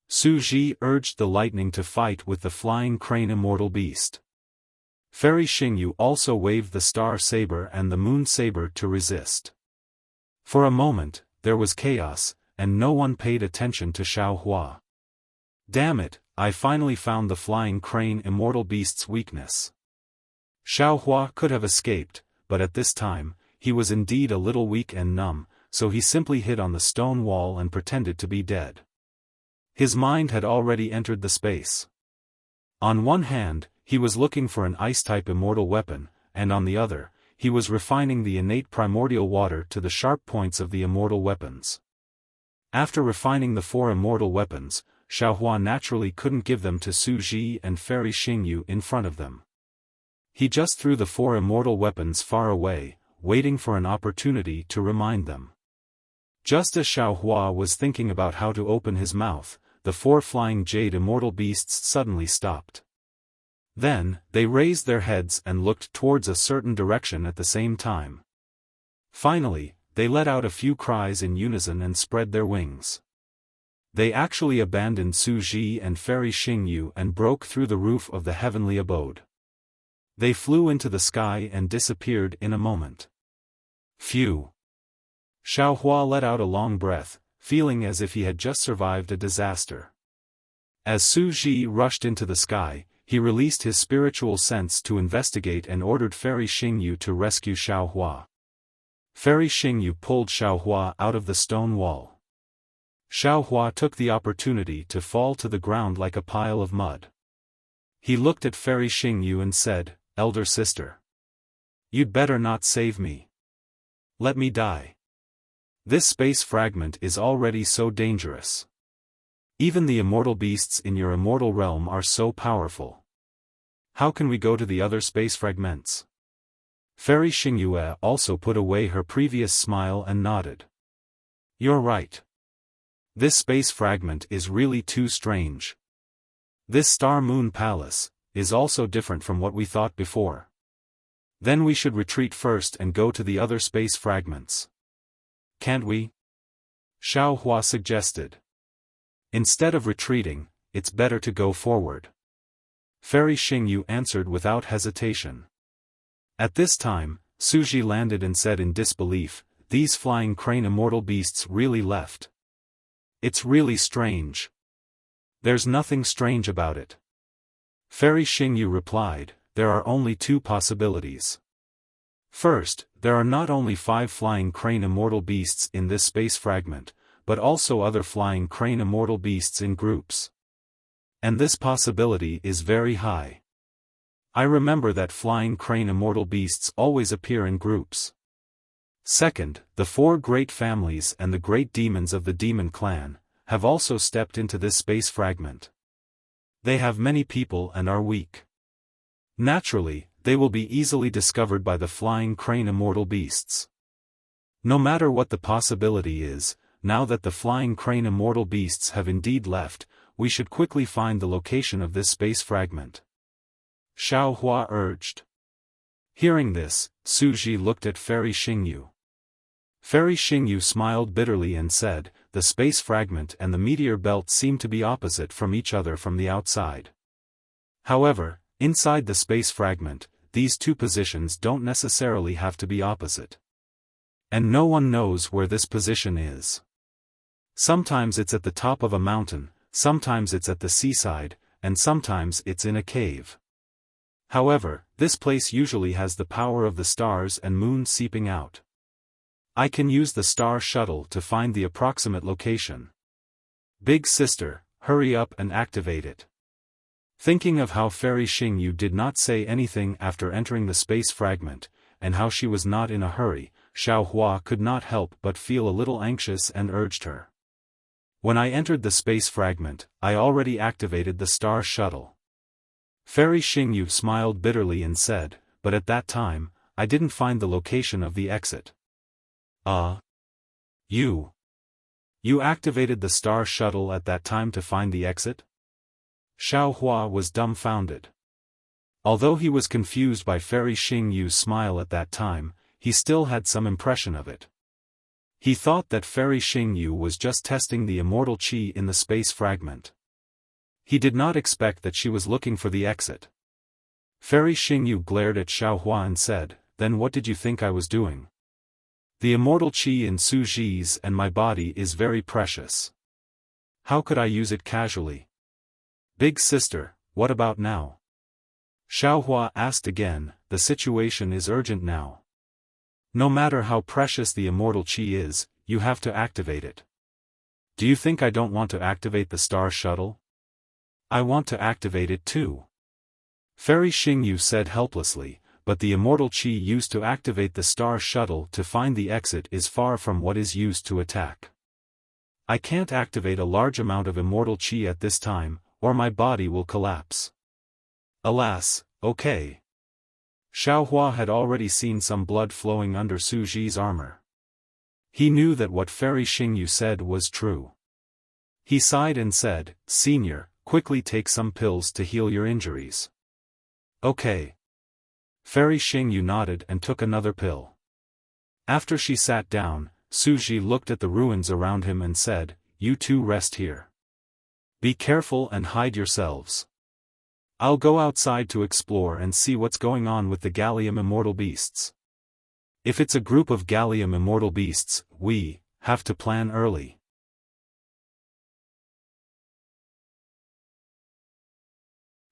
Speaker 1: Su Ji urged the lightning to fight with the flying crane immortal beast. Fairy Xingyu also waved the star saber and the moon saber to resist. For a moment, there was chaos, and no one paid attention to Xiaohua. Damn it, I finally found the flying crane immortal beast's weakness. Xiaohua could have escaped, but at this time, he was indeed a little weak and numb, so he simply hid on the stone wall and pretended to be dead. His mind had already entered the space. On one hand, he was looking for an ice-type immortal weapon, and on the other, he was refining the innate primordial water to the sharp points of the immortal weapons. After refining the 4 immortal weapons, Xiaohua naturally couldn't give them to Su Ji and Fairy Xingyu in front of them. He just threw the 4 immortal weapons far away, waiting for an opportunity to remind them. Just as Xiaohua was thinking about how to open his mouth, the 4 flying jade immortal beasts suddenly stopped. Then, they raised their heads and looked towards a certain direction at the same time. Finally, they let out a few cries in unison and spread their wings. They actually abandoned Su Ji and Fairy Xingyu and broke through the roof of the heavenly abode. They flew into the sky and disappeared in a moment. Phew! Xiaohua let out a long breath, feeling as if he had just survived a disaster. As Su Ji rushed into the sky, he released his spiritual sense to investigate and ordered Fairy Xingyu to rescue Xiaohua. Fairy Xingyu pulled Xiaohua out of the stone wall. Xiaofan took the opportunity to fall to the ground like a pile of mud. He looked at Fairy Xingyu and said, "Elder sister. You'd better not save me. Let me die. This space fragment is already so dangerous. Even the immortal beasts in your immortal realm are so powerful. How can we go to the other space fragments?" Fairy Xingyu also put away her previous smile and nodded. "You're right. This space fragment is really too strange. This Star-Moon Palace is also different from what we thought before. Then we should retreat first and go to the other space fragments. Can't we?" Xiaofan suggested. "Instead of retreating, it's better to go forward." Fairy Xingyu answered without hesitation. At this time, Suji landed and said in disbelief, "These flying crane immortal beasts really left. It's really strange." "There's nothing strange about it." Fairy Xingyu replied, "There are only two possibilities. First, there are not only 5 flying crane immortal beasts in this space fragment, but also other flying crane immortal beasts in groups. And this possibility is very high. I remember that flying crane immortal beasts always appear in groups. Second, the 4 great families and the great demons of the demon clan have also stepped into this space fragment. They have many people and are weak. Naturally, they will be easily discovered by the flying crane immortal beasts. No matter what the possibility is, now that the flying crane immortal beasts have indeed left, we should quickly find the location of this space fragment," Xiaofan urged. Hearing this, Suji looked at Fairy Xingyu. Fairy Xingyu smiled bitterly and said, "The space fragment and the meteor belt seem to be opposite from each other from the outside. However, inside the space fragment, these two positions don't necessarily have to be opposite. And no one knows where this position is. Sometimes it's at the top of a mountain, sometimes it's at the seaside, and sometimes it's in a cave. However, this place usually has the power of the stars and moon seeping out. I can use the star shuttle to find the approximate location. Big sister, hurry up and activate it." Thinking of how Fairy Xingyu did not say anything after entering the space fragment, and how she was not in a hurry, Xiaofan could not help but feel a little anxious and urged her. "When I entered the space fragment, I already activated the star shuttle." Fairy Xingyu smiled bitterly and said, "But at that time, I didn't find the location of the exit." You activated the star shuttle at that time to find the exit?" Xiaofan was dumbfounded. Although he was confused by Fairy Xingyu's smile at that time, he still had some impression of it. He thought that Fairy Xingyu was just testing the immortal qi in the space fragment. He did not expect that she was looking for the exit. Fairy Xingyu glared at Xiaofan and said, "Then what did you think I was doing? The immortal qi in Suji's and my body is very precious. How could I use it casually?" "Big sister, what about now?" Xiaofan asked again. "The situation is urgent now. No matter how precious the immortal qi is, you have to activate it. Do you think I don't want to activate the star shuttle? I want to activate it too," Fairy Xingyu said helplessly, "but the immortal qi used to activate the star shuttle to find the exit is far from what is used to attack. I can't activate a large amount of immortal qi at this time, or my body will collapse." "Alas, okay." Xiaofan had already seen some blood flowing under Suji's armor. He knew that what Fairy Xingyu said was true. He sighed and said, "Senior, quickly take some pills to heal your injuries." "Okay." Fairy Xingyu nodded and took another pill. After she sat down, Suji looked at the ruins around him and said, "You two rest here. Be careful and hide yourselves. I'll go outside to explore and see what's going on with the Gallium immortal beasts. If it's a group of Gallium immortal beasts, we have to plan early."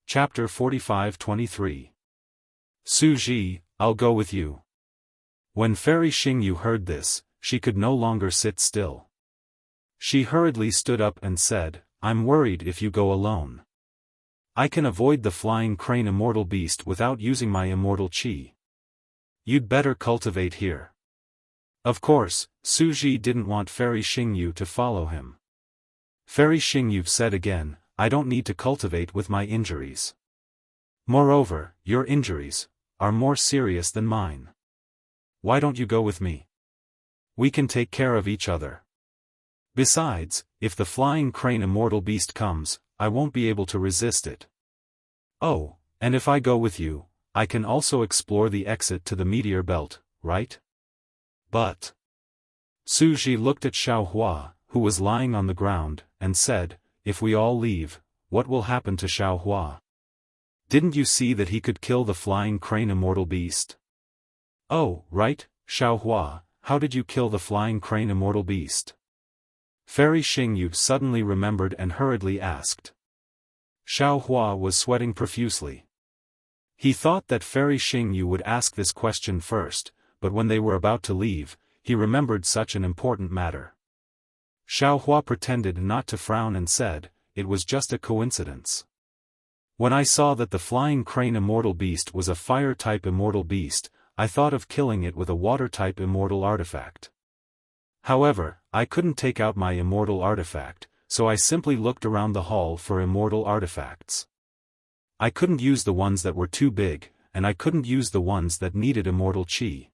Speaker 1: Chapter 45-23. "Suji, I'll go with you." When Fairy Xingyu heard this, she could no longer sit still. She hurriedly stood up and said, I'm worried if you go alone. I can avoid the flying crane immortal beast without using my immortal chi. You'd better cultivate here. Of course, Suji didn't want Fairy Xingyu to follow him. Fairy Xingyu said again, I don't need to cultivate with my injuries. Moreover, your injuries are more serious than mine. Why don't you go with me? We can take care of each other. Besides, if the flying crane immortal beast comes, I won't be able to resist it. Oh, and if I go with you, I can also explore the exit to the meteor belt, right? But Suji looked at Xiaohua, who was lying on the ground, and said, if we all leave, what will happen to Xiaohua? Didn't you see that he could kill the flying crane immortal beast? Oh, right, Xiaohua, how did you kill the flying crane immortal beast? Fairy Xingyu suddenly remembered and hurriedly asked. Xiaohua was sweating profusely. He thought that Fairy Xingyu would ask this question first, but when they were about to leave, he remembered such an important matter. Xiaohua pretended not to frown and said, it was just a coincidence. When I saw that the flying crane immortal beast was a fire-type immortal beast, I thought of killing it with a water-type immortal artifact. However, I couldn't take out my immortal artifact, so I simply looked around the hall for immortal artifacts. I couldn't use the ones that were too big, and I couldn't use the ones that needed immortal chi.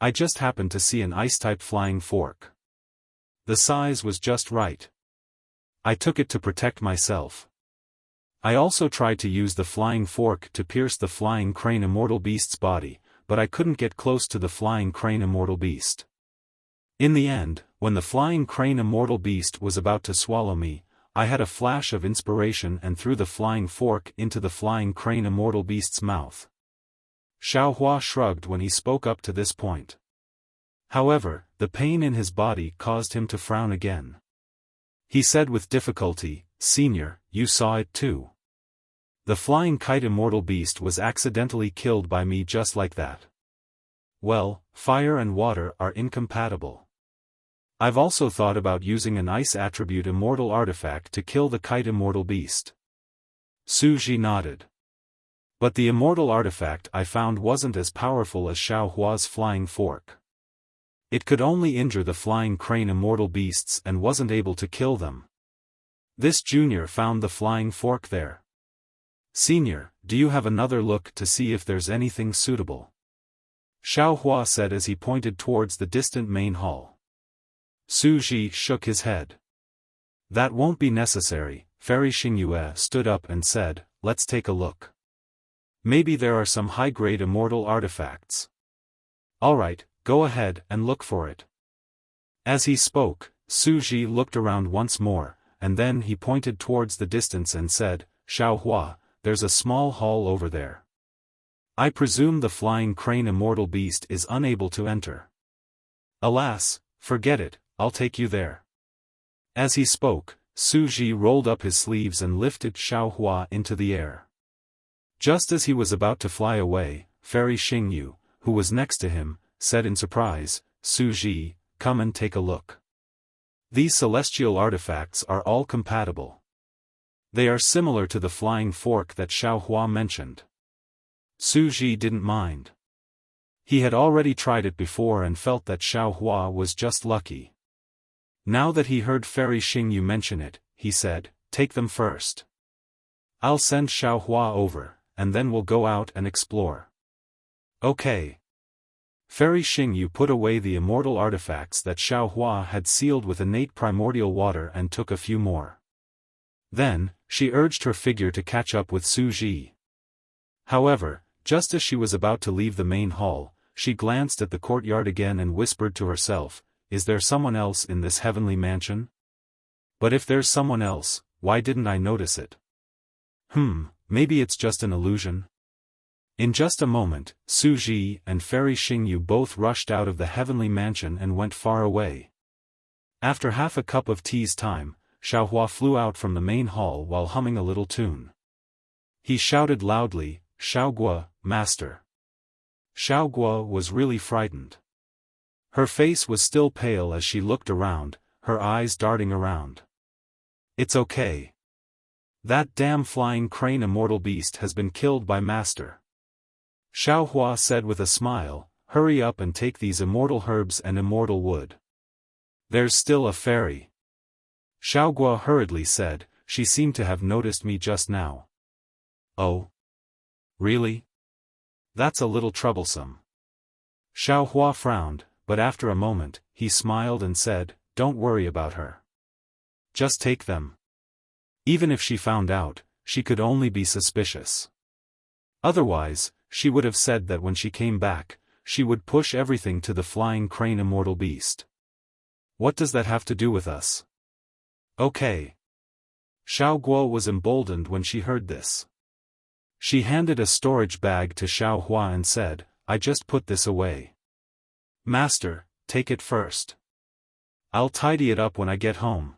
Speaker 1: I just happened to see an ice-type flying fork. The size was just right. I took it to protect myself. I also tried to use the flying fork to pierce the flying crane immortal beast's body, but I couldn't get close to the flying crane immortal beast. In the end, when the flying crane immortal beast was about to swallow me, I had a flash of inspiration and threw the flying fork into the flying crane immortal beast's mouth. Xiaohua shrugged when he spoke up to this point. However, the pain in his body caused him to frown again. He said with difficulty, Senior, you saw it too. The flying kite immortal beast was accidentally killed by me just like that. Well, fire and water are incompatible. I've also thought about using an ice attribute immortal artifact to kill the kite immortal beast. Suji nodded. But the immortal artifact I found wasn't as powerful as Xiaohua's flying fork. It could only injure the flying crane immortal beasts and wasn't able to kill them. This junior found the flying fork there. Senior, do you have another look to see if there's anything suitable? Xiaohua said as he pointed towards the distant main hall. Suji shook his head. That won't be necessary. Fairy Xingyue stood up and said, let's take a look. Maybe there are some high-grade immortal artifacts. Alright, go ahead and look for it. As he spoke, Suji looked around once more, and then he pointed towards the distance and said, Xiaohua, there's a small hall over there. I presume the flying crane immortal beast is unable to enter. Alas, forget it, I'll take you there. As he spoke, Suji rolled up his sleeves and lifted Xiaohua into the air. Just as he was about to fly away, Fairy Xingyu, who was next to him, said in surprise, Suji, come and take a look. These celestial artifacts are all compatible. They are similar to the flying fork that Xiaohua mentioned. Suji didn't mind. He had already tried it before and felt that Xiaohua was just lucky. Now that he heard Fairy Xingyu mention it, he said, take them first. I'll send Xiaohua over, and then we'll go out and explore. Okay. Fairy Xingyu put away the immortal artifacts that Xiaohua had sealed with innate primordial water and took a few more. Then, she urged her figure to catch up with Suji. However, just as she was about to leave the main hall, she glanced at the courtyard again and whispered to herself, is there someone else in this heavenly mansion? But if there's someone else, why didn't I notice it? Maybe it's just an illusion? In just a moment, Suji and Fairy Xingyu both rushed out of the heavenly mansion and went far away. After half a cup of tea's time, Xiaohua flew out from the main hall while humming a little tune. He shouted loudly, Xiaoguo, master. Xiaoguo was really frightened. Her face was still pale as she looked around, her eyes darting around. It's okay. That damn flying crane immortal beast has been killed by Master. Xiaofan said with a smile, hurry up and take these immortal herbs and immortal wood. There's still a fairy. Xiaogua hurriedly said, she seemed to have noticed me just now. Oh? Really? That's a little troublesome. Xiaofan frowned, but after a moment, he smiled and said, don't worry about her. Just take them. Even if she found out, she could only be suspicious. Otherwise, she would have said that when she came back, she would push everything to the flying crane immortal beast. What does that have to do with us? Okay. Xiao Guo was emboldened when she heard this. She handed a storage bag to Xiao Hua and said, I just put this away. Master, take it first. I'll tidy it up when I get home.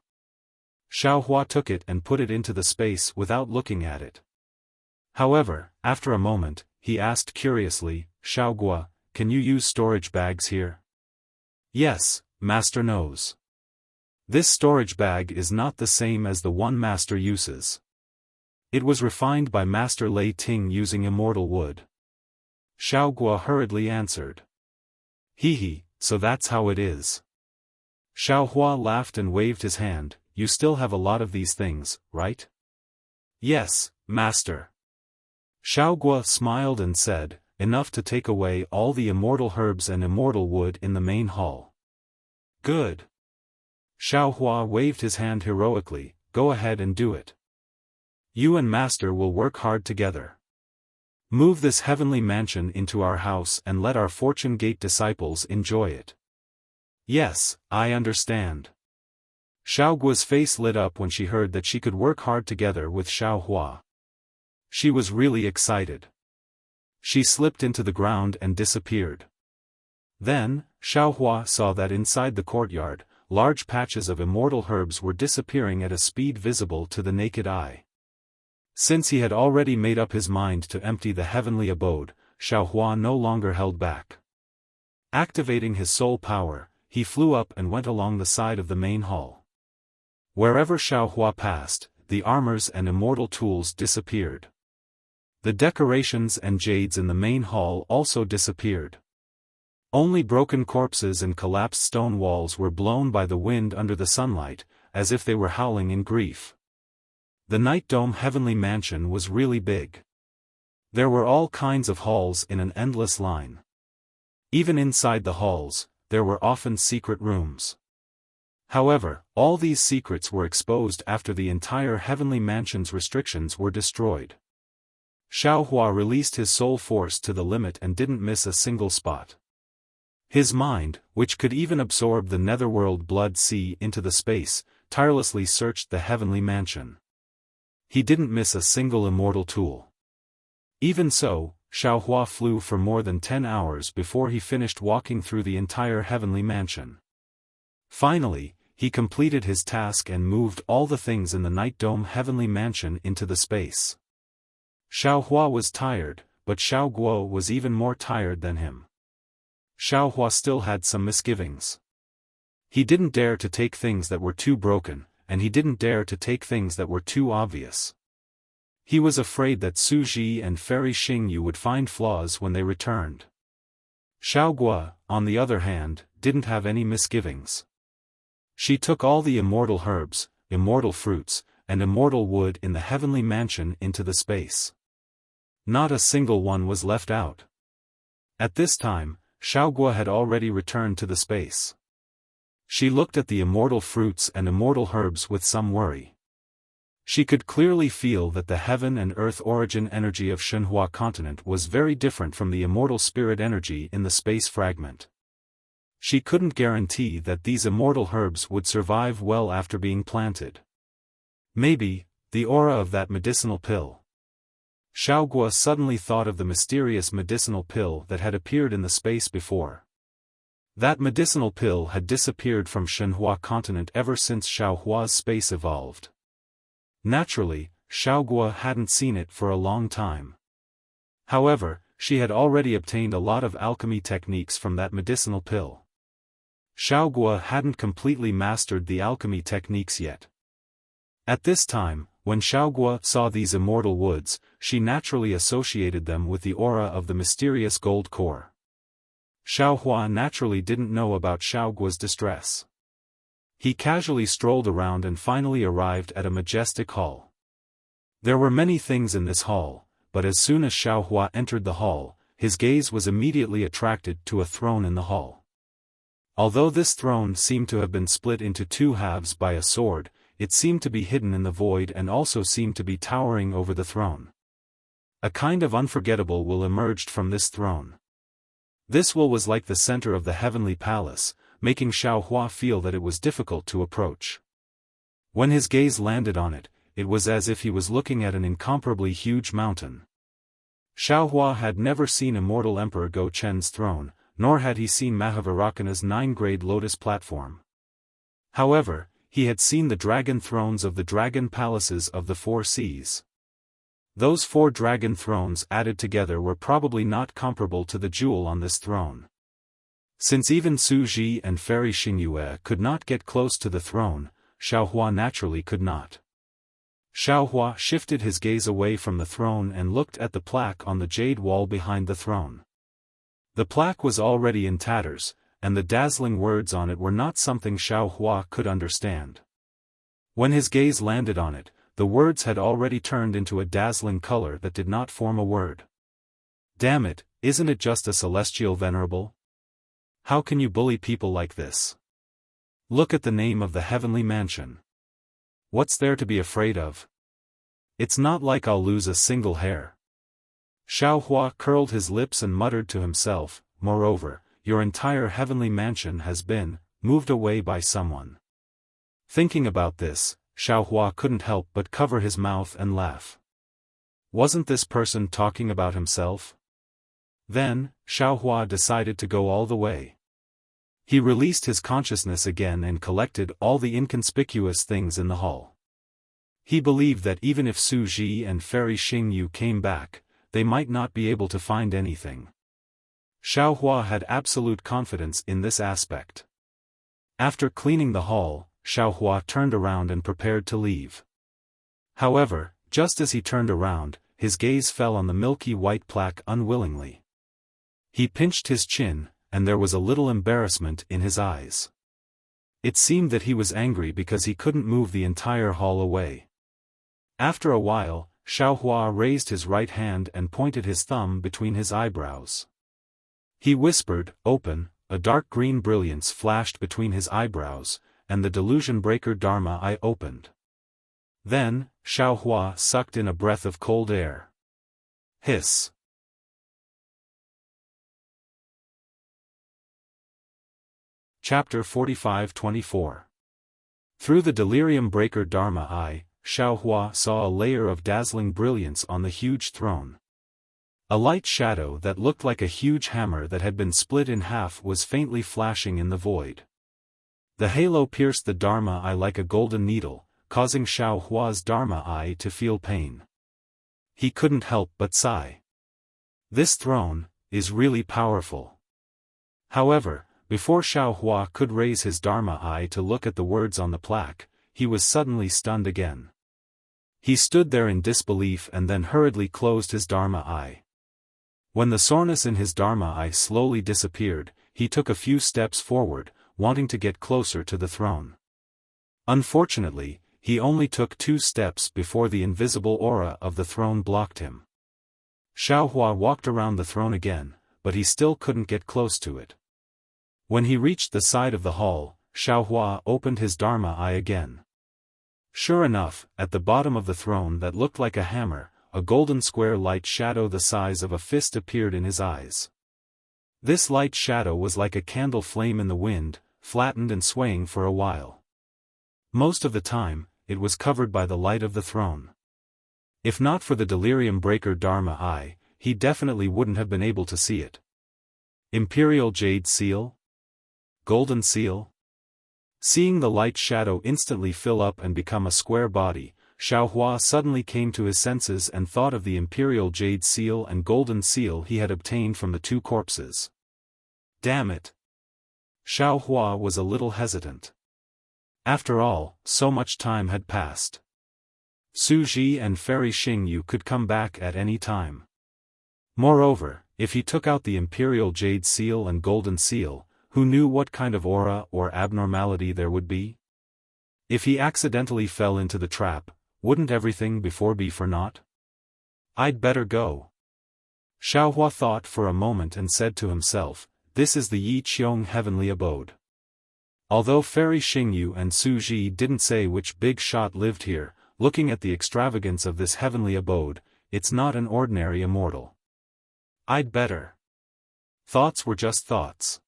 Speaker 1: Xiao Hua took it and put it into the space without looking at it. However, after a moment, he asked curiously, Xiao Guo, can you use storage bags here? Yes, Master knows. This storage bag is not the same as the one Master uses. It was refined by Master Lei Ting using immortal wood. Xiao Guo hurriedly answered. Hee, so that's how it is. Xiao Hua laughed and waved his hand, you still have a lot of these things, right? Yes, Master. Xiao Guo smiled and said, enough to take away all the immortal herbs and immortal wood in the main hall. Good. Xiao Hua waved his hand heroically, go ahead and do it. You and Master will work hard together. Move this heavenly mansion into our house and let our Fortune Gate disciples enjoy it. Yes, I understand. Xiao Guo's face lit up when she heard that she could work hard together with Xiao Hua. She was really excited. She slipped into the ground and disappeared. Then, Xiao Hua saw that inside the courtyard, large patches of immortal herbs were disappearing at a speed visible to the naked eye. Since he had already made up his mind to empty the heavenly abode, Xiao Hua no longer held back. Activating his soul power, he flew up and went along the side of the main hall. Wherever Xiao Hua passed, the armors and immortal tools disappeared. The decorations and jades in the main hall also disappeared. Only broken corpses and collapsed stone walls were blown by the wind under the sunlight, as if they were howling in grief. The Night Dome Heavenly Mansion was really big. There were all kinds of halls in an endless line. Even inside the halls, there were often secret rooms. However, all these secrets were exposed after the entire Heavenly Mansion's restrictions were destroyed. Xiao Hua released his soul force to the limit and didn't miss a single spot. His mind, which could even absorb the netherworld blood sea into the space, tirelessly searched the Heavenly Mansion. He didn't miss a single immortal tool. Even so, Xiao Hua flew for more than 10 hours before he finished walking through the entire Heavenly Mansion. Finally, he completed his task and moved all the things in the Night Dome Heavenly Mansion into the space. Xiao Hua was tired, but Xiao Guo was even more tired than him. Xiao Hua still had some misgivings. He didn't dare to take things that were too broken, and he didn't dare to take things that were too obvious. He was afraid that Su Ji and Fairy Xingyu would find flaws when they returned. Xiao Guo, on the other hand, didn't have any misgivings. She took all the immortal herbs, immortal fruits, and immortal wood in the Heavenly Mansion into the space. Not a single one was left out. At this time, Xiao Guo had already returned to the space. She looked at the immortal fruits and immortal herbs with some worry. She could clearly feel that the heaven and earth origin energy of Shenhua continent was very different from the immortal spirit energy in the space fragment. She couldn't guarantee that these immortal herbs would survive well after being planted. Maybe, the aura of that medicinal pill. Xiao Guo suddenly thought of the mysterious medicinal pill that had appeared in the space before. That medicinal pill had disappeared from Shenhua continent ever since Xiao Hua's space evolved. Naturally, Xiao Guo hadn't seen it for a long time. However, she had already obtained a lot of alchemy techniques from that medicinal pill. Xiaogua hadn't completely mastered the alchemy techniques yet. At this time, when Xiaogua saw these immortal woods, she naturally associated them with the aura of the mysterious gold core. Xiaohua naturally didn't know about Xiaogua's distress. He casually strolled around and finally arrived at a majestic hall. There were many things in this hall, but as soon as Xiaohua entered the hall, his gaze was immediately attracted to a throne in the hall. Although this throne seemed to have been split into two halves by a sword, it seemed to be hidden in the void and also seemed to be towering over the throne. A kind of unforgettable will emerged from this throne. This will was like the center of the heavenly palace, making Xiaohua feel that it was difficult to approach. When his gaze landed on it, it was as if he was looking at an incomparably huge mountain. Xiaohua had never seen immortal Emperor Go Chen's throne, nor had he seen Mahavirakana's 9-grade lotus platform. However, he had seen the dragon thrones of the dragon palaces of the 4 seas. Those 4 dragon thrones added together were probably not comparable to the jewel on this throne. Since even Su Ji and Fairy Xingyue could not get close to the throne, Xiaohua naturally could not. Xiaohua shifted his gaze away from the throne and looked at the plaque on the jade wall behind the throne. The plaque was already in tatters, and the dazzling words on it were not something Xiaohua could understand. When his gaze landed on it, the words had already turned into a dazzling color that did not form a word. Damn it, isn't it just a celestial venerable? How can you bully people like this? Look at the name of the heavenly mansion. What's there to be afraid of? It's not like I'll lose a single hair. Xiaohua curled his lips and muttered to himself, moreover, your entire heavenly mansion has been moved away by someone. Thinking about this, Xiaohua couldn't help but cover his mouth and laugh. Wasn't this person talking about himself? Then, Xiaohua decided to go all the way. He released his consciousness again and collected all the inconspicuous things in the hall. He believed that even if Su Ji and Fairy Xingyu came back, they might not be able to find anything. Xiaohua had absolute confidence in this aspect. After cleaning the hall, Xiaohua turned around and prepared to leave. However, just as he turned around, his gaze fell on the milky white plaque unwillingly. He pinched his chin, and there was a little embarrassment in his eyes. It seemed that he was angry because he couldn't move the entire hall away. After a while, Xiaohua raised his right hand and pointed his thumb between his eyebrows. He whispered, "Open." A dark green brilliance flashed between his eyebrows, and the delusion breaker Dharma eye opened. Then, Xiaohua sucked in a breath of cold air. Hiss. Chapter 45-24. Through the delirium breaker Dharma eye, Xiaohua saw a layer of dazzling brilliance on the huge throne. A light shadow that looked like a huge hammer that had been split in half was faintly flashing in the void. The halo pierced the Dharma eye like a golden needle, causing Xiaohua's Dharma eye to feel pain. He couldn't help but sigh. This throne is really powerful. However, before Xiaohua could raise his Dharma eye to look at the words on the plaque, he was suddenly stunned again. He stood there in disbelief and then hurriedly closed his Dharma eye. When the soreness in his Dharma eye slowly disappeared, he took a few steps forward, wanting to get closer to the throne. Unfortunately, he only took 2 steps before the invisible aura of the throne blocked him. Xiaohua walked around the throne again, but he still couldn't get close to it. When he reached the side of the hall, Xiaohua opened his Dharma eye again. Sure enough, at the bottom of the throne that looked like a hammer, a golden square light shadow the size of a fist appeared in his eyes. This light shadow was like a candle flame in the wind, flattened and swaying for a while. Most of the time, it was covered by the light of the throne. If not for the delirium breaker Dharma eye, he definitely wouldn't have been able to see it. Imperial Jade Seal? Golden Seal? Seeing the light shadow instantly fill up and become a square body, Xiaohua suddenly came to his senses and thought of the Imperial Jade Seal and Golden Seal he had obtained from the 2 corpses. Damn it! Xiao Hua was a little hesitant. After all, so much time had passed. Su Ji and Fairy Xingyu could come back at any time. Moreover, if he took out the Imperial Jade Seal and Golden Seal, who knew what kind of aura or abnormality there would be? If he accidentally fell into the trap, wouldn't everything before be for naught? I'd better go. Xiao Hua thought for a moment and said to himself, this is the Yi Qiong heavenly abode. Although Fairy Xingyu and Su Ji didn't say which big shot lived here, looking at the extravagance of this heavenly abode, it's not an ordinary immortal. I'd better. Thoughts were just thoughts.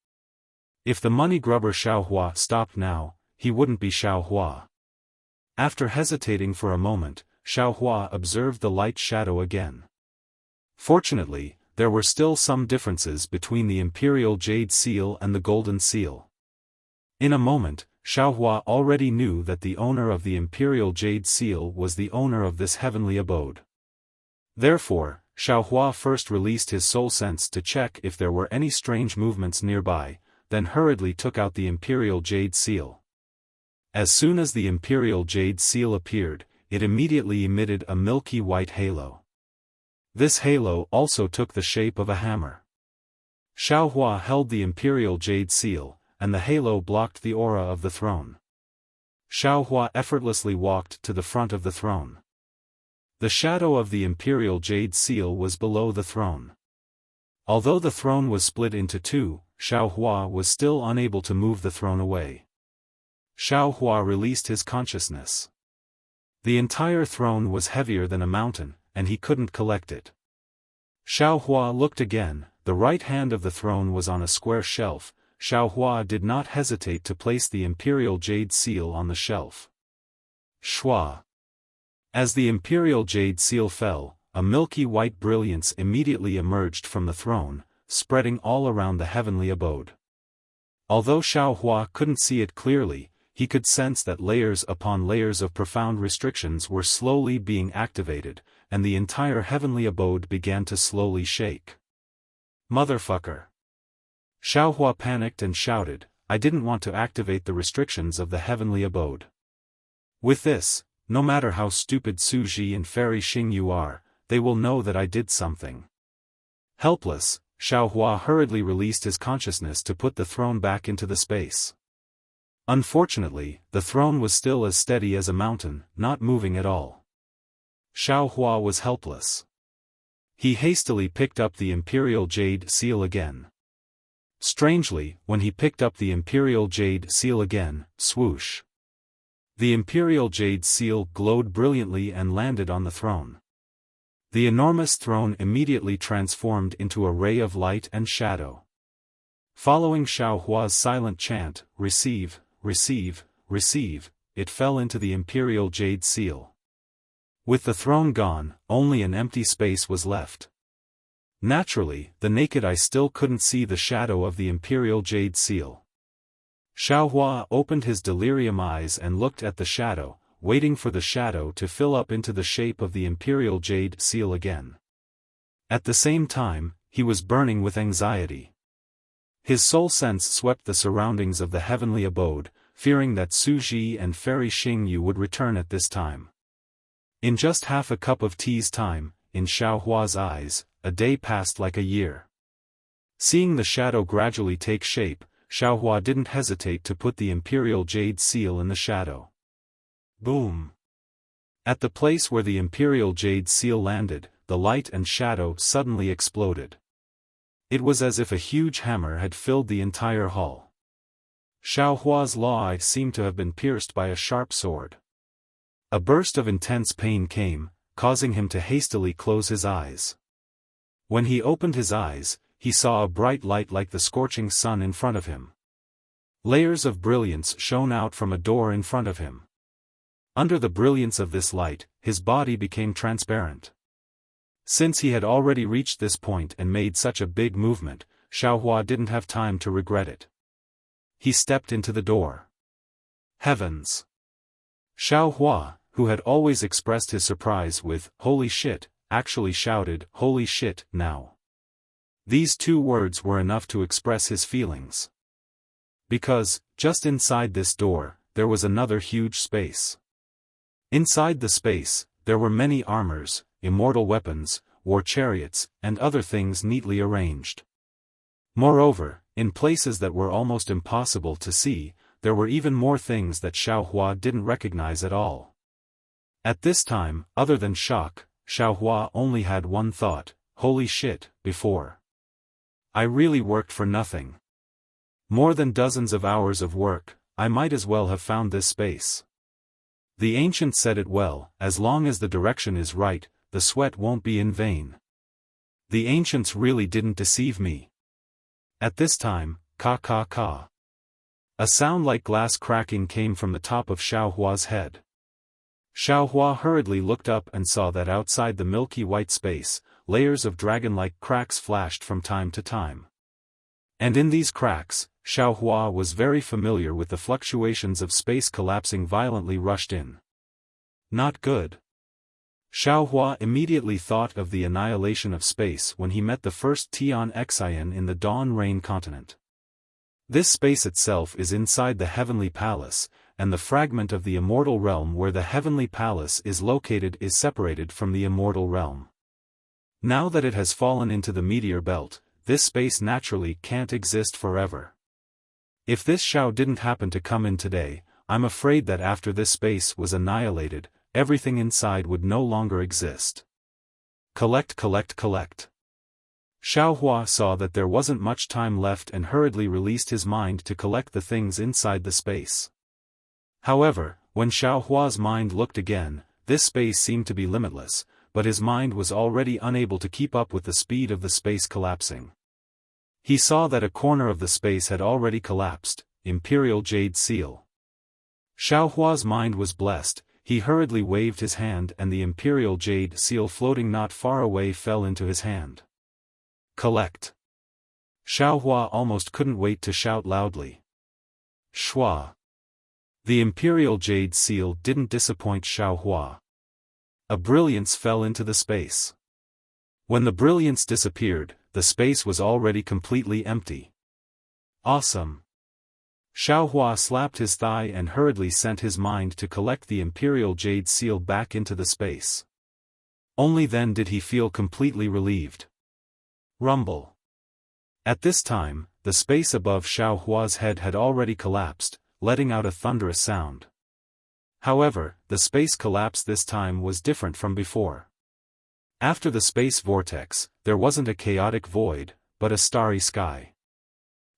Speaker 1: If the money grubber Xiao Hua stopped now, he wouldn't be Xiao Hua. After hesitating for a moment, Xiao Hua observed the light shadow again. Fortunately, there were still some differences between the Imperial Jade Seal and the Golden Seal. In a moment, Xiao Hua already knew that the owner of the Imperial Jade Seal was the owner of this heavenly abode. Therefore, Xiao Hua first released his soul sense to check if there were any strange movements nearby, then hurriedly took out the Imperial Jade Seal. As soon as the Imperial Jade Seal appeared, it immediately emitted a milky white halo. This halo also took the shape of a hammer. Xiao Hua held the Imperial Jade Seal, and the halo blocked the aura of the throne. Xiao Hua effortlessly walked to the front of the throne. The shadow of the Imperial Jade Seal was below the throne. Although the throne was split into two, Xiao Hua was still unable to move the throne away. Xiao Hua released his consciousness. The entire throne was heavier than a mountain, and he couldn't collect it. Xiao Hua looked again, the right hand of the throne was on a square shelf. Xiao Hua did not hesitate to place the Imperial Jade Seal on the shelf. Shua. As the Imperial Jade Seal fell, a milky white brilliance immediately emerged from the throne, spreading all around the heavenly abode. Although Xiao Hua couldn't see it clearly, he could sense that layers upon layers of profound restrictions were slowly being activated, and the entire heavenly abode began to slowly shake. Motherfucker! Xiao Hua panicked and shouted, I didn't want to activate the restrictions of the heavenly abode. With this, no matter how stupid Su Ji and Fairy Xingyu are, they will know that I did something. Helpless, Xiao Hua hurriedly released his consciousness to put the throne back into the space. Unfortunately, the throne was still as steady as a mountain, not moving at all. Xiao Hua was helpless. He hastily picked up the Imperial Jade Seal again. Strangely, when he picked up the Imperial Jade Seal again, swoosh. The Imperial Jade Seal glowed brilliantly and landed on the throne. The enormous throne immediately transformed into a ray of light and shadow. Following Xiao Hua's silent chant, receive, receive, receive, it fell into the Imperial Jade Seal. With the throne gone, only an empty space was left. Naturally, the naked eye still couldn't see the shadow of the Imperial Jade Seal. Xiao Hua opened his delirium eyes and looked at the shadow, waiting for the shadow to fill up into the shape of the Imperial Jade Seal again. At the same time, he was burning with anxiety. His soul sense swept the surroundings of the heavenly abode, fearing that Su Ji and Fairy Xingyu would return at this time. In just half a cup of tea's time, in Xiao Hua's eyes, a day passed like a year. Seeing the shadow gradually take shape, Xiao Hua didn't hesitate to put the Imperial Jade Seal in the shadow. Boom! At the place where the Imperial Jade Seal landed, the light and shadow suddenly exploded. It was as if a huge hammer had filled the entire hall. Xiao Hua's law eye seemed to have been pierced by a sharp sword. A burst of intense pain came, causing him to hastily close his eyes. When he opened his eyes, he saw a bright light like the scorching sun in front of him. Layers of brilliance shone out from a door in front of him. Under the brilliance of this light, his body became transparent. Since he had already reached this point and made such a big movement, Xiao Hua didn't have time to regret it. He stepped into the door. Heavens! Xiao Hua, who had always expressed his surprise with, "Holy shit," actually shouted, "Holy shit," now. These two words were enough to express his feelings. Because, just inside this door, there was another huge space. Inside the space, there were many armors, immortal weapons, war chariots, and other things neatly arranged. Moreover, in places that were almost impossible to see, there were even more things that Xiaohua didn't recognize at all. At this time, other than shock, Xiaohua only had one thought: holy shit, before. I really worked for nothing. More than dozens of hours of work, I might as well have found this space. The ancient said it well: as long as the direction is right, the sweat won't be in vain. The ancients really didn't deceive me. At this time, ka. A sound like glass cracking came from the top of Xiaohua's head. Xiaohua hurriedly looked up and saw that outside the milky white space, layers of dragon-like cracks flashed from time to time. And in these cracks, Xiaohua was very familiar with the fluctuations of space collapsing violently rushed in. Not good. Xiaohua immediately thought of the annihilation of space when he met the first Tian Xian in the Dawn Rain continent. This space itself is inside the Heavenly Palace, and the fragment of the immortal realm where the Heavenly Palace is located is separated from the immortal realm. Now that it has fallen into the meteor belt, this space naturally can't exist forever. If this Xiao didn't happen to come in today, I'm afraid that after this space was annihilated, everything inside would no longer exist. Collect. Xiaohua saw that there wasn't much time left and hurriedly released his mind to collect the things inside the space. However, when Xiaohua's mind looked again, this space seemed to be limitless, but his mind was already unable to keep up with the speed of the space collapsing. He saw that a corner of the space had already collapsed: Imperial Jade Seal. Xiaohua's mind was blessed. He hurriedly waved his hand and the Imperial Jade Seal floating not far away fell into his hand. Collect. Xiaohua almost couldn't wait to shout loudly. Shua. The Imperial Jade Seal didn't disappoint Xiaohua. A brilliance fell into the space. When the brilliance disappeared, the space was already completely empty. Awesome. Xiaohua slapped his thigh and hurriedly sent his mind to collect the Imperial Jade Seal back into the space. Only then did he feel completely relieved. Rumble. At this time, the space above Xiaohua's head had already collapsed, letting out a thunderous sound. However, the space collapse this time was different from before. After the space vortex, there wasn't a chaotic void, but a starry sky.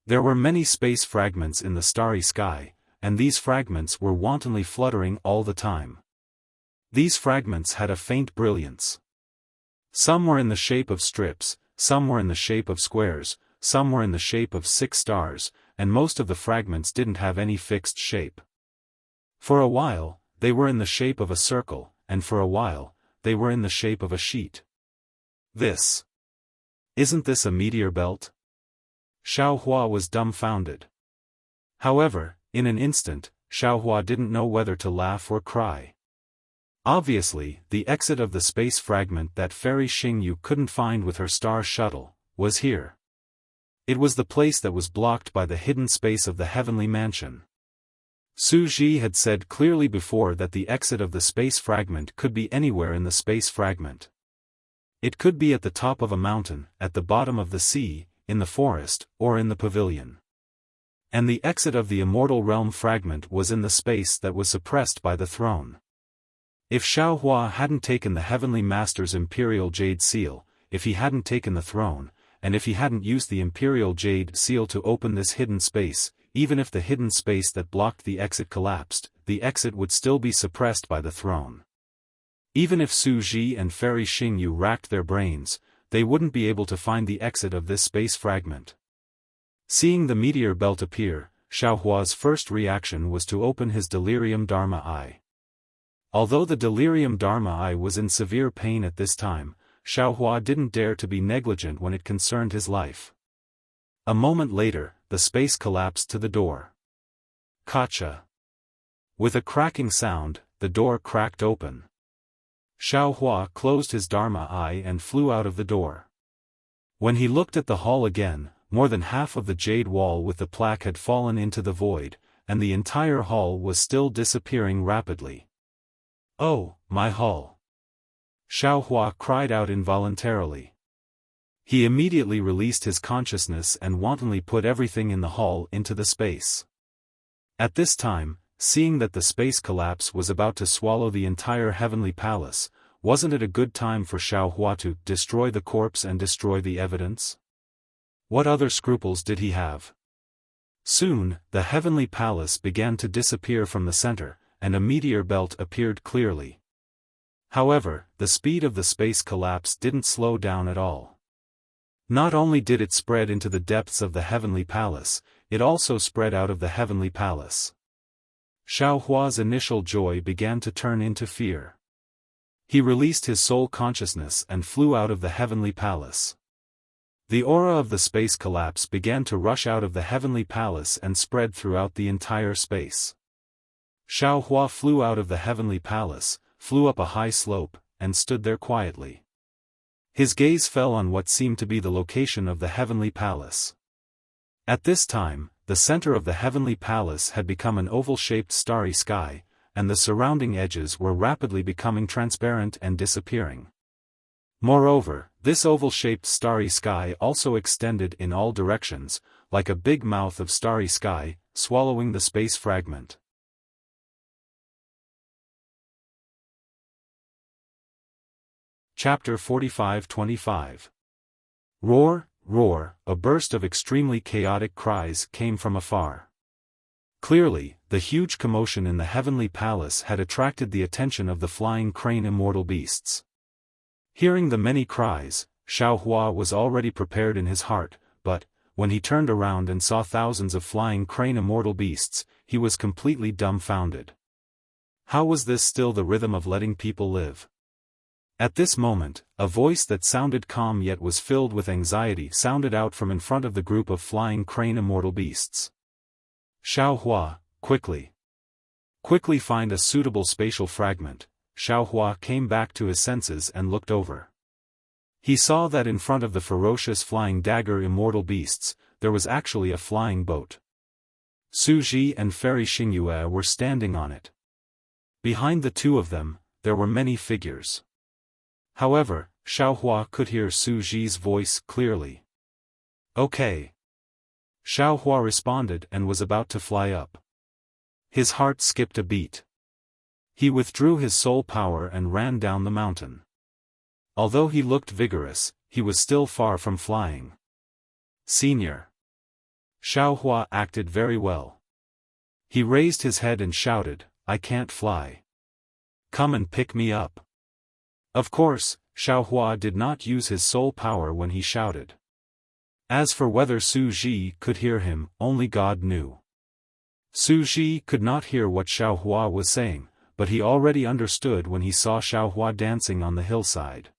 Speaker 1: There were many space fragments in the starry sky, and these fragments were wantonly fluttering all the time. These fragments had a faint brilliance. Some were in the shape of strips, some were in the shape of squares, some were in the shape of 6 stars, and most of the fragments didn't have any fixed shape. For a while, they were in the shape of a circle, and for a while, they were in the shape of a sheet. Isn't this a meteor belt? Xiaohua was dumbfounded. However, in an instant, Xiaohua didn't know whether to laugh or cry. Obviously, the exit of the space fragment that Fairy Xingyu couldn't find with her star shuttle was here. It was the place that was blocked by the hidden space of the heavenly mansion. Su Ji had said clearly before that the exit of the space fragment could be anywhere in the space fragment. It could be at the top of a mountain, at the bottom of the sea, in the forest, or in the pavilion. And the exit of the immortal realm fragment was in the space that was suppressed by the throne. If Xiaohua hadn't taken the Heavenly Master's Imperial Jade Seal, if he hadn't taken the throne, and if he hadn't used the Imperial Jade Seal to open this hidden space, even if the hidden space that blocked the exit collapsed, the exit would still be suppressed by the throne. Even if Su Ji and Fairy Xingyu racked their brains, they wouldn't be able to find the exit of this space fragment. Seeing the meteor belt appear, Xiaohua's first reaction was to open his delirium Dharma eye. Although the delirium Dharma eye was in severe pain at this time, Xiaohua didn't dare to be negligent when it concerned his life. A moment later, the space collapsed to the door. Kacha. With a cracking sound, the door cracked open. Xiaohua closed his Dharma eye and flew out of the door. When he looked at the hall again, more than half of the jade wall with the plaque had fallen into the void, and the entire hall was still disappearing rapidly. "Oh, my hall!" Xiaohua cried out involuntarily. He immediately released his consciousness and wantonly put everything in the hall into the space. At this time, seeing that the space collapse was about to swallow the entire heavenly palace, wasn't it a good time for Xiaohua to destroy the corpse and destroy the evidence? What other scruples did he have? Soon, the heavenly palace began to disappear from the center, and a meteor belt appeared clearly. However, the speed of the space collapse didn't slow down at all. Not only did it spread into the depths of the heavenly palace, it also spread out of the heavenly palace. Xiaohua's initial joy began to turn into fear. He released his soul consciousness and flew out of the heavenly palace. The aura of the space collapse began to rush out of the heavenly palace and spread throughout the entire space. Xiaohua flew out of the heavenly palace, flew up a high slope, and stood there quietly. His gaze fell on what seemed to be the location of the heavenly palace. At this time, the center of the heavenly palace had become an oval-shaped starry sky, and the surrounding edges were rapidly becoming transparent and disappearing. Moreover, this oval-shaped starry sky also extended in all directions, like a big mouth of starry sky, swallowing the space fragment. Chapter 45-25. Roar, roar, a burst of extremely chaotic cries came from afar. Clearly, the huge commotion in the heavenly palace had attracted the attention of the flying crane immortal beasts. Hearing the many cries, Xiaohua was already prepared in his heart, but, when he turned around and saw thousands of flying crane immortal beasts, he was completely dumbfounded. How was this still the rhythm of letting people live? At this moment, a voice that sounded calm yet was filled with anxiety sounded out from in front of the group of flying crane immortal beasts. "Xiaohua, quickly! Quickly find a suitable spatial fragment." Xiaohua came back to his senses and looked over. He saw that in front of the ferocious flying dagger immortal beasts, there was actually a flying boat. Su Ji and Fairy Xingyue were standing on it. Behind the two of them, there were many figures. However, Xiaohua could hear Su Ji's voice clearly. "Okay." Xiaohua responded and was about to fly up. His heart skipped a beat. He withdrew his soul power and ran down the mountain. Although he looked vigorous, he was still far from flying. "Senior." Xiaohua acted very well. He raised his head and shouted, "I can't fly. Come and pick me up." Of course, Xiaohua did not use his soul power when he shouted. As for whether Su Ji could hear him, only God knew. Su Ji could not hear what Xiaohua was saying, but he already understood when he saw Xiaohua dancing on the hillside.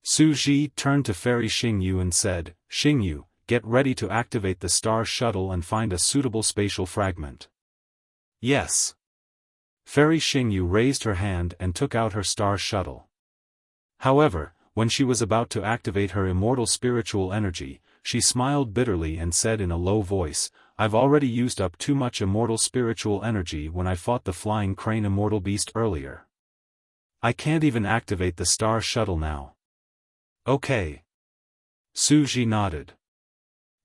Speaker 1: Su Ji turned to Fairy Xingyu and said, "Xingyu, get ready to activate the star shuttle and find a suitable spatial fragment." "Yes." Fairy Xingyu raised her hand and took out her star shuttle. However, when she was about to activate her immortal spiritual energy, she smiled bitterly and said in a low voice, "I've already used up too much immortal spiritual energy when I fought the flying crane immortal beast earlier. I can't even activate the star shuttle now." "Okay." Su Ji nodded.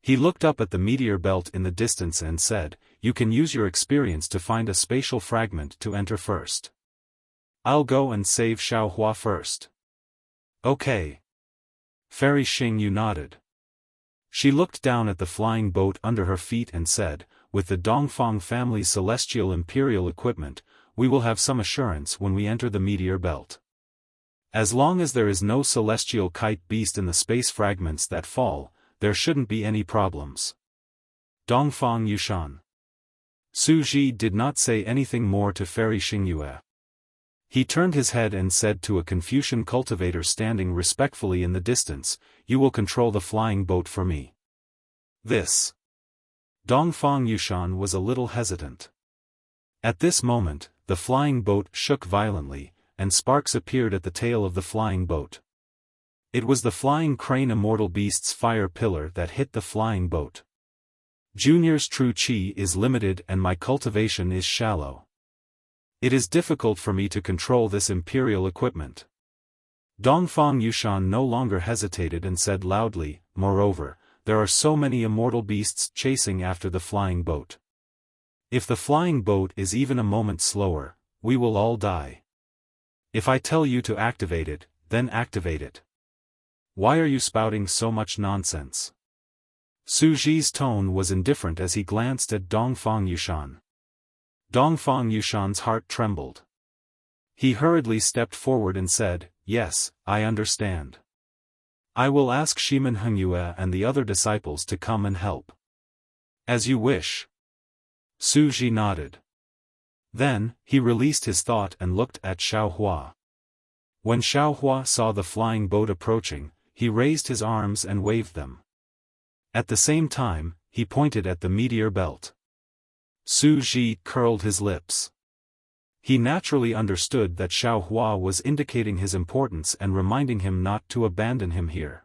Speaker 1: He looked up at the meteor belt in the distance and said, "You can use your experience to find a spatial fragment to enter first. I'll go and save Xiaohua first." "Okay." Fairy Xingyu nodded. She looked down at the flying boat under her feet and said, "With the Dongfang family's celestial imperial equipment, we will have some assurance when we enter the meteor belt. As long as there is no celestial kite beast in the space fragments that fall, there shouldn't be any problems." Dongfang Yushan. Su Ji did not say anything more to Fairy Xingyue. He turned his head and said to a Confucian cultivator standing respectfully in the distance, "You will control the flying boat for me." This. Dongfang Yushan was a little hesitant. At this moment, the flying boat shook violently, and sparks appeared at the tail of the flying boat. It was the flying crane immortal beast's fire pillar that hit the flying boat. Junior's true chi is limited and my cultivation is shallow. It is difficult for me to control this imperial equipment. Dongfang Yushan no longer hesitated and said loudly, moreover, there are so many immortal beasts chasing after the flying boat. If the flying boat is even a moment slower, we will all die. If I tell you to activate it, then activate it. Why are you spouting so much nonsense? Su Ji's tone was indifferent as he glanced at Dongfang Yushan. Dongfang Yushan's heart trembled. He hurriedly stepped forward and said, yes, I understand. I will ask Shimen Hengyue and the other disciples to come and help. As you wish. Su Ji nodded. Then, he released his thought and looked at Xiaohua. When Xiaohua saw the flying boat approaching, he raised his arms and waved them. At the same time, he pointed at the meteor belt. Su Ji curled his lips. He naturally understood that Xiaohua was indicating his importance and reminding him not to abandon him here.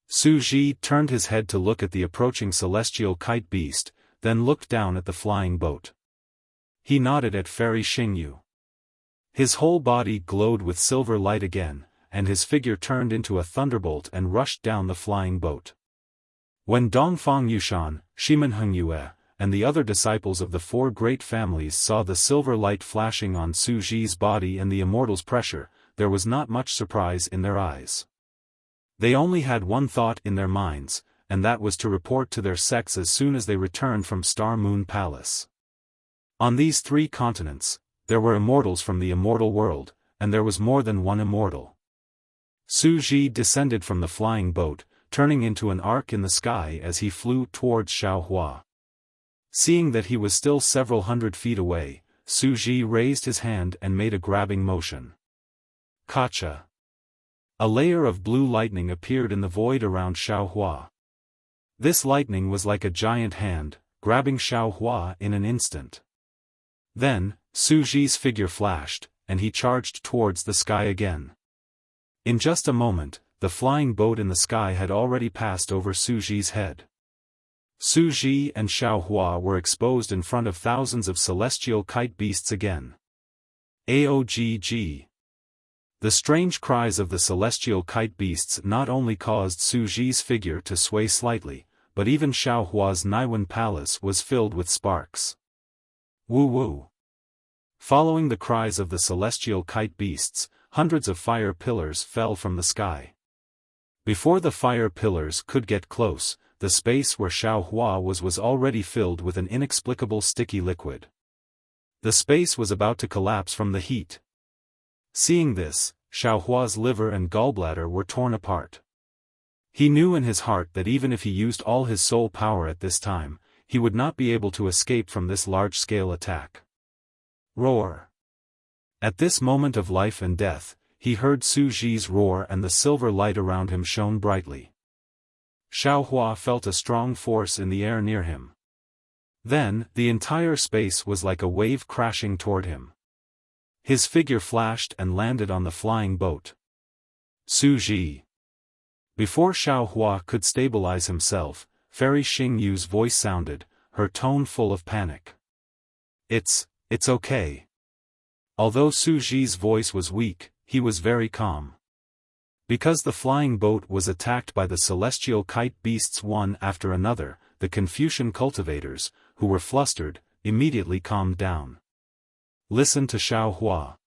Speaker 1: Su Ji turned his head to look at the approaching celestial kite beast, then looked down at the flying boat. He nodded at Fairy Xingyu. His whole body glowed with silver light again, and his figure turned into a thunderbolt and rushed down the flying boat. When Dongfang Yushan, Shimen Hengyue, and the other disciples of the four great families saw the silver light flashing on Su Ji's body and the immortal's pressure, there was not much surprise in their eyes. They only had one thought in their minds, and that was to report to their sects as soon as they returned from Star Moon Palace. On these three continents, there were immortals from the immortal world, and there was more than one immortal. Su Ji descended from the flying boat, turning into an arc in the sky as he flew towards Xiaohua. Seeing that he was still several hundred feet away, Su Ji raised his hand and made a grabbing motion. Kacha. A layer of blue lightning appeared in the void around Xiaohua. This lightning was like a giant hand, grabbing Xiaohua in an instant. Then, Su Ji's figure flashed, and he charged towards the sky again. In just a moment, the flying boat in the sky had already passed over Su Ji's head. Su Ji and Xiaohua were exposed in front of thousands of celestial kite beasts again. Aogg. The strange cries of the celestial kite beasts not only caused Su Ji's figure to sway slightly, but even Xiaohua's Naiwen palace was filled with sparks. Woo woo. Following the cries of the celestial kite beasts, hundreds of fire pillars fell from the sky. Before the fire pillars could get close, the space where Xiaohua was already filled with an inexplicable sticky liquid. The space was about to collapse from the heat. Seeing this, Xiaohua's liver and gallbladder were torn apart. He knew in his heart that even if he used all his soul power at this time, he would not be able to escape from this large-scale attack. Roar. At this moment of life and death, he heard Su Ji's roar and the silver light around him shone brightly. Xiaohua felt a strong force in the air near him. Then, the entire space was like a wave crashing toward him. His figure flashed and landed on the flying boat. Su Ji. Before Xiaohua could stabilize himself, Fairy Xingyu's voice sounded, her tone full of panic. It's okay. Although Su Ji's voice was weak, he was very calm. Because the flying boat was attacked by the celestial kite beasts one after another, the Confucian cultivators, who were flustered, immediately calmed down. Listen to Xiaohua.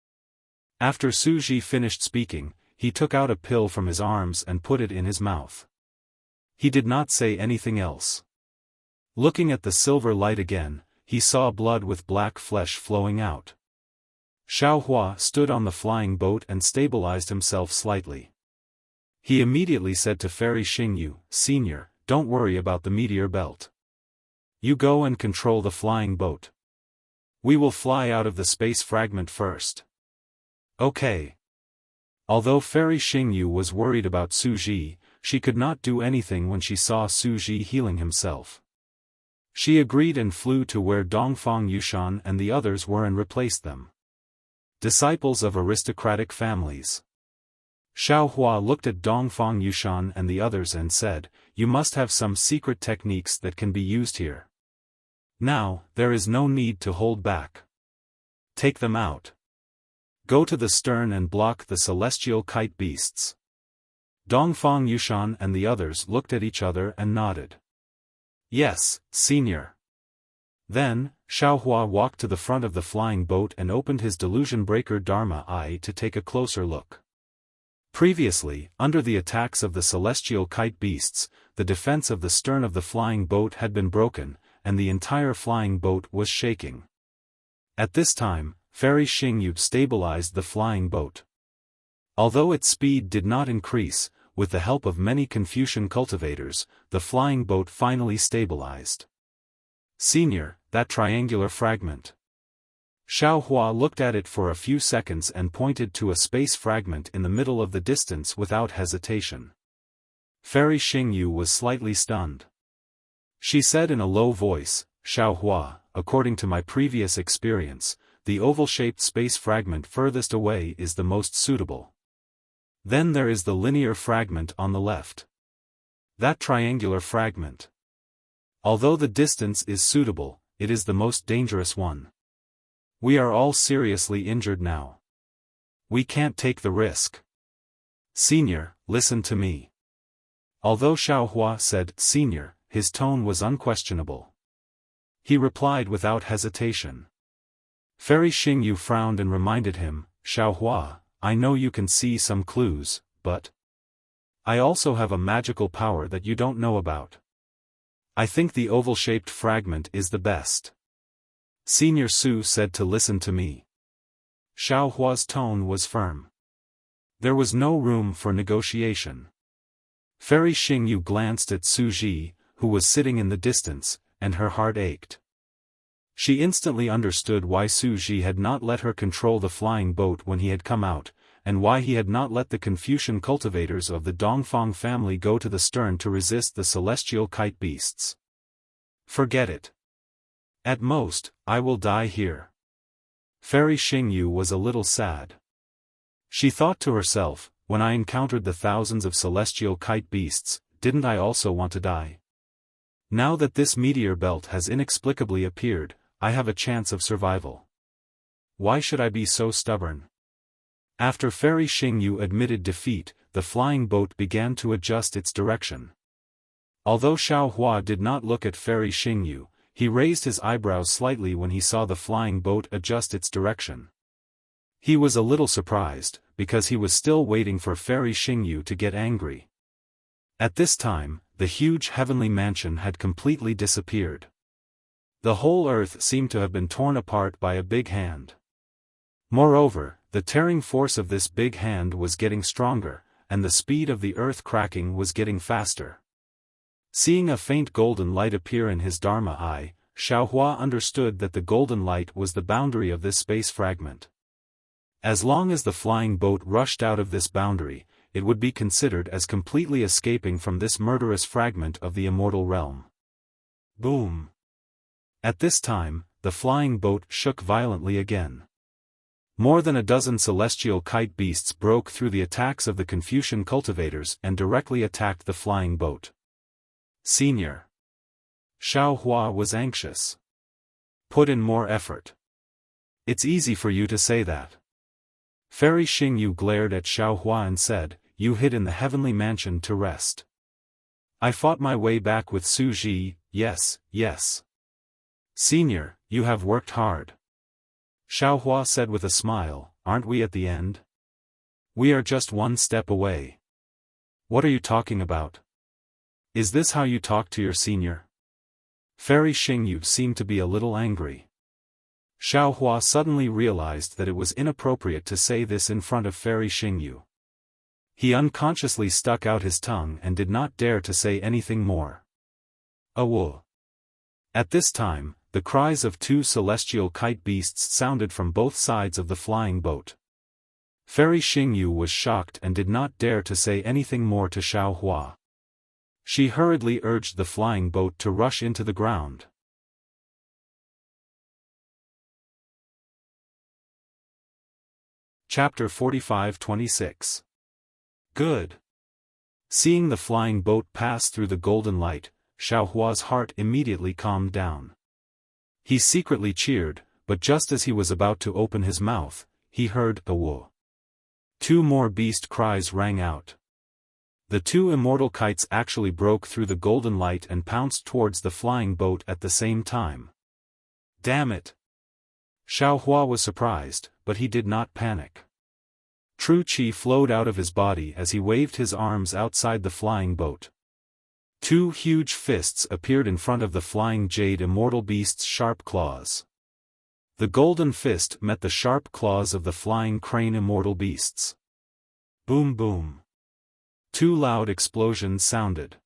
Speaker 1: After Su Ji finished speaking, he took out a pill from his arms and put it in his mouth. He did not say anything else. Looking at the silver light again, he saw blood with black flesh flowing out. Xiaohua stood on the flying boat and stabilized himself slightly. He immediately said to Fairy Xingyu, Senior, don't worry about the meteor belt. You go and control the flying boat. We will fly out of the space fragment first. Okay. Although Fairy Xingyu was worried about Su Ji, she could not do anything when she saw Su Ji healing himself. She agreed and flew to where Dongfang Yushan and the others were and replaced them. Disciples of aristocratic families. Xiaohua looked at Dongfang Yushan and the others and said, "You must have some secret techniques that can be used here. Now, there is no need to hold back. Take them out. Go to the stern and block the celestial kite beasts." Dongfang Yushan and the others looked at each other and nodded. "Yes, senior." Then, Xiaohua walked to the front of the flying boat and opened his delusion breaker Dharma Eye to take a closer look. Previously, under the attacks of the celestial kite beasts, the defense of the stern of the flying boat had been broken, and the entire flying boat was shaking. At this time, Fairy Xingyu stabilized the flying boat. Although its speed did not increase, with the help of many Confucian cultivators, the flying boat finally stabilized. "Senior, that triangular fragment." Xiaohua looked at it for a few seconds and pointed to a space fragment in the middle of the distance without hesitation. Fairy Xingyu was slightly stunned. She said in a low voice, "Xiaohua, according to my previous experience, the oval-shaped space fragment furthest away is the most suitable. Then there is the linear fragment on the left. That triangular fragment. Although the distance is suitable, it is the most dangerous one. We are all seriously injured now. We can't take the risk. Senior, listen to me." Although Xiaohua said, "Senior," his tone was unquestionable. He replied without hesitation. Fairy Xingyu frowned and reminded him, "Xiaohua, I know you can see some clues, but I also have a magical power that you don't know about. I think the oval-shaped fragment is the best." Senior Su said to listen to me. Xiaohua's tone was firm. There was no room for negotiation. Fairy Xingyu glanced at Su Ji, who was sitting in the distance, and her heart ached. She instantly understood why Su Ji had not let her control the flying boat when he had come out, and why he had not let the Confucian cultivators of the Dongfang family go to the stern to resist the celestial kite beasts. "Forget it. At most, I will die here." Fairy Xingyu was a little sad. She thought to herself, when I encountered the thousands of celestial kite beasts, didn't I also want to die? Now that this meteor belt has inexplicably appeared, I have a chance of survival. Why should I be so stubborn? After Fairy Xingyu admitted defeat, the flying boat began to adjust its direction. Although Xiaohua did not look at Fairy Xingyu, he raised his eyebrows slightly when he saw the flying boat adjust its direction. He was a little surprised, because he was still waiting for Fairy Xingyu to get angry. At this time, the huge heavenly mansion had completely disappeared. The whole earth seemed to have been torn apart by a big hand. Moreover, the tearing force of this big hand was getting stronger, and the speed of the earth cracking was getting faster. Seeing a faint golden light appear in his Dharma Eye, Xiaohua understood that the golden light was the boundary of this space fragment. As long as the flying boat rushed out of this boundary, it would be considered as completely escaping from this murderous fragment of the immortal realm. Boom! At this time, the flying boat shook violently again. More than a dozen celestial kite beasts broke through the attacks of the Confucian cultivators and directly attacked the flying boat. "Senior." Xiaohua was anxious. "Put in more effort. It's easy for you to say that." Fairy Xingyu glared at Xiaohua and said, "You hid in the heavenly mansion to rest." "I fought my way back with Su Ji, yes, yes." "Senior, you have worked hard." Xiaohua said with a smile, "Aren't we at the end? We are just one step away." "What are you talking about? Is this how you talk to your senior?" Fairy Xingyu seemed to be a little angry. Xiaohua suddenly realized that it was inappropriate to say this in front of Fairy Xingyu. He unconsciously stuck out his tongue and did not dare to say anything more. "Awoo!" At this time, the cries of two celestial kite beasts sounded from both sides of the flying boat. Fairy Xingyu was shocked and did not dare to say anything more to Xiaohua. She hurriedly urged the flying boat to rush into the ground. Chapter 45-26 Good. Seeing the flying boat pass through the golden light, Xiaohua's heart immediately calmed down. He secretly cheered, but just as he was about to open his mouth, he heard a whoa. Two more beast cries rang out. The two immortal kites actually broke through the golden light and pounced towards the flying boat at the same time. Damn it! Xiaohua was surprised, but he did not panic. True Qi flowed out of his body as he waved his arms outside the flying boat. Two huge fists appeared in front of the flying jade immortal beast's sharp claws. The golden fist met the sharp claws of the flying crane immortal beasts. Boom boom. Two loud explosions sounded.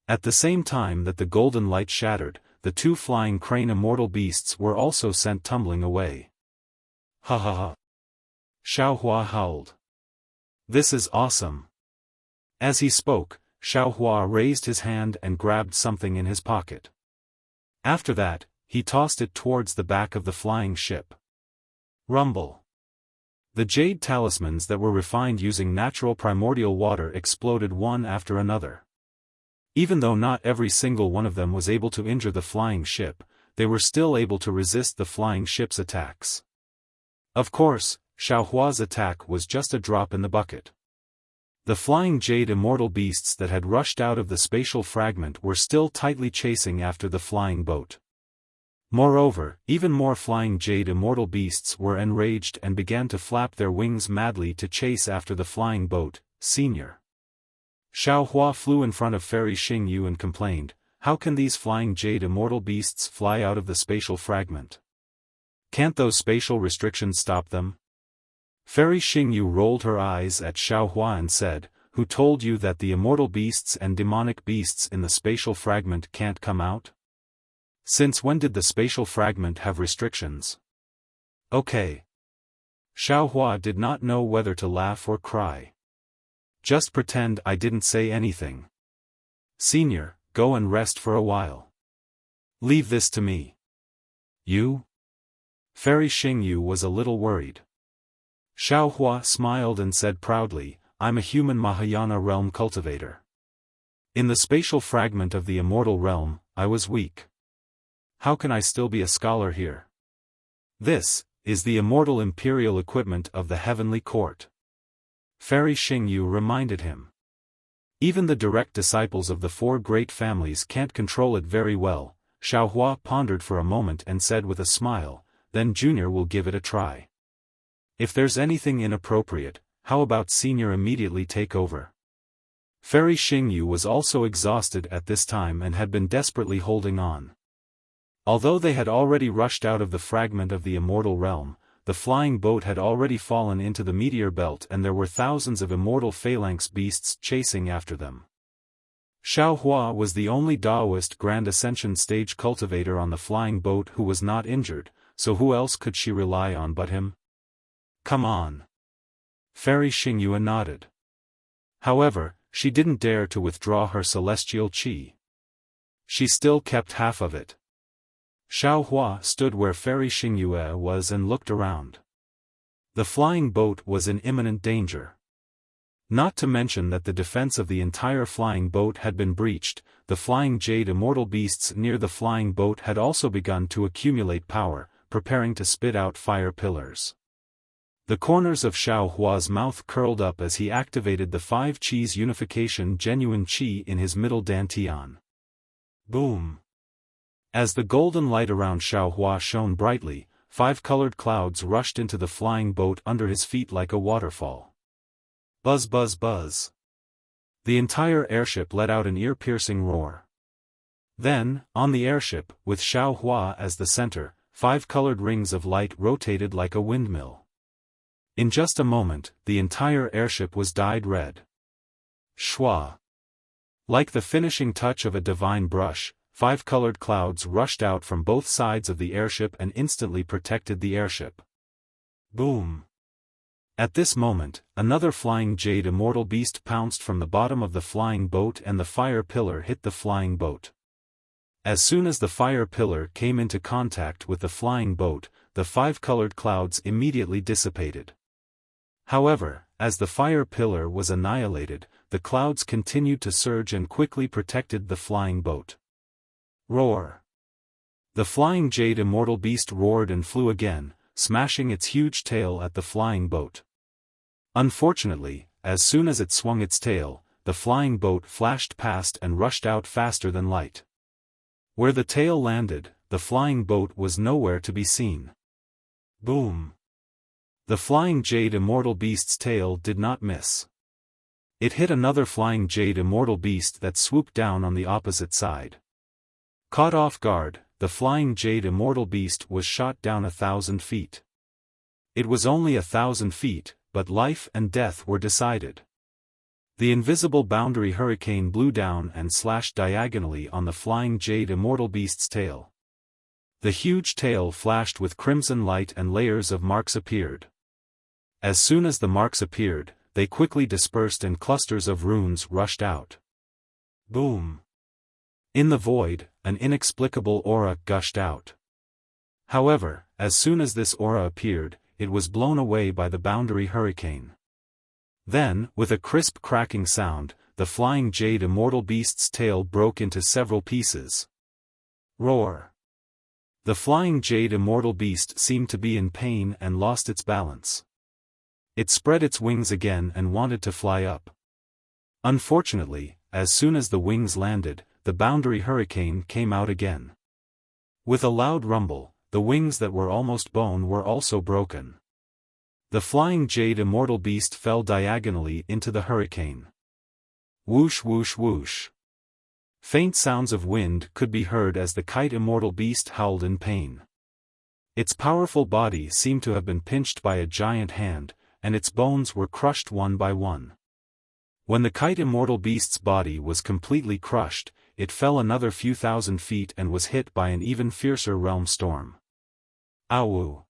Speaker 1: At the same time that the golden light shattered, the two flying crane immortal beasts were also sent tumbling away. Ha ha ha. Xiaohua howled. This is awesome. As he spoke, Xiaohua raised his hand and grabbed something in his pocket. After that, he tossed it towards the back of the flying ship. Rumble. The jade talismans that were refined using natural primordial water exploded one after another. Even though not every single one of them was able to injure the flying ship, they were still able to resist the flying ship's attacks. Of course, Xiaohua's attack was just a drop in the bucket. The flying jade immortal beasts that had rushed out of the spatial fragment were still tightly chasing after the flying boat. Moreover, even more flying jade immortal beasts were enraged and began to flap their wings madly to chase after the flying boat. Senior. Xiaohua flew in front of Fairy Xingyu and complained, "How can these flying jade immortal beasts fly out of the spatial fragment? Can't those spatial restrictions stop them?" Fairy Xingyu rolled her eyes at Xiaohua and said, "Who told you that the immortal beasts and demonic beasts in the spatial fragment can't come out? Since when did the spatial fragment have restrictions?" Okay. Xiaohua did not know whether to laugh or cry. Just pretend I didn't say anything. Senior, go and rest for a while. Leave this to me. You? Fairy Xingyu was a little worried. Xiaohua smiled and said proudly, "I'm a human Mahayana realm cultivator. In the spatial fragment of the immortal realm, I was weak. How can I still be a scholar here? This is the immortal imperial equipment of the heavenly court." Fairy Xingyu reminded him. Even the direct disciples of the four great families can't control it very well. Xiaohua pondered for a moment and said with a smile, "Then Junior will give it a try. If there's anything inappropriate, how about Senior immediately take over?" Fairy Xingyu was also exhausted at this time and had been desperately holding on. Although they had already rushed out of the fragment of the immortal realm, the flying boat had already fallen into the meteor belt and there were thousands of immortal phalanx beasts chasing after them. Xiaohua was the only Daoist Grand Ascension stage cultivator on the flying boat who was not injured, so who else could she rely on but him? Come on. Fairy Xingyu nodded. However, she didn't dare to withdraw her celestial qi. She still kept half of it. Xiaohua stood where Fairy Xingyu was and looked around. The flying boat was in imminent danger. Not to mention that the defense of the entire flying boat had been breached, the flying jade immortal beasts near the flying boat had also begun to accumulate power, preparing to spit out fire pillars. The corners of Xiaohua's mouth curled up as he activated the 5 Qi's unification genuine Qi in his middle dantian. Boom! As the golden light around Xiaohua shone brightly, 5 colored clouds rushed into the flying boat under his feet like a waterfall. Buzz buzz buzz. The entire airship let out an ear-piercing roar. Then, on the airship, with Xiaohua as the center, 5 colored rings of light rotated like a windmill. In just a moment, the entire airship was dyed red. Shwa. Like the finishing touch of a divine brush, 5 colored clouds rushed out from both sides of the airship and instantly protected the airship. Boom. At this moment, another flying jade immortal beast pounced from the bottom of the flying boat and the fire pillar hit the flying boat. As soon as the fire pillar came into contact with the flying boat, the 5 colored clouds immediately dissipated. However, as the fire pillar was annihilated, the clouds continued to surge and quickly protected the flying boat. Roar! The flying jade immortal beast roared and flew again, smashing its huge tail at the flying boat. Unfortunately, as soon as it swung its tail, the flying boat flashed past and rushed out faster than light. Where the tail landed, the flying boat was nowhere to be seen. Boom! The flying jade immortal beast's tail did not miss. It hit another flying jade immortal beast that swooped down on the opposite side. Caught off guard, the flying jade immortal beast was shot down 1,000 feet. It was only 1,000 feet, but life and death were decided. The invisible boundary hurricane blew down and slashed diagonally on the flying jade immortal beast's tail. The huge tail flashed with crimson light and layers of marks appeared. As soon as the marks appeared, they quickly dispersed and clusters of runes rushed out. Boom! In the void, an inexplicable aura gushed out. However, as soon as this aura appeared, it was blown away by the boundary hurricane. Then, with a crisp cracking sound, the flying jade immortal beast's tail broke into several pieces. Roar! The flying jade immortal beast seemed to be in pain and lost its balance. It spread its wings again and wanted to fly up. Unfortunately, as soon as the wings landed, the boundary hurricane came out again. With a loud rumble, the wings that were almost bone were also broken. The flying jade immortal beast fell diagonally into the hurricane. Whoosh whoosh whoosh. Faint sounds of wind could be heard as the kite immortal beast howled in pain. Its powerful body seemed to have been pinched by a giant hand, and its bones were crushed one by one. When the kite immortal beast's body was completely crushed, it fell another few thousand feet and was hit by an even fiercer realm storm. Ow!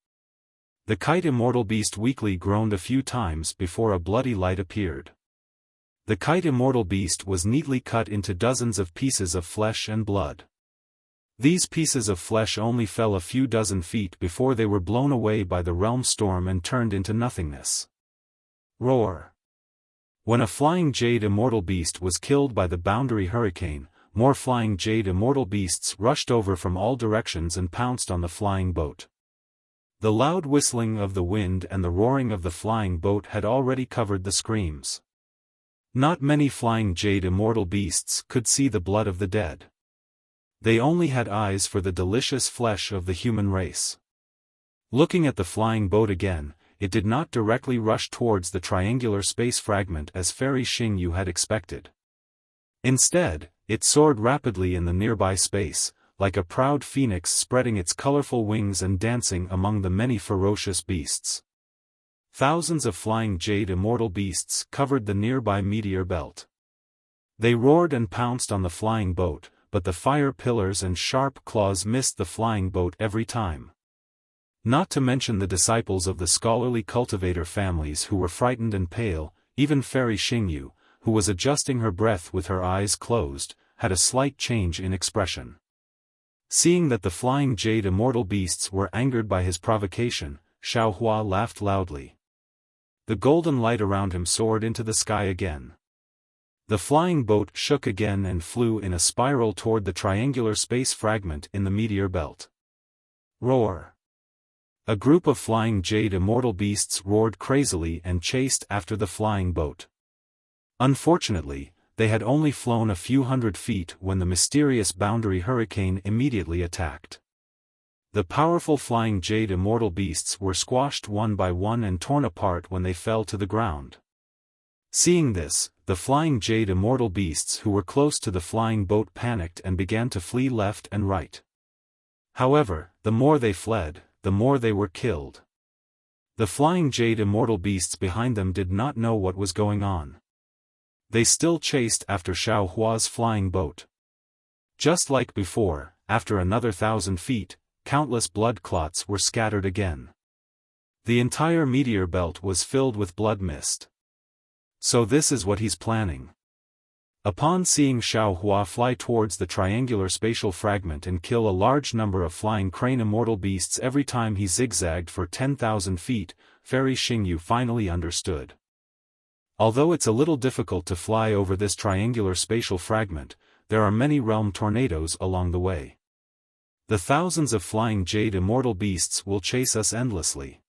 Speaker 1: The kite immortal beast weakly groaned a few times before a bloody light appeared. The kite immortal beast was neatly cut into dozens of pieces of flesh and blood. These pieces of flesh only fell a few dozen feet before they were blown away by the realm storm and turned into nothingness. Roar! When a flying jade immortal beast was killed by the boundary hurricane, more flying jade immortal beasts rushed over from all directions and pounced on the flying boat. The loud whistling of the wind and the roaring of the flying boat had already covered the screams. Not many flying jade immortal beasts could see the blood of the dead. They only had eyes for the delicious flesh of the human race. Looking at the flying boat again, it did not directly rush towards the triangular space fragment as Fairy Xingyu had expected. Instead, it soared rapidly in the nearby space, like a proud phoenix spreading its colorful wings and dancing among the many ferocious beasts. Thousands of flying jade immortal beasts covered the nearby meteor belt. They roared and pounced on the flying boat, but the fire pillars and sharp claws missed the flying boat every time. Not to mention the disciples of the scholarly cultivator families who were frightened and pale, even Fairy Xingyu, who was adjusting her breath with her eyes closed, had a slight change in expression. Seeing that the flying jade immortal beasts were angered by his provocation, Xiaofan laughed loudly. The golden light around him soared into the sky again. The flying boat shook again and flew in a spiral toward the triangular space fragment in the meteor belt. Roar! A group of flying jade immortal beasts roared crazily and chased after the flying boat. Unfortunately, they had only flown a few hundred feet when the mysterious boundary hurricane immediately attacked. The powerful flying jade immortal beasts were squashed one by one and torn apart when they fell to the ground. Seeing this, the flying jade immortal beasts who were close to the flying boat panicked and began to flee left and right. However, the more they fled, the more they were killed. The flying jade immortal beasts behind them did not know what was going on. They still chased after Xiaohua's flying boat. Just like before, after another 1,000 feet, countless blood clots were scattered again. The entire meteor belt was filled with blood mist. So this is what he's planning. Upon seeing Xiaohua fly towards the triangular spatial fragment and kill a large number of flying crane immortal beasts every time he zigzagged for 10,000 feet, Fairy Xingyu finally understood. Although it's a little difficult to fly over this triangular spatial fragment, there are many realm tornadoes along the way. The thousands of flying jade immortal beasts will chase us endlessly.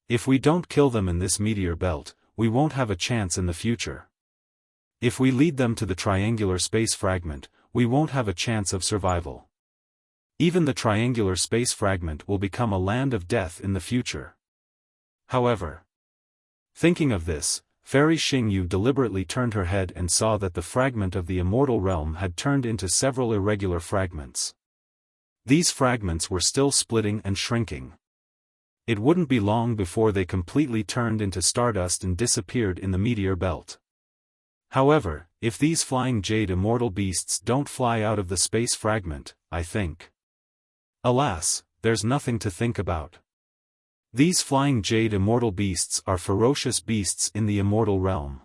Speaker 1: If we don't kill them in this meteor belt, we won't have a chance in the future. If we lead them to the triangular space fragment, we won't have a chance of survival. Even the triangular space fragment will become a land of death in the future. However, thinking of this, Fairy Xingyu deliberately turned her head and saw that the fragment of the immortal realm had turned into several irregular fragments. These fragments were still splitting and shrinking. It wouldn't be long before they completely turned into stardust and disappeared in the meteor belt. However, if these flying jade immortal beasts don't fly out of the space fragment, I think. Alas, there's nothing to think about. These flying jade immortal beasts are ferocious beasts in the immortal realm.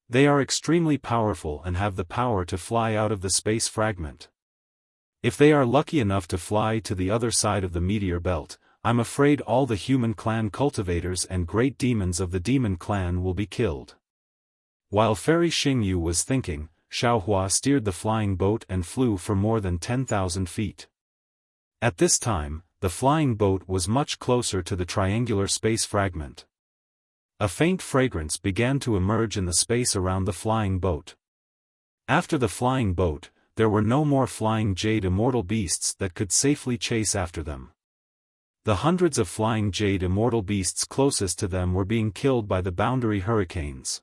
Speaker 1: They are extremely powerful and have the power to fly out of the space fragment. If they are lucky enough to fly to the other side of the meteor belt, I'm afraid all the human clan cultivators and great demons of the demon clan will be killed. While Fairy Xingyu was thinking, Xiaofan steered the flying boat and flew for more than 10,000 feet. At this time, the flying boat was much closer to the triangular space fragment. A faint fragrance began to emerge in the space around the flying boat. After the flying boat, there were no more flying jade immortal beasts that could safely chase after them. The hundreds of flying jade immortal beasts closest to them were being killed by the boundary hurricanes.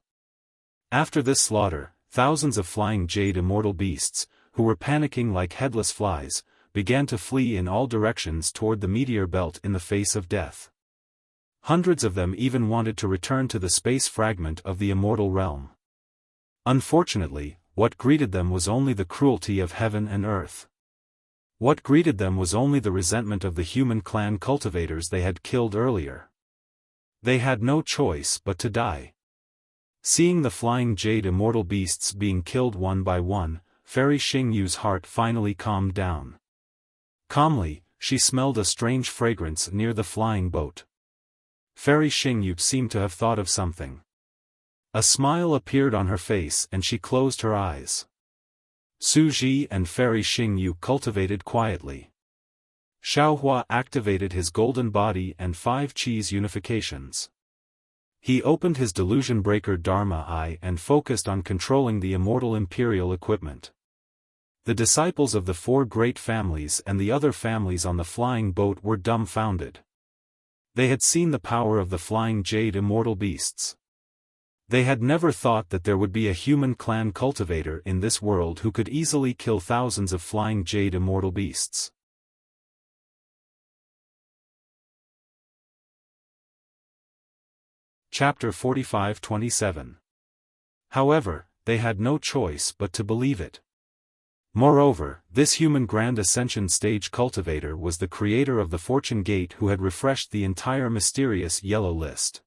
Speaker 1: After this slaughter, thousands of flying jade immortal beasts, who were panicking like headless flies, began to flee in all directions toward the meteor belt in the face of death. Hundreds of them even wanted to return to the space fragment of the immortal realm. Unfortunately, what greeted them was only the cruelty of heaven and earth. What greeted them was only the resentment of the human clan cultivators they had killed earlier. They had no choice but to die. Seeing the flying jade immortal beasts being killed one by one, Fairy Xingyu's heart finally calmed down. Calmly, she smelled a strange fragrance near the flying boat. Fairy Xingyu seemed to have thought of something. A smile appeared on her face and she closed her eyes. Su Ji and Fairy Xingyu cultivated quietly. Xiaofan activated his golden body and 5 cheese unifications. He opened his delusion breaker Dharma eye and focused on controlling the immortal imperial equipment. The disciples of the 4 great families and the other families on the flying boat were dumbfounded. They had seen the power of the flying jade immortal beasts. They had never thought that there would be a human clan cultivator in this world who could easily kill thousands of flying jade immortal beasts. Chapter 45-27. However, they had no choice but to believe it. Moreover, this human Grand Ascension stage cultivator was the creator of the Fortune Gate who had refreshed the entire mysterious yellow list.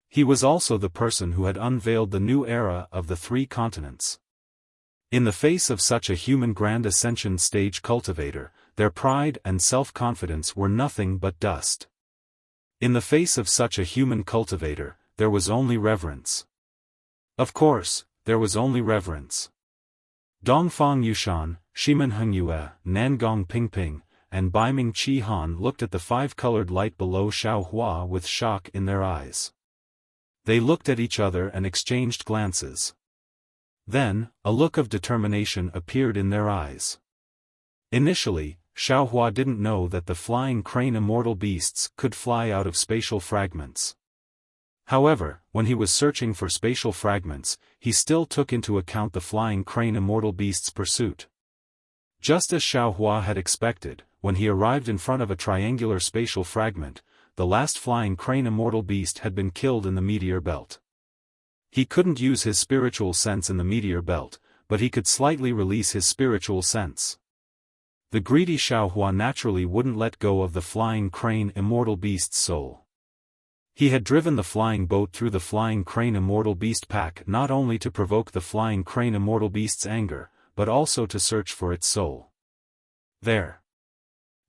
Speaker 1: He was also the person who had unveiled the new era of the 3 continents. In the face of such a human Grand Ascension stage cultivator, their pride and self-confidence were nothing but dust. In the face of such a human cultivator, there was only reverence. Of course, there was only reverence. Dongfang Yushan, Shimen Hengyue, Nangong Pingping, and Baiming Qi Han looked at the 5-colored light below Xiaofan with shock in their eyes. They looked at each other and exchanged glances. Then, a look of determination appeared in their eyes. Initially, Xiaofan didn't know that the flying crane immortal beasts could fly out of spatial fragments. However, when he was searching for spatial fragments, he still took into account the flying crane immortal beast's pursuit. Just as Xiaofan had expected, when he arrived in front of a triangular spatial fragment, the last flying crane immortal beast had been killed in the meteor belt. He couldn't use his spiritual sense in the meteor belt, but he could slightly release his spiritual sense. The greedy Xiaofan naturally wouldn't let go of the flying crane immortal beast's soul. He had driven the flying boat through the flying crane immortal beast pack not only to provoke the flying crane immortal beast's anger, but also to search for its soul. There.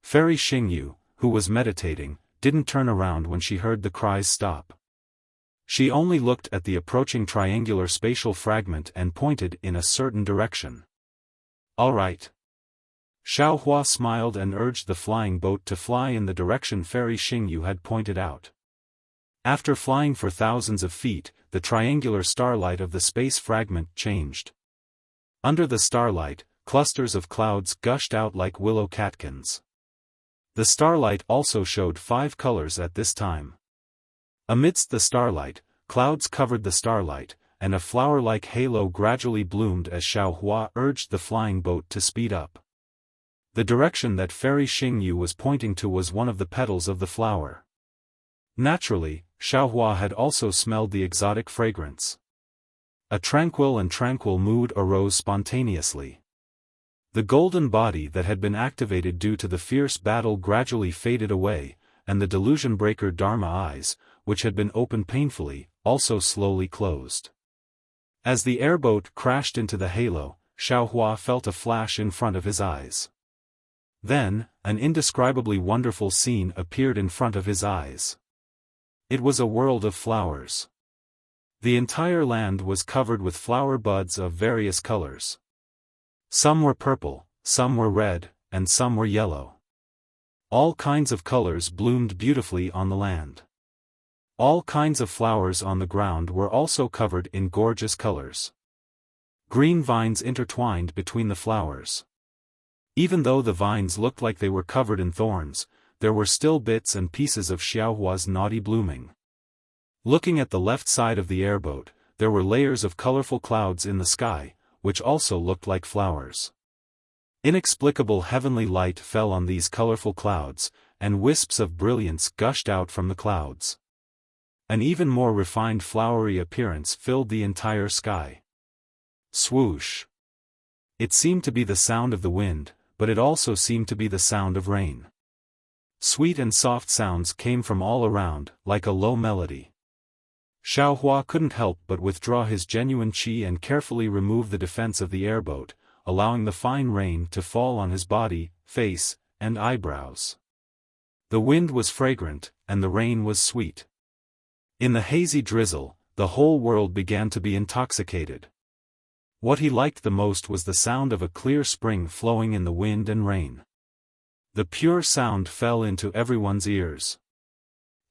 Speaker 1: Fairy Xingyu, who was meditating, didn't turn around when she heard the cries stop. She only looked at the approaching triangular spatial fragment and pointed in a certain direction. "All right." Xiaohua smiled and urged the flying boat to fly in the direction Fairy Xingyu had pointed out. After flying for thousands of feet, the triangular starlight of the space fragment changed. Under the starlight, clusters of clouds gushed out like willow catkins. The starlight also showed 5 colors at this time. Amidst the starlight, clouds covered the starlight, and a flower-like halo gradually bloomed as Xiaohua urged the flying boat to speed up. The direction that Fairy Xingyu was pointing to was one of the petals of the flower. Naturally, Xiaohua had also smelled the exotic fragrance. A tranquil mood arose spontaneously. The golden body that had been activated due to the fierce battle gradually faded away, and the delusion breaker Dharma eyes, which had been opened painfully, also slowly closed. As the airboat crashed into the halo, Xiaohua felt a flash in front of his eyes. Then, an indescribably wonderful scene appeared in front of his eyes. It was a world of flowers. The entire land was covered with flower buds of various colors. Some were purple, some were red, and some were yellow. All kinds of colors bloomed beautifully on the land. All kinds of flowers on the ground were also covered in gorgeous colors. Green vines intertwined between the flowers. Even though the vines looked like they were covered in thorns, there were still bits and pieces of Xiaohua's naughty blooming. Looking at the left side of the airboat, there were layers of colorful clouds in the sky, which also looked like flowers. Inexplicable heavenly light fell on these colorful clouds, and wisps of brilliance gushed out from the clouds. An even more refined flowery appearance filled the entire sky. Swoosh! It seemed to be the sound of the wind, but it also seemed to be the sound of rain. Sweet and soft sounds came from all around, like a low melody. Xiaohua couldn't help but withdraw his genuine qi and carefully remove the defense of the airboat, allowing the fine rain to fall on his body, face, and eyebrows. The wind was fragrant, and the rain was sweet. In the hazy drizzle, the whole world began to be intoxicated. What he liked the most was the sound of a clear spring flowing in the wind and rain. The pure sound fell into everyone's ears.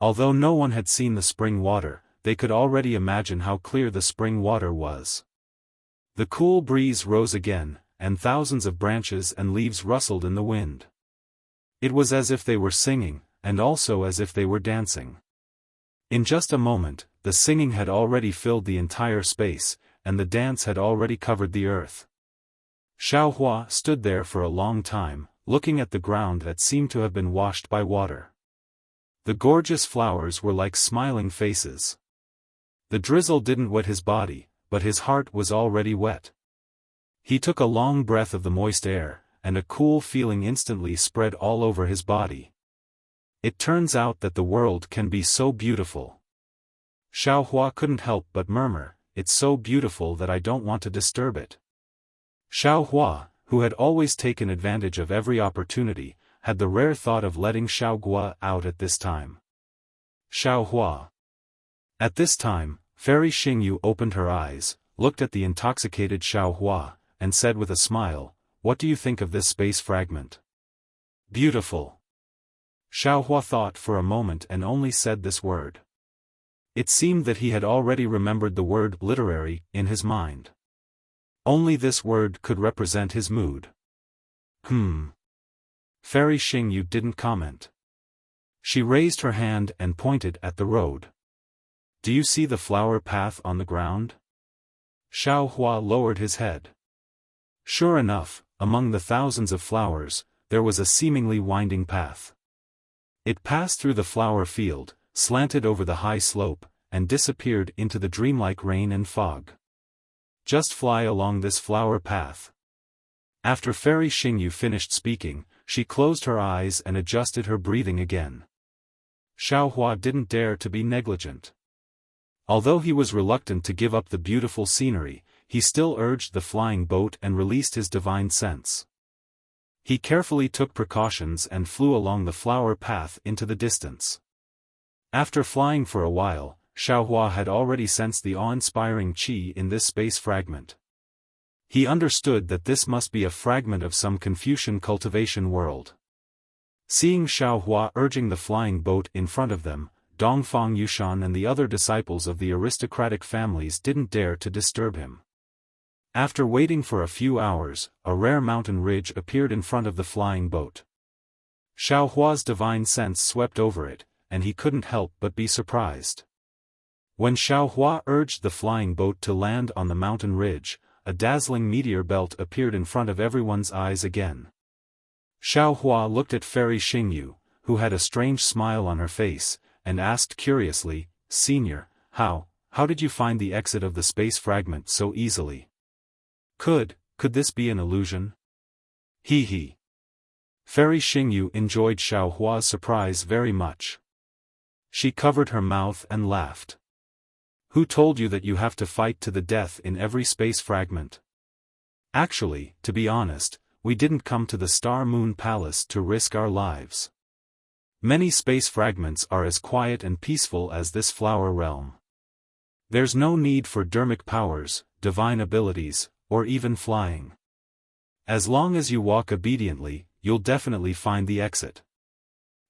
Speaker 1: Although no one had seen the spring water, they could already imagine how clear the spring water was. The cool breeze rose again, and thousands of branches and leaves rustled in the wind. It was as if they were singing, and also as if they were dancing. In just a moment, the singing had already filled the entire space, and the dance had already covered the earth. Xiaohua stood there for a long time, looking at the ground that seemed to have been washed by water. The gorgeous flowers were like smiling faces. The drizzle didn't wet his body, but his heart was already wet. He took a long breath of the moist air, and a cool feeling instantly spread all over his body. It turns out that the world can be so beautiful. Xiaohua couldn't help but murmur, "It's so beautiful that I don't want to disturb it." Xiaohua, who had always taken advantage of every opportunity, had the rare thought of letting Xiaohua out at this time. Xiaohua. At this time, Fairy Xingyu opened her eyes, looked at the intoxicated Xiaohua, and said with a smile, "What do you think of this space fragment?" "Beautiful." Xiaohua thought for a moment and only said this word. It seemed that he had already remembered the word literary in his mind. Only this word could represent his mood. Fairy Xingyu didn't comment. She raised her hand and pointed at the road. "Do you see the flower path on the ground?" Xiaohua lowered his head. Sure enough, among the thousands of flowers, there was a seemingly winding path. It passed through the flower field, slanted over the high slope, and disappeared into the dreamlike rain and fog. "Just fly along this flower path." After Fairy Xingyu finished speaking, she closed her eyes and adjusted her breathing again. Xiaohua didn't dare to be negligent. Although he was reluctant to give up the beautiful scenery, he still urged the flying boat and released his divine sense. He carefully took precautions and flew along the flower path into the distance. After flying for a while, Xiaohua had already sensed the awe-inspiring qi in this space fragment. He understood that this must be a fragment of some Confucian cultivation world. Seeing Xiaohua urging the flying boat in front of them, Dongfang Yushan and the other disciples of the aristocratic families didn't dare to disturb him. After waiting for a few hours, a rare mountain ridge appeared in front of the flying boat. Xiaohua's divine sense swept over it, and he couldn't help but be surprised. When Xiaohua urged the flying boat to land on the mountain ridge, a dazzling meteor belt appeared in front of everyone's eyes again. Xiaohua looked at Fairy Xingyu, who had a strange smile on her face, and asked curiously, "Senior, how did you find the exit of the space fragment so easily? Could this be an illusion?" He. Fairy Xingyu enjoyed Xiaohua's surprise very much. She covered her mouth and laughed. "Who told you that you have to fight to the death in every space fragment? Actually, to be honest, we didn't come to the Star Moon Palace to risk our lives. Many space fragments are as quiet and peaceful as this flower realm. There's no need for dermic powers, divine abilities, or even flying. As long as you walk obediently, you'll definitely find the exit.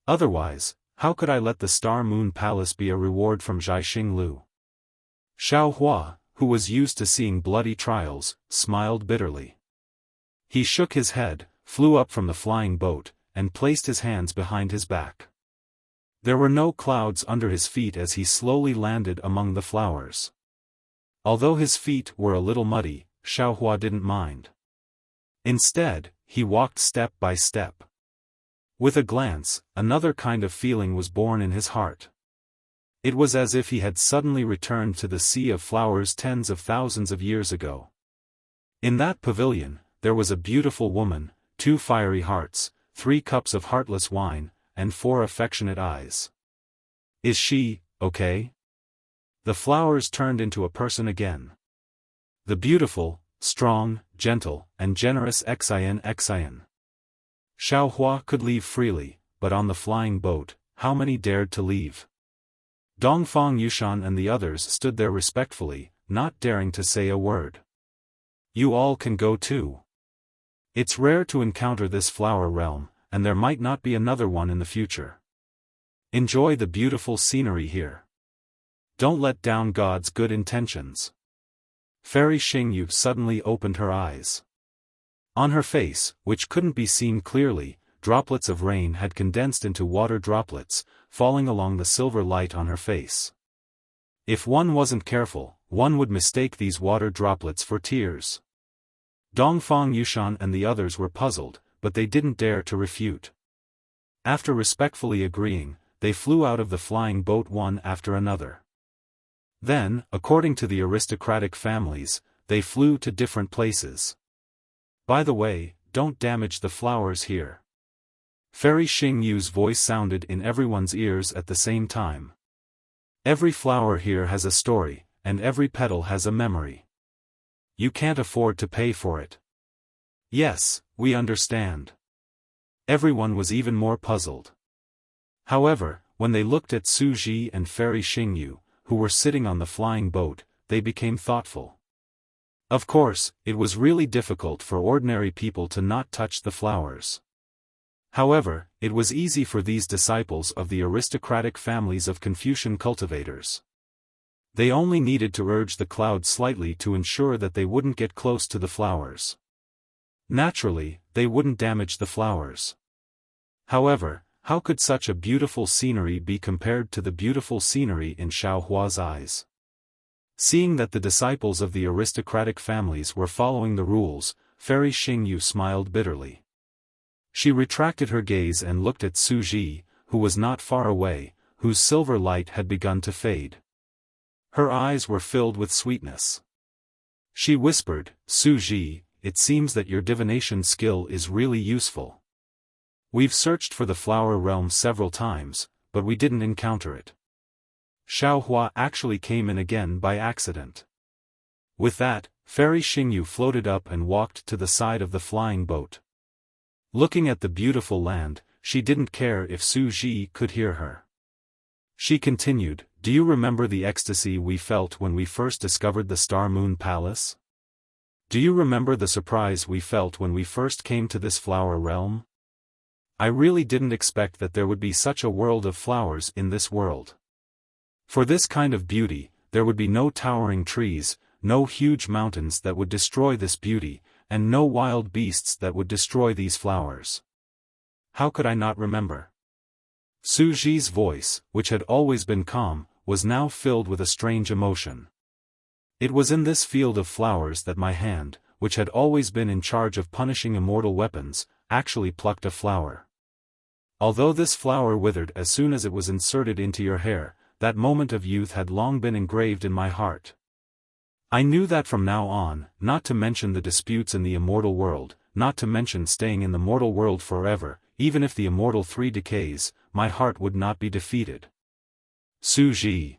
Speaker 1: Otherwise, how could I let the Star Moon Palace be a reward from Zhaixing Lu?" Xiaohua, who was used to seeing bloody trials, smiled bitterly. He shook his head, flew up from the flying boat, and placed his hands behind his back. There were no clouds under his feet as he slowly landed among the flowers. Although his feet were a little muddy, Xiaohua didn't mind. Instead, he walked step by step. With a glance, another kind of feeling was born in his heart. It was as if he had suddenly returned to the sea of flowers tens of thousands of years ago. In that pavilion, there was a beautiful woman, 2 fiery hearts, 3 cups of heartless wine, and 4 affectionate eyes. Is she okay? The flowers turned into a person again. The beautiful, strong, gentle, and generous Xian. Xiaohua could leave freely, but on the flying boat, how many dared to leave? Dongfang Yushan and the others stood there respectfully, not daring to say a word. "You all can go too. It's rare to encounter this flower realm, and there might not be another one in the future. Enjoy the beautiful scenery here. Don't let down God's good intentions." Fairy Xingyu suddenly opened her eyes. On her face, which couldn't be seen clearly, droplets of rain had condensed into water droplets, falling along the silver light on her face. If one wasn't careful, one would mistake these water droplets for tears. Dongfang Yushan and the others were puzzled, but they didn't dare to refute. After respectfully agreeing, they flew out of the flying boat one after another. Then, according to the aristocratic families, they flew to different places. "By the way, don't damage the flowers here." Fairy Xingyu's voice sounded in everyone's ears at the same time. "Every flower here has a story, and every petal has a memory. You can't afford to pay for it." "Yes, we understand." Everyone was even more puzzled. However, when they looked at Su Ji and Fairy Xingyu, who were sitting on the flying boat, they became thoughtful. Of course, it was really difficult for ordinary people to not touch the flowers. However, it was easy for these disciples of the aristocratic families of Confucian cultivators. They only needed to urge the cloud slightly to ensure that they wouldn't get close to the flowers. Naturally, they wouldn't damage the flowers. However, how could such a beautiful scenery be compared to the beautiful scenery in Xiaohua's eyes? Seeing that the disciples of the aristocratic families were following the rules, Fairy Xingyu smiled bitterly. She retracted her gaze and looked at Su Ji, who was not far away, whose silver light had begun to fade. Her eyes were filled with sweetness. She whispered, "Su Ji, it seems that your divination skill is really useful. We've searched for the flower realm several times, but we didn't encounter it." Xiaohua actually came in again by accident. With that, Fairy Xingyu floated up and walked to the side of the flying boat. Looking at the beautiful land, she didn't care if Su Ji could hear her. She continued, do you remember the ecstasy we felt when we first discovered the Star Moon Palace? Do you remember the surprise we felt when we first came to this flower realm? I really didn't expect that there would be such a world of flowers in this world. For this kind of beauty, there would be no towering trees, no huge mountains that would destroy this beauty, and no wild beasts that would destroy these flowers. How could I not remember? Su Zhi's voice, which had always been calm, was now filled with a strange emotion. It was in this field of flowers that my hand, which had always been in charge of punishing immortal weapons, actually plucked a flower. Although this flower withered as soon as it was inserted into your hair, that moment of youth had long been engraved in my heart. I knew that from now on, not to mention the disputes in the immortal world, not to mention staying in the mortal world forever, even if the immortal three decays, my heart would not be defeated. Su Zhi.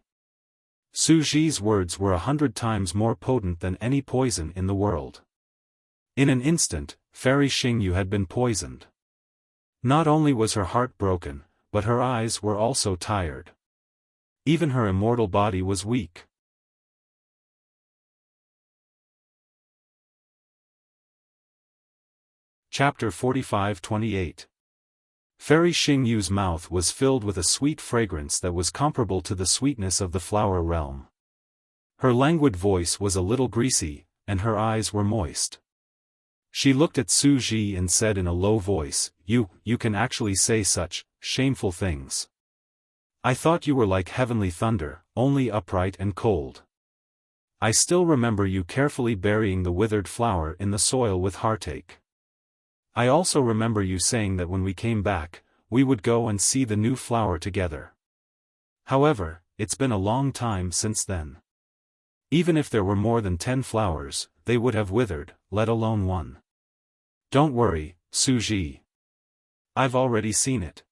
Speaker 1: Su Zhi's words were 100 times more potent than any poison in the world. In an instant, Fairy Xingyu had been poisoned. Not only was her heart broken, but her eyes were also tired. Even her immortal body was weak. Chapter 45-28. Fairy Xingyu's mouth was filled with a sweet fragrance that was comparable to the sweetness of the flower realm. Her languid voice was a little greasy, and her eyes were moist. She looked at Su Zhi and said in a low voice, You can actually say such shameful things. I thought you were like heavenly thunder, only upright and cold. I still remember you carefully burying the withered flower in the soil with heartache. I also remember you saying that when we came back, we would go and see the new flower together. However, it's been a long time since then. Even if there were more than 10 flowers, they would have withered, let alone one. Don't worry, Su Zhi. I've already seen it.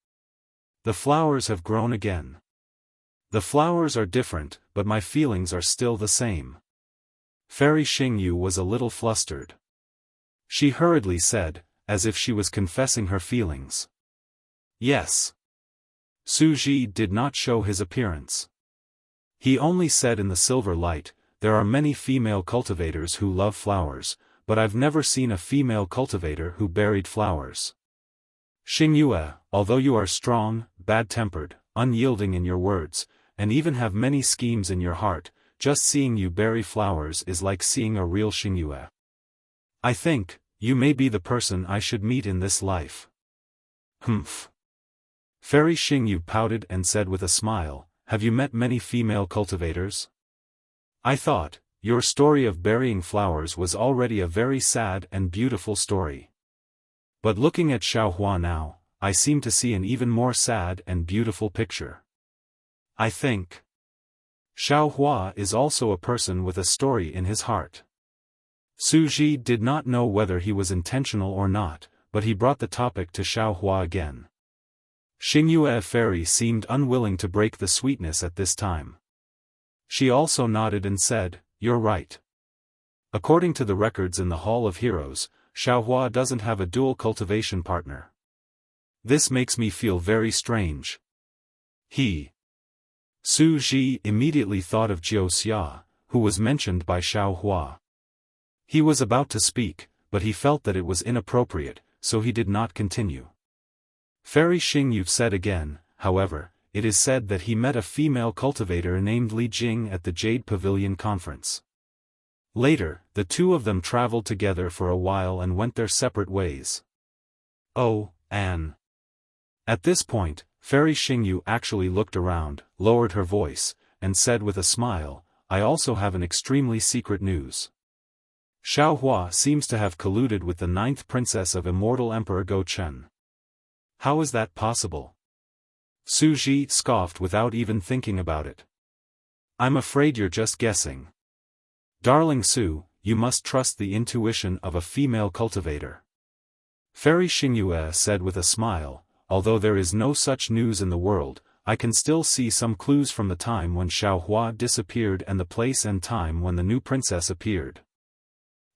Speaker 1: The flowers have grown again. The flowers are different, but my feelings are still the same. Fairy Xingyu was a little flustered. She hurriedly said, as if she was confessing her feelings. Yes. Su Zhi did not show his appearance. He only said in the silver light, there are many female cultivators who love flowers, but I've never seen a female cultivator who buried flowers. Xingyue, although you are strong, bad-tempered, unyielding in your words, and even have many schemes in your heart, just seeing you bury flowers is like seeing a real Xingyue. I think, you may be the person I should meet in this life. Humph. Fairy Xingyu pouted and said with a smile, have you met many female cultivators? I thought, your story of burying flowers was already a very sad and beautiful story. But looking at Xiaofan now, I seem to see an even more sad and beautiful picture. I think Xiaofan is also a person with a story in his heart. Su Zhi did not know whether he was intentional or not, but he brought the topic to Xiaofan again. Xingyue Fairy seemed unwilling to break the sweetness at this time. She also nodded and said, you're right. According to the records in the Hall of Heroes, Xiaofan doesn't have a dual cultivation partner. This makes me feel very strange. Su Zhi immediately thought of Jiu Xia, who was mentioned by Xiaofan. He was about to speak, but he felt that it was inappropriate, so he did not continue. Fairy Xingyu said again, however, it is said that he met a female cultivator named Li Jing at the Jade Pavilion conference. Later, the two of them traveled together for a while and went their separate ways. Oh, Anne. At this point, Fairy Xingyu actually looked around, lowered her voice, and said with a smile, I also have an extremely secret news. Xiaofan seems to have colluded with the 9th princess of Immortal Emperor Go Chen. How is that possible? Su Zhi scoffed without even thinking about it. I'm afraid you're just guessing. Darling Su, you must trust the intuition of a female cultivator. Fairy Xingyue said with a smile, although there is no such news in the world, I can still see some clues from the time when Xiaofan disappeared and the place and time when the new princess appeared.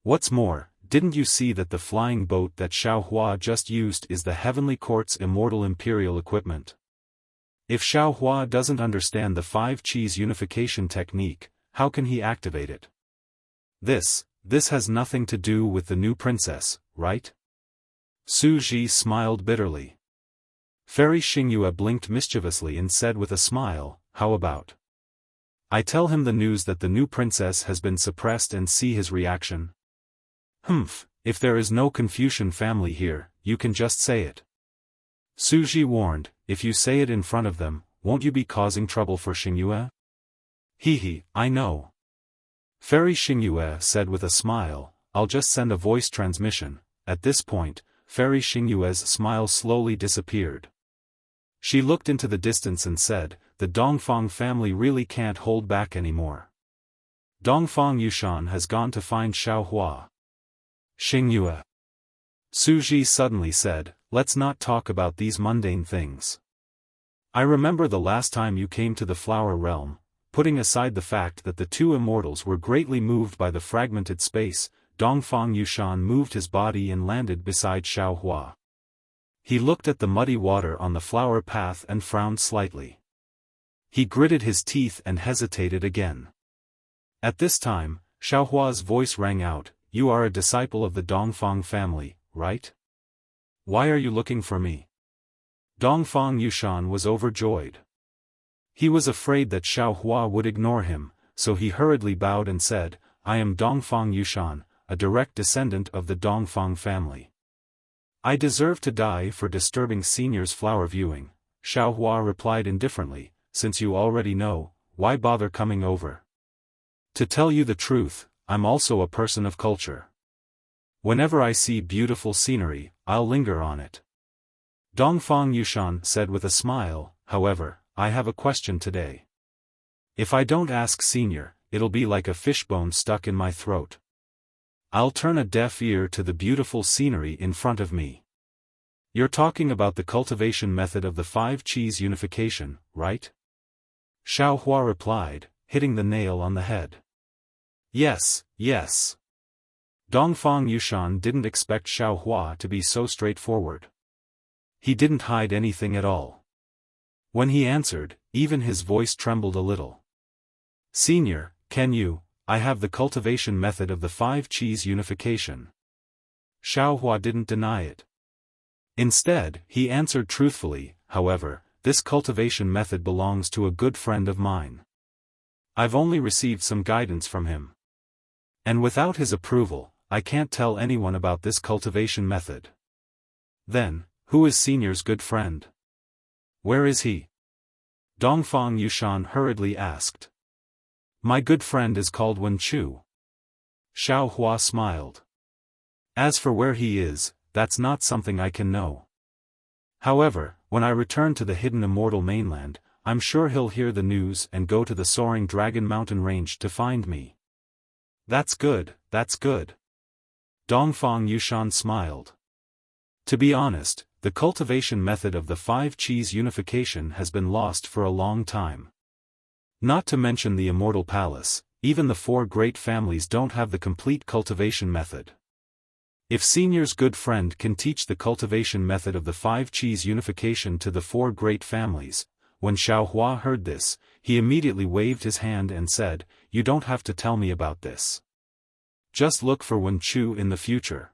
Speaker 1: What's more, didn't you see that the flying boat that Xiaofan just used is the Heavenly Court's immortal imperial equipment? If Xiaohua doesn't understand the 5 qis unification technique, how can he activate it? This has nothing to do with the new princess, right? Su Ji smiled bitterly. Fairy Xingyue blinked mischievously and said with a smile, how about I tell him the news that the new princess has been suppressed and see his reaction? Humph, if there is no Confucian family here, you can just say it. Su Ji warned, if you say it in front of them, won't you be causing trouble for Xingyue? He, I know. Fairy Xingyue said with a smile, I'll just send a voice transmission. At this point, Fairy Xingyue's smile slowly disappeared. She looked into the distance and said, the Dongfang family really can't hold back anymore. Dongfang Yushan has gone to find Xiaohua. Xingyue. Su Ji suddenly said, let's not talk about these mundane things. I remember the last time you came to the Flower Realm, putting aside the fact that the two immortals were greatly moved by the fragmented space, Dongfang Yushan moved his body and landed beside Xiaohua. He looked at the muddy water on the flower path and frowned slightly. He gritted his teeth and hesitated again. At this time, Xiaohua's voice rang out, you are a disciple of the Dongfang family, right? Why are you looking for me? Dongfang Yushan was overjoyed. He was afraid that Xiaohua would ignore him, so he hurriedly bowed and said, I am Dongfang Yushan, a direct descendant of the Dongfang family. I deserve to die for disturbing senior's flower viewing, Xiaohua replied indifferently, since you already know, why bother coming over? To tell you the truth, I'm also a person of culture. Whenever I see beautiful scenery, I'll linger on it. Dongfang Yushan said with a smile, however, I have a question today. If I don't ask senior, it'll be like a fishbone stuck in my throat. I'll turn a deaf ear to the beautiful scenery in front of me. You're talking about the cultivation method of the 5 qis unification, right? Xiaohua replied, hitting the nail on the head. Yes. Dongfang Yushan didn't expect Xiaohua to be so straightforward. He didn't hide anything at all. When he answered, even his voice trembled a little. Senior, I have the cultivation method of the 5 qis unification. Xiaohua didn't deny it. Instead, he answered truthfully, however, this cultivation method belongs to a good friend of mine. I've only received some guidance from him. And without his approval, I can't tell anyone about this cultivation method. Then, who is senior's good friend? Where is he? Dongfang Yushan hurriedly asked. My good friend is called Wen Chu. Xiaohua smiled. As for where he is, that's not something I can know. However, when I return to the hidden immortal mainland, I'm sure he'll hear the news and go to the soaring Dragon Mountain range to find me. That's good. Dongfang Yushan smiled. To be honest, the cultivation method of the 5 qis unification has been lost for a long time. Not to mention the immortal palace, even the 4 great families don't have the complete cultivation method. If senior's good friend can teach the cultivation method of the 5 qis unification to the 4 great families, when Xiaohua heard this, he immediately waved his hand and said, you don't have to tell me about this. Just look for Wen Chu in the future.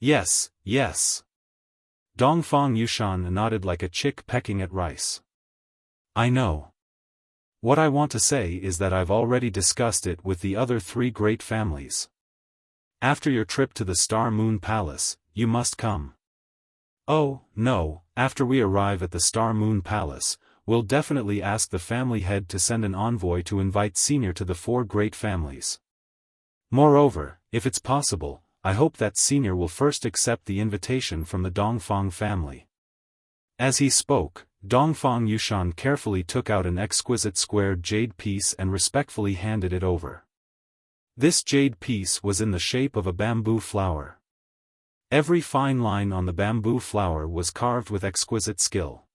Speaker 1: Yes. Dongfang Yushan nodded like a chick pecking at rice. I know. What I want to say is that I've already discussed it with the other 3 great families. After your trip to the Star Moon Palace, you must come. Oh, no, after we arrive at the Star Moon Palace, we'll definitely ask the family head to send an envoy to invite senior to the 4 great families. Moreover, if it's possible, I hope that senior will first accept the invitation from the Dongfang family. As he spoke, Dongfang Yushan carefully took out an exquisite squared jade piece and respectfully handed it over. This jade piece was in the shape of a bamboo flower. Every fine line on the bamboo flower was carved with exquisite skill.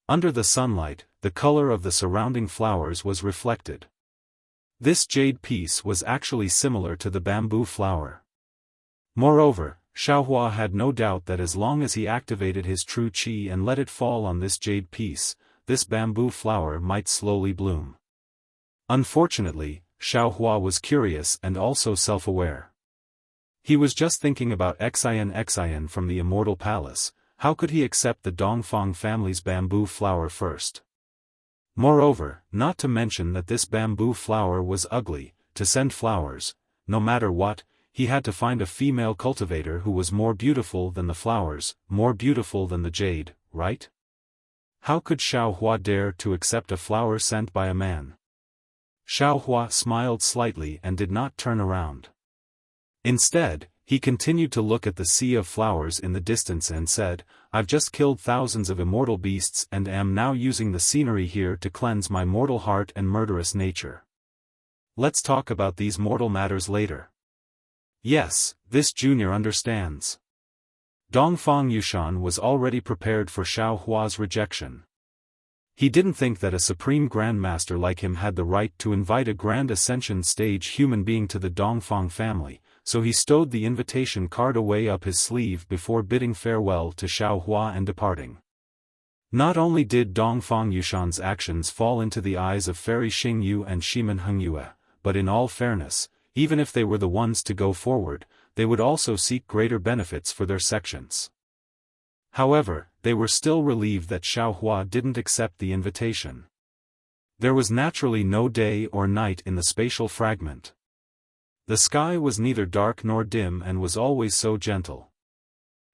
Speaker 1: Under the sunlight, the color of the surrounding flowers was reflected. This jade piece was actually similar to the bamboo flower. Moreover, Xiaohua had no doubt that as long as he activated his true qi and let it fall on this jade piece, this bamboo flower might slowly bloom. Unfortunately, Xiaohua was curious and also self-aware. He was just thinking about Xian from the Immortal Palace. How could he accept the Dongfang family's bamboo flower first? Moreover, not to mention that this bamboo flower was ugly. To send flowers, no matter what, he had to find a female cultivator who was more beautiful than the flowers, more beautiful than the jade, right? How could Xiaohua dare to accept a flower sent by a man? Xiaohua smiled slightly and did not turn around. Instead, he continued to look at the sea of flowers in the distance and said, "I've just killed thousands of immortal beasts and am now using the scenery here to cleanse my mortal heart and murderous nature. Let's talk about these mortal matters later." Yes, this junior understands. Dongfang Yushan was already prepared for Xiaohua's rejection. He didn't think that a supreme grandmaster like him had the right to invite a grand ascension stage human being to the Dongfang family, so he stowed the invitation card away up his sleeve before bidding farewell to Xiaohua and departing. Not only did Dongfang Yushan's actions fall into the eyes of Fairy Xingyu and Shimen Hengyue, but in all fairness, even if they were the ones to go forward, they would also seek greater benefits for their sections. However, they were still relieved that Xiaohua didn't accept the invitation. There was naturally no day or night in the spatial fragment. The sky was neither dark nor dim and was always so gentle.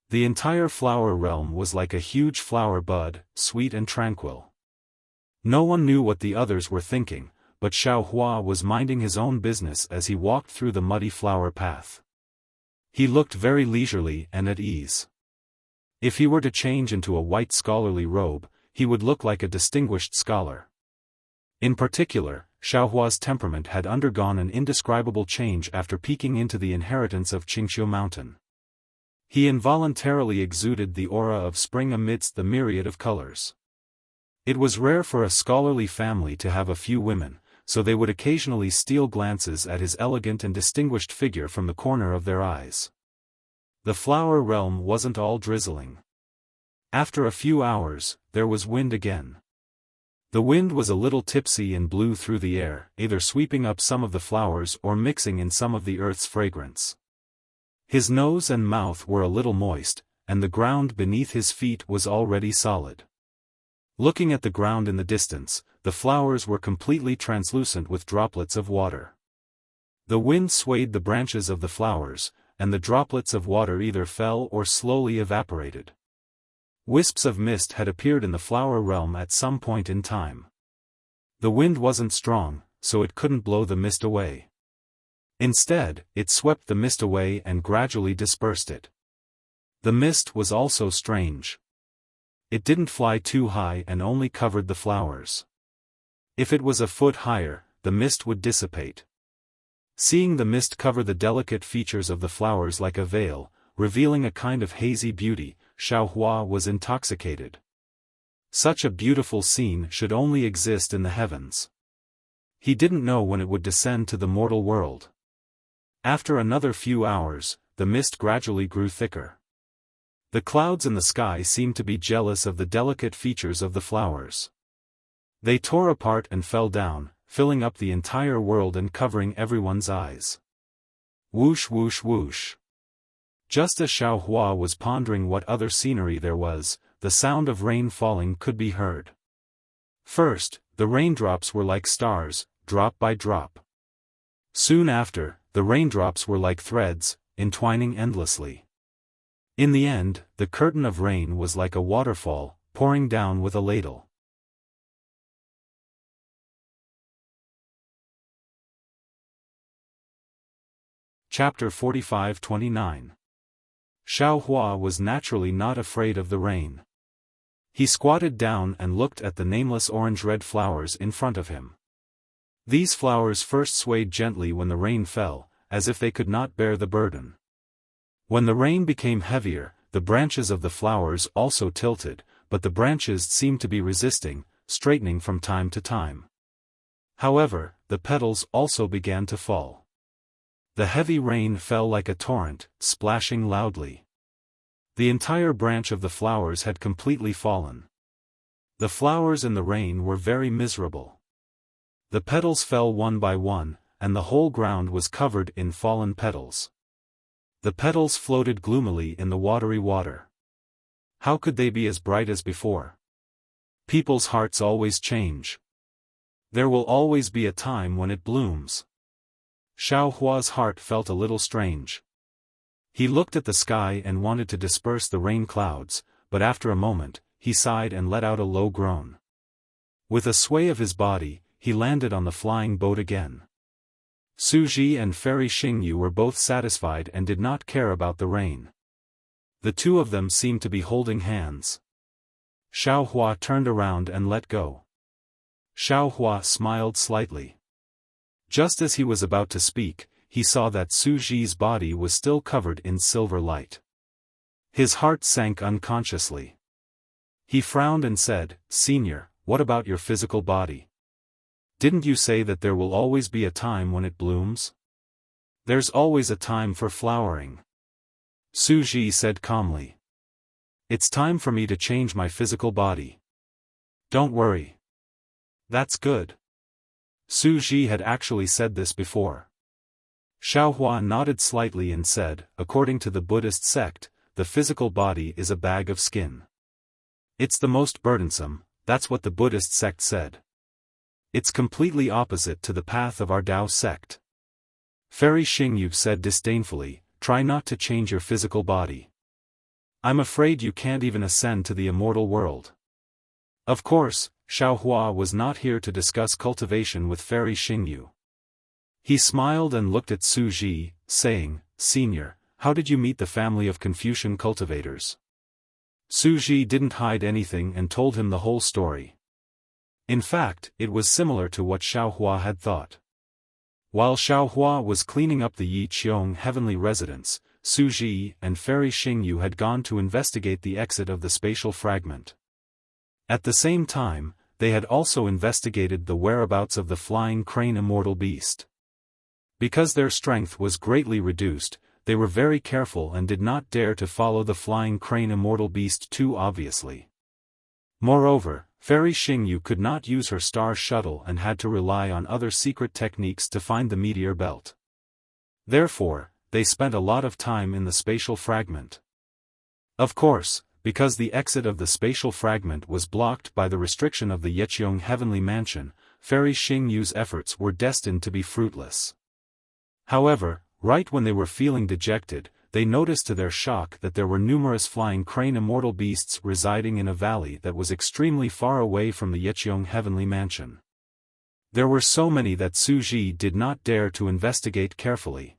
Speaker 1: The entire flower realm was like a huge flower bud, sweet and tranquil. No one knew what the others were thinking, but Xiaohua was minding his own business as he walked through the muddy flower path. He looked very leisurely and at ease. If he were to change into a white scholarly robe, he would look like a distinguished scholar. In particular, Xiaohua's temperament had undergone an indescribable change after peeking into the inheritance of Qingqiu Mountain. He involuntarily exuded the aura of spring amidst the myriad of colors. It was rare for a scholarly family to have a few women, so they would occasionally steal glances at his elegant and distinguished figure from the corner of their eyes. The flower realm wasn't all drizzling. After a few hours, there was wind again. The wind was a little tipsy and blew through the air, either sweeping up some of the flowers or mixing in some of the earth's fragrance. His nose and mouth were a little moist, and the ground beneath his feet was already solid. Looking at the ground in the distance, the flowers were completely translucent with droplets of water. The wind swayed the branches of the flowers, and the droplets of water either fell or slowly evaporated. Wisps of mist had appeared in the flower realm at some point in time. The wind wasn't strong, so it couldn't blow the mist away. Instead, it swept the mist away and gradually dispersed it. The mist was also strange. It didn't fly too high and only covered the flowers. If it was a foot higher, the mist would dissipate. Seeing the mist cover the delicate features of the flowers like a veil, revealing a kind of hazy beauty, Xiaohua was intoxicated. Such a beautiful scene should only exist in the heavens. He didn't know when it would descend to the mortal world. After another few hours, the mist gradually grew thicker. The clouds in the sky seemed to be jealous of the delicate features of the flowers. They tore apart and fell down, filling up the entire world and covering everyone's eyes. Whoosh whoosh whoosh. Just as Xiaohua was pondering what other scenery there was, the sound of rain falling could be heard. First, the raindrops were like stars, drop by drop. Soon after, the raindrops were like threads, entwining endlessly. In the end, the curtain of rain was like a waterfall, pouring down with a ladle. Chapter 45-29. Xiaohua was naturally not afraid of the rain. He squatted down and looked at the nameless orange-red flowers in front of him. These flowers first swayed gently when the rain fell, as if they could not bear the burden. When the rain became heavier, the branches of the flowers also tilted, but the branches seemed to be resisting, straightening from time to time. However, the petals also began to fall. The heavy rain fell like a torrent, splashing loudly. The entire branch of the flowers had completely fallen. The flowers in the rain were very miserable. The petals fell one by one, and the whole ground was covered in fallen petals. The petals floated gloomily in the watery water. How could they be as bright as before? People's hearts always change. There will always be a time when it blooms. Xiao Hua's heart felt a little strange. He looked at the sky and wanted to disperse the rain clouds, but after a moment, he sighed and let out a low groan. With a sway of his body, he landed on the flying boat again. Su Ji and Fairy Xingyu were both satisfied and did not care about the rain. The two of them seemed to be holding hands. Xiao Hua turned around and let go. Xiao Hua smiled slightly. Just as he was about to speak, he saw that Su Ji's body was still covered in silver light. His heart sank unconsciously. He frowned and said, "Senior, what about your physical body? Didn't you say that there will always be a time when it blooms?" "There's always a time for flowering," Su Ji said calmly. "It's time for me to change my physical body. Don't worry." "That's good." Su Ji had actually said this before. Xiao Hua nodded slightly and said, "According to the Buddhist sect, the physical body is a bag of skin. It's the most burdensome, that's what the Buddhist sect said. It's completely opposite to the path of our Tao sect." Fairy Xingyu said disdainfully, "Try not to change your physical body. I'm afraid you can't even ascend to the immortal world." Of course, Xiao Hua was not here to discuss cultivation with Fairy Xingyu. He smiled and looked at Su Ji, saying, "Senior, how did you meet the family of Confucian cultivators?" Su Ji didn't hide anything and told him the whole story. In fact, it was similar to what Xiao Hua had thought. While Xiao Hua was cleaning up the Yi Qiong heavenly residence, Su Ji and Fairy Xingyu had gone to investigate the exit of the spatial fragment. At the same time, they had also investigated the whereabouts of the flying crane immortal beast. Because their strength was greatly reduced, they were very careful and did not dare to follow the flying crane immortal beast too obviously. Moreover, Fairy Xingyu could not use her star shuttle and had to rely on other secret techniques to find the meteor belt. Therefore, they spent a lot of time in the spatial fragment. Of course, because the exit of the spatial fragment was blocked by the restriction of the Yeqiong heavenly mansion, Fairy Xingyu's efforts were destined to be fruitless. However, right when they were feeling dejected, they noticed to their shock that there were numerous flying crane immortal beasts residing in a valley that was extremely far away from the Yeqiong heavenly mansion. There were so many that Su Ji did not dare to investigate carefully.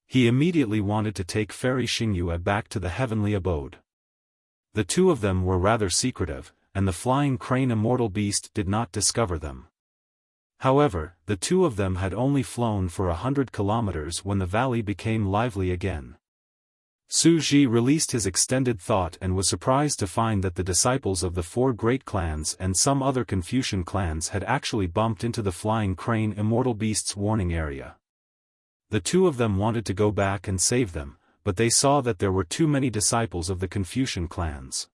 Speaker 1: He immediately wanted to take Fairy Xingyu back to the heavenly abode. The two of them were rather secretive, and the flying crane immortal beast did not discover them. However, the two of them had only flown for 100 kilometers when the valley became lively again. Su Ji released his extended thought and was surprised to find that the disciples of the four great clans and some other Confucian clans had actually bumped into the flying crane immortal beast's warning area. The two of them wanted to go back and save them, but they saw that there were too many disciples of the Confucian clans.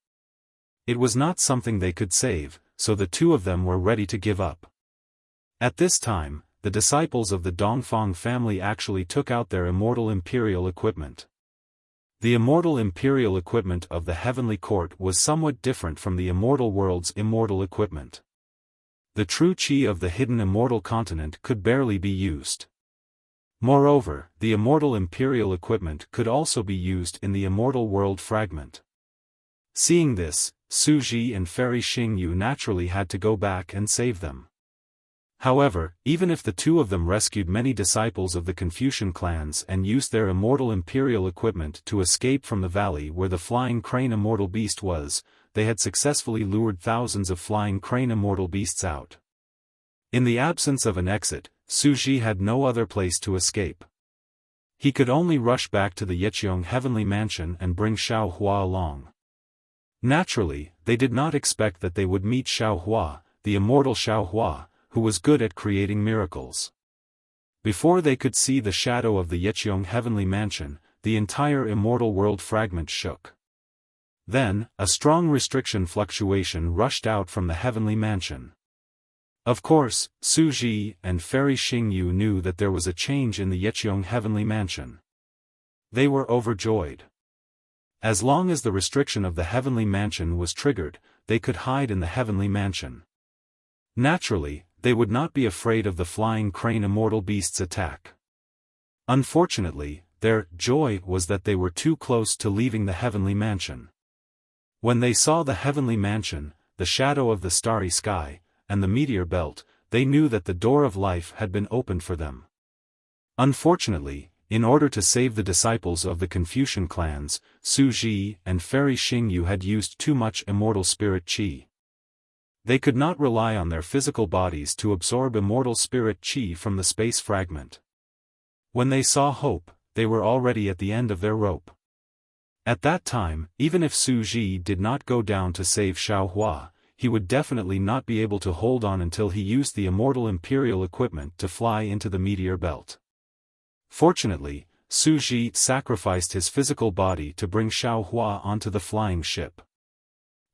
Speaker 1: It was not something they could save, so the two of them were ready to give up. At this time, the disciples of the Dongfang family actually took out their immortal imperial equipment. The immortal imperial equipment of the heavenly court was somewhat different from the immortal world's immortal equipment. The true qi of the hidden immortal continent could barely be used. Moreover, the immortal imperial equipment could also be used in the immortal world fragment. Seeing this, Su Ji and Fairy Xingyu naturally had to go back and save them. However, even if the two of them rescued many disciples of the Confucian clans and used their immortal imperial equipment to escape from the valley where the flying crane immortal beast was, they had successfully lured thousands of flying crane immortal beasts out. In the absence of an exit, Su Ji had no other place to escape. He could only rush back to the Yeqiong heavenly mansion and bring Xiao Hua along. Naturally, they did not expect that they would meet Xiao Hua, the immortal Xiao Hua, who was good at creating miracles. Before they could see the shadow of the Yeqiong heavenly mansion, the entire immortal world fragment shook. Then, a strong restriction fluctuation rushed out from the heavenly mansion. Of course, Su Ji and Fairy Xingyu knew that there was a change in the Yeqiong heavenly mansion. They were overjoyed. As long as the restriction of the heavenly mansion was triggered, they could hide in the heavenly mansion. Naturally, they would not be afraid of the flying crane immortal beast's attack. Unfortunately, their joy was that they were too close to leaving the heavenly mansion. When they saw the heavenly mansion, the shadow of the starry sky, and the meteor belt, they knew that the door of life had been opened for them. Unfortunately, in order to save the disciples of the Confucian clans, Su Ji and Fairy Xingyu had used too much immortal spirit qi. They could not rely on their physical bodies to absorb immortal spirit qi from the space fragment. When they saw hope, they were already at the end of their rope. At that time, even if Su Ji did not go down to save Xiaohua, he would definitely not be able to hold on until he used the immortal imperial equipment to fly into the meteor belt. Fortunately, Su Ji sacrificed his physical body to bring Xiaohua onto the flying ship.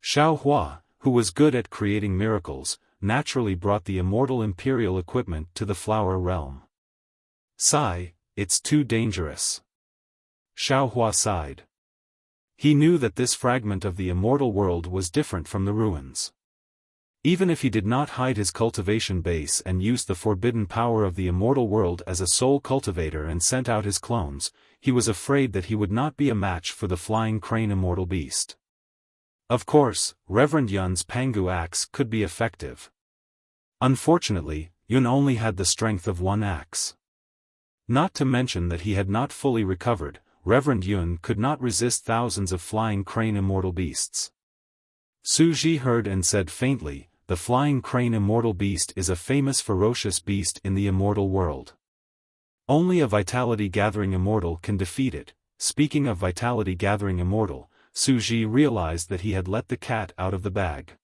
Speaker 1: Xiaohua, who was good at creating miracles, naturally brought the immortal imperial equipment to the flower realm. Sigh, it's too dangerous. Xiaohua sighed. He knew that this fragment of the immortal world was different from the ruins. Even if he did not hide his cultivation base and used the forbidden power of the immortal world as a soul cultivator and sent out his clones, he was afraid that he would not be a match for the flying crane immortal beast. Of course, Reverend Yun's Pangu axe could be effective. Unfortunately, Yun only had the strength of one axe. Not to mention that he had not fully recovered, Reverend Yun could not resist thousands of flying crane immortal beasts. Su Ji heard and said faintly, "The flying crane immortal beast is a famous ferocious beast in the immortal world. Only a vitality-gathering immortal can defeat it." Speaking of vitality-gathering immortal, Su Ji realized that he had let the cat out of the bag.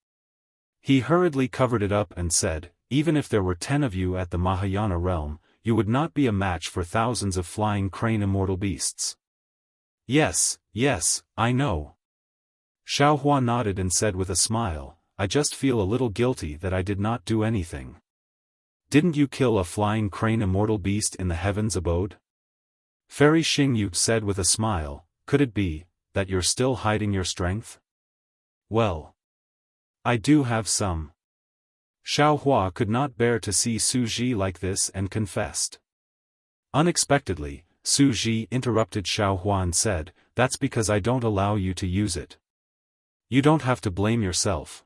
Speaker 1: He hurriedly covered it up and said, "Even if there were 10 of you at the Mahayana realm, you would not be a match for thousands of flying crane immortal beasts." Yes, I know. Xiaohua nodded and said with a smile, "I just feel a little guilty that I did not do anything." "Didn't you kill a flying crane immortal beast in the heavens abode?" Fairy Xingyu said with a smile, "Could it be that you're still hiding your strength?" "Well, I do have some." Xiaohua could not bear to see Su Ji like this and confessed. Unexpectedly, Su Ji interrupted Xiaohua and said, "That's because I don't allow you to use it. You don't have to blame yourself."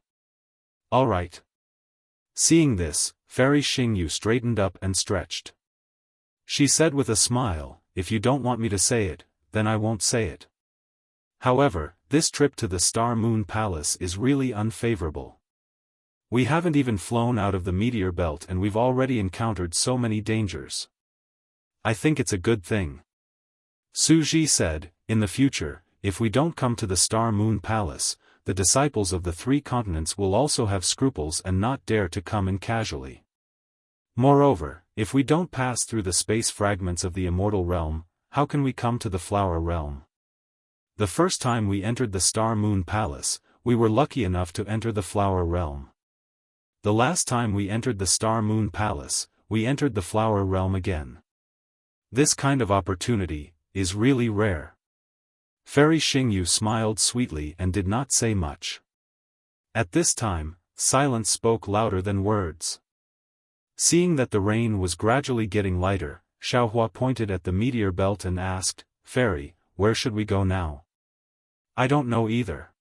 Speaker 1: "All right." Seeing this, Fairy Xingyu straightened up and stretched. She said with a smile, "If you don't want me to say it, then I won't say it. However, this trip to the Star Moon Palace is really unfavorable. We haven't even flown out of the meteor belt and we've already encountered so many dangers. I think it's a good thing." Su Ji said, "In the future, if we don't come to the Star Moon Palace, the disciples of the 3 continents will also have scruples and not dare to come in casually. Moreover, if we don't pass through the space fragments of the immortal realm, how can we come to the flower realm? The first time we entered the Star Moon Palace, we were lucky enough to enter the flower realm. The last time we entered the Star Moon Palace, we entered the flower realm again. This kind of opportunity is really rare." Fairy Xingyu smiled sweetly and did not say much. At this time, silence spoke louder than words. Seeing that the rain was gradually getting lighter, Xiaohua pointed at the meteor belt and asked, "Fairy, where should we go now?" "I don't know either.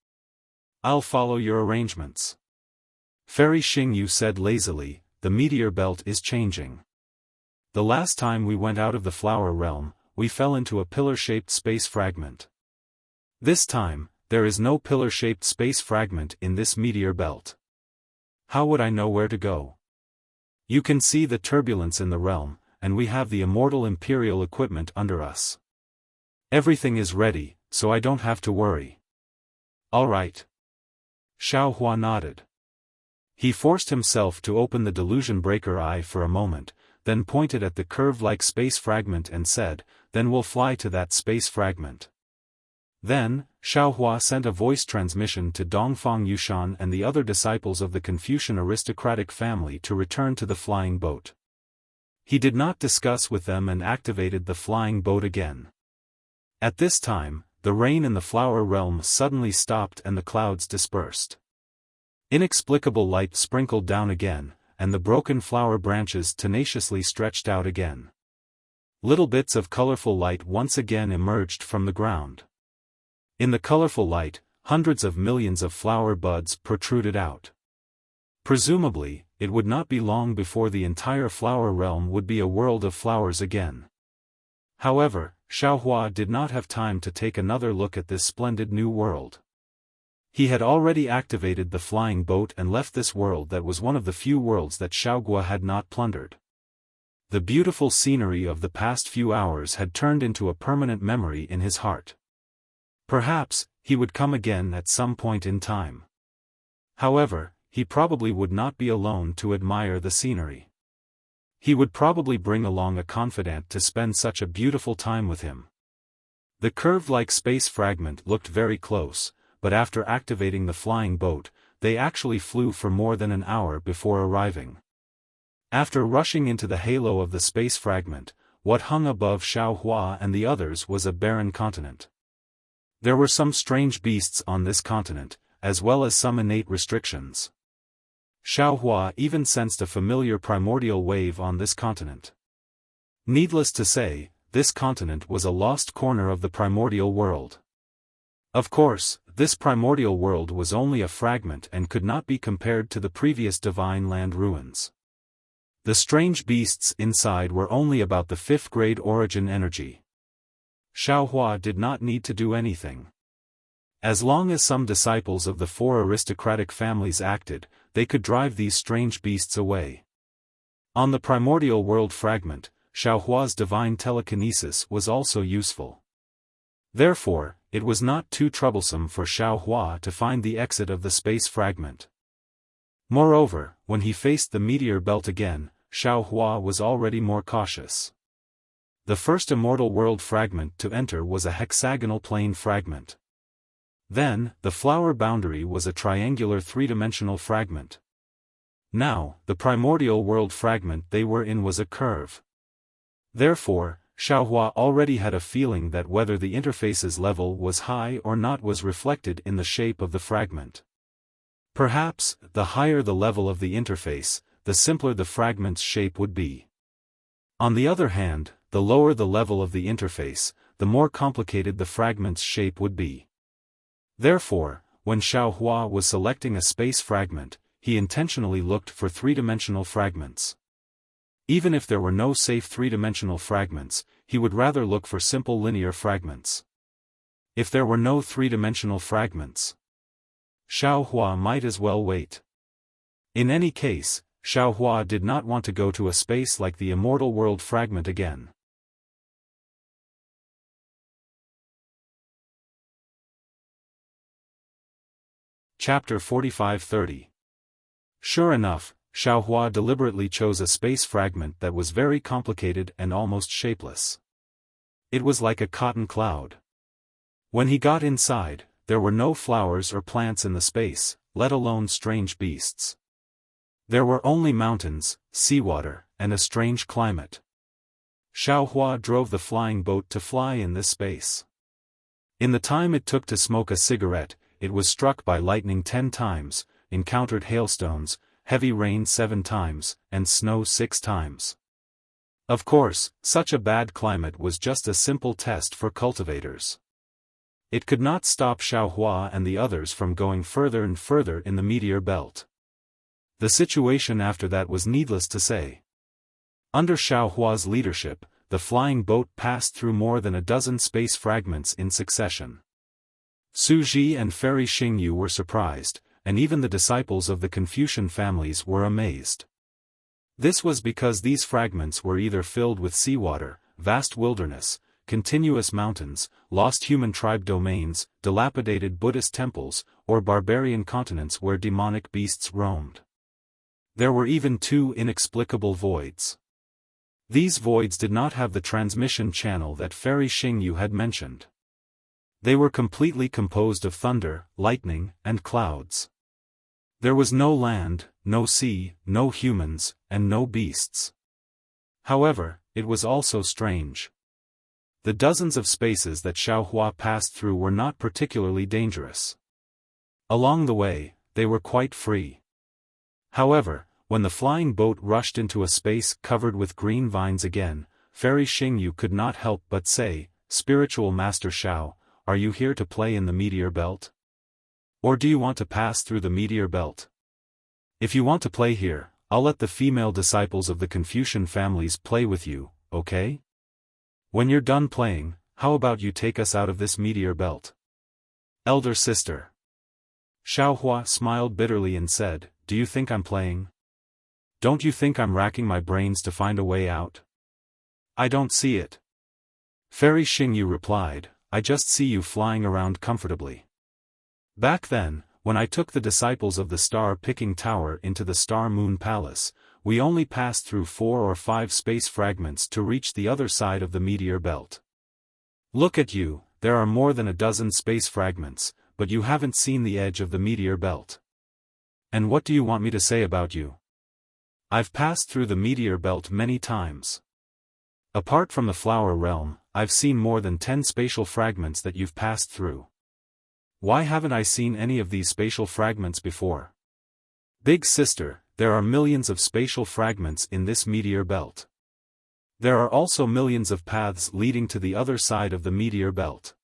Speaker 1: I'll follow your arrangements." Fairy Xingyu said lazily, "The meteor belt is changing. The last time we went out of the flower realm, we fell into a pillar-shaped space fragment. This time, there is no pillar-shaped space fragment in this meteor belt. How would I know where to go? You can see the turbulence in the realm, and we have the immortal imperial equipment under us. Everything is ready, so I don't have to worry." "All right." Xiaohua nodded. He forced himself to open the delusion breaker eye for a moment, then pointed at the curve-like space fragment and said, "Then we'll fly to that space fragment." Then, Xiaohua sent a voice transmission to Dongfang Yushan and the other disciples of the Confucian aristocratic family to return to the flying boat. He did not discuss with them and activated the flying boat again. At this time, the rain in the flower realm suddenly stopped and the clouds dispersed. Inexplicable light sprinkled down again, and the broken flower branches tenaciously stretched out again. Little bits of colorful light once again emerged from the ground. In the colorful light, hundreds of millions of flower buds protruded out. Presumably, it would not be long before the entire flower realm would be a world of flowers again. However, Xiaohua did not have time to take another look at this splendid new world. He had already activated the flying boat and left this world that was one of the few worlds that Xiaogua had not plundered. The beautiful scenery of the past few hours had turned into a permanent memory in his heart. Perhaps, he would come again at some point in time. However, he probably would not be alone to admire the scenery. He would probably bring along a confidant to spend such a beautiful time with him. The curved-like space fragment looked very close, but after activating the flying boat, they actually flew for more than an hour before arriving. After rushing into the halo of the space fragment, what hung above Xiaohua and the others was a barren continent. There were some strange beasts on this continent, as well as some innate restrictions. Xiaohua even sensed a familiar primordial wave on this continent. Needless to say, this continent was a lost corner of the primordial world. Of course, this primordial world was only a fragment and could not be compared to the previous divine land ruins. The strange beasts inside were only about the 5th grade origin energy. Xiaohua did not need to do anything. As long as some disciples of the 4 aristocratic families acted, they could drive these strange beasts away. On the primordial world fragment, Xiaohua's divine telekinesis was also useful. Therefore, it was not too troublesome for Xiaohua to find the exit of the space fragment. Moreover, when he faced the meteor belt again, Xiaohua was already more cautious. The first immortal world fragment to enter was a hexagonal plane fragment. Then, the flower boundary was a triangular 3-dimensional fragment. Now, the primordial world fragment they were in was a curve. Therefore, Xiaohua already had a feeling that whether the interface's level was high or not was reflected in the shape of the fragment. Perhaps, the higher the level of the interface, the simpler the fragment's shape would be. On the other hand, the lower the level of the interface, the more complicated the fragment's shape would be. Therefore, when Xiaohua was selecting a space fragment, he intentionally looked for 3-dimensional fragments. Even if there were no safe 3-dimensional fragments, he would rather look for simple linear fragments. If there were no 3-dimensional fragments, Xiaohua might as well wait. In any case, Xiaohua did not want to go to a space like the immortal world fragment again. Chapter 45-30. Sure enough, Xiaohua deliberately chose a space fragment that was very complicated and almost shapeless. It was like a cotton cloud. When he got inside, there were no flowers or plants in the space, let alone strange beasts. There were only mountains, seawater, and a strange climate. Xiaohua drove the flying boat to fly in this space. In the time it took to smoke a cigarette, it was struck by lightning 10 times, encountered hailstones, heavy rain 7 times, and snow 6 times. Of course, such a bad climate was just a simple test for cultivators. It could not stop Xiaohua and the others from going further and further in the meteor belt. The situation after that was needless to say. Under Xiaohua's leadership, the flying boat passed through more than a dozen space fragments in succession. Su Ji and Fairy Xingyu were surprised, and even the disciples of the Confucian families were amazed. This was because these fragments were either filled with seawater, vast wilderness, continuous mountains, lost human tribe domains, dilapidated Buddhist temples, or barbarian continents where demonic beasts roamed. There were even 2 inexplicable voids. These voids did not have the transmission channel that Fairy Xingyu had mentioned. They were completely composed of thunder, lightning, and clouds. There was no land, no sea, no humans, and no beasts. However, it was also strange. The dozens of spaces that Xiaohua passed through were not particularly dangerous. Along the way, they were quite free. However, when the flying boat rushed into a space covered with green vines again, Fairy Xingyu could not help but say, "Spiritual Master Xiao, are you here to play in the meteor belt? Or do you want to pass through the meteor belt? If you want to play here, I'll let the female disciples of the Confucian families play with you, okay? When you're done playing, how about you take us out of this meteor belt?" Elder sister. Xiaohua smiled bitterly and said, "Do you think I'm playing? Don't you think I'm racking my brains to find a way out? I don't see it." Fairy Xingyu replied, "I just see you flying around comfortably. Back then, when I took the disciples of the Star-Picking Tower into the Star Moon Palace, we only passed through 4 or 5 space fragments to reach the other side of the meteor belt. Look at you, there are more than a dozen space fragments, but you haven't seen the edge of the meteor belt. And what do you want me to say about you? I've passed through the meteor belt many times. Apart from the flower realm, I've seen more than 10 spatial fragments that you've passed through. Why haven't I seen any of these spatial fragments before? Big sister, there are millions of spatial fragments in this meteor belt. There are also millions of paths leading to the other side of the meteor belt.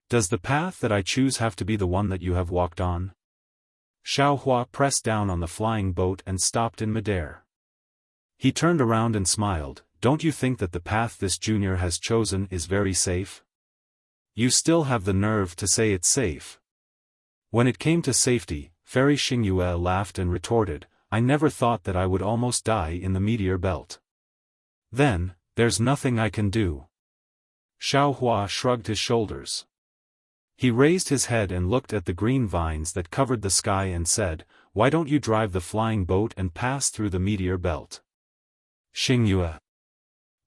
Speaker 1: Does the path that I choose have to be the one that you have walked on?" Xiaohua pressed down on the flying boat and stopped in midair. He turned around and smiled, "Don't you think that the path this junior has chosen is very safe? You still have the nerve to say it's safe." When it came to safety, Fairy Xingyue laughed and retorted, "I never thought that I would almost die in the meteor belt. Then, there's nothing I can do." Xiaohua shrugged his shoulders. He raised his head and looked at the green vines that covered the sky and said, "Why don't you drive the flying boat and pass through the meteor belt?" Xingyue.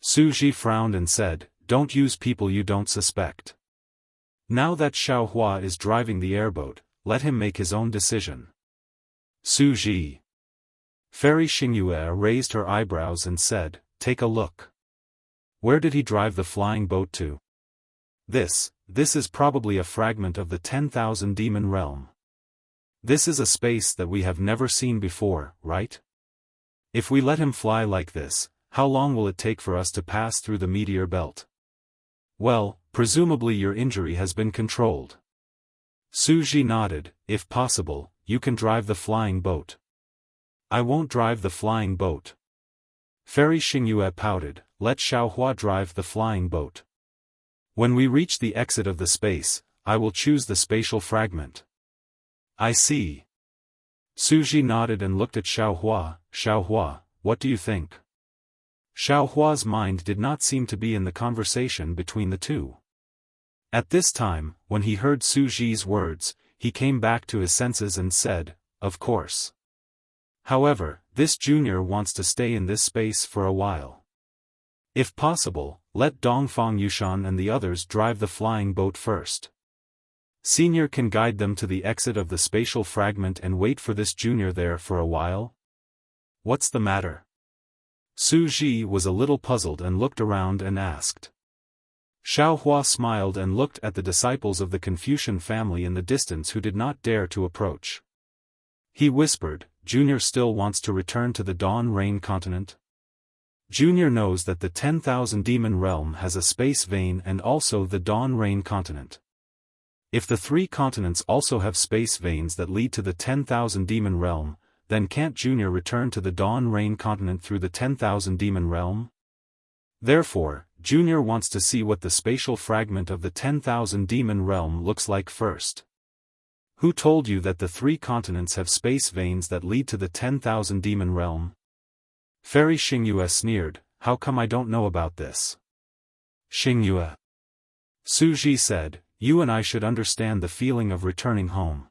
Speaker 1: Su Ji frowned and said, "Don't use people you don't suspect. Now that Xiaohua is driving the airboat, let him make his own decision." Su Ji. Fairy Xingyue raised her eyebrows and said, "Take a look. Where did he drive the flying boat to? This is probably a fragment of the 10,000 demon realm. This is a space that we have never seen before, right? If we let him fly like this, how long will it take for us to pass through the meteor belt? Well, presumably your injury has been controlled." Su Ji nodded, "If possible, you can drive the flying boat." "I won't drive the flying boat." Fairy Xingyue pouted, "Let Xiaohua drive the flying boat. When we reach the exit of the space, I will choose the spatial fragment." "I see." Su Ji nodded and looked at Xiaohua. "Xiaohua, what do you think?" Xiaohua's mind did not seem to be in the conversation between the two. At this time, when he heard Su Ji's words, he came back to his senses and said, "Of course. However, this junior wants to stay in this space for a while. If possible, let Dongfang Yushan and the others drive the flying boat first. Senior can guide them to the exit of the spatial fragment and wait for this junior there for a while." "What's the matter?" Su Ji was a little puzzled and looked around and asked. Xiaohua smiled and looked at the disciples of the Confucian family in the distance who did not dare to approach. He whispered, "Junior still wants to return to the Dawn Rain continent? Junior knows that the 10,000 demon realm has a space vein and also the Dawn Rain continent. If the 3 continents also have space veins that lead to the 10,000 demon realm, then can't Junior return to the Dawn Rain continent through the 10,000 demon realm? Therefore, Junior wants to see what the spatial fragment of the 10,000 demon realm looks like first." "Who told you that the 3 continents have space veins that lead to the 10,000 demon realm?" Fairy Xingyue sneered, "How come I don't know about this?" Xingyue. Su Ji said, "You and I should understand the feeling of returning home.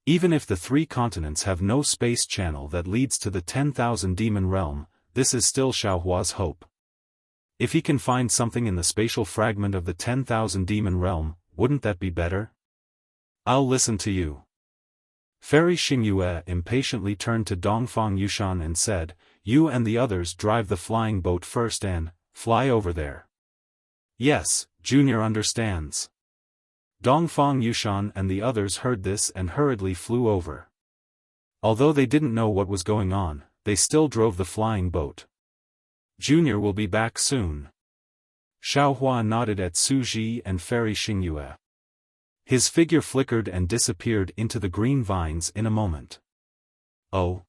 Speaker 1: Even if the 3 continents have no space channel that leads to the 10,000 demon realm, this is still Xiaohua's hope. If he can find something in the spatial fragment of the 10,000 demon realm, wouldn't that be better? I'll listen to you. Fairy Xingyue impatiently turned to Dongfang Yushan and said, you and the others drive the flying boat first and fly over there. Yes, Junior understands. Dongfang Yushan and the others heard this and hurriedly flew over. Although they didn't know what was going on, they still drove the flying boat. Junior will be back soon. Xiaohua nodded at Su Ji and Fairy Xingyue. His figure flickered and disappeared into the green vines in a moment. Oh!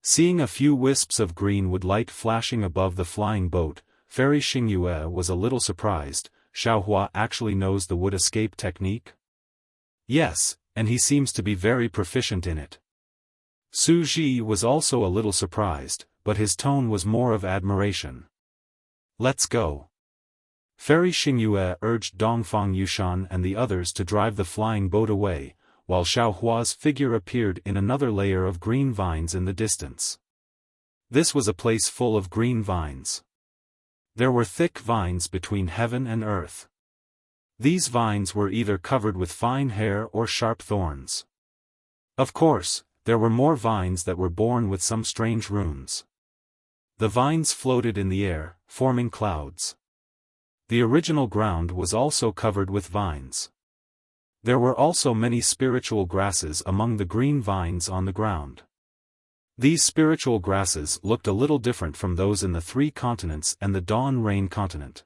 Speaker 1: Seeing a few wisps of greenwood light flashing above the flying boat, Fairy Xingyue was a little surprised. Xiaohua actually knows the wood escape technique? Yes, and he seems to be very proficient in it. Su Ji was also a little surprised, but his tone was more of admiration. Let's go. Fairy Xingyue urged Dongfang Yushan and the others to drive the flying boat away, while Xiaohua's figure appeared in another layer of green vines in the distance. This was a place full of green vines. There were thick vines between heaven and earth. These vines were either covered with fine hair or sharp thorns. Of course, there were more vines that were born with some strange runes. The vines floated in the air, forming clouds. The original ground was also covered with vines. There were also many spiritual grasses among the green vines on the ground. These spiritual grasses looked a little different from those in the three continents and the Dawn Rain continent.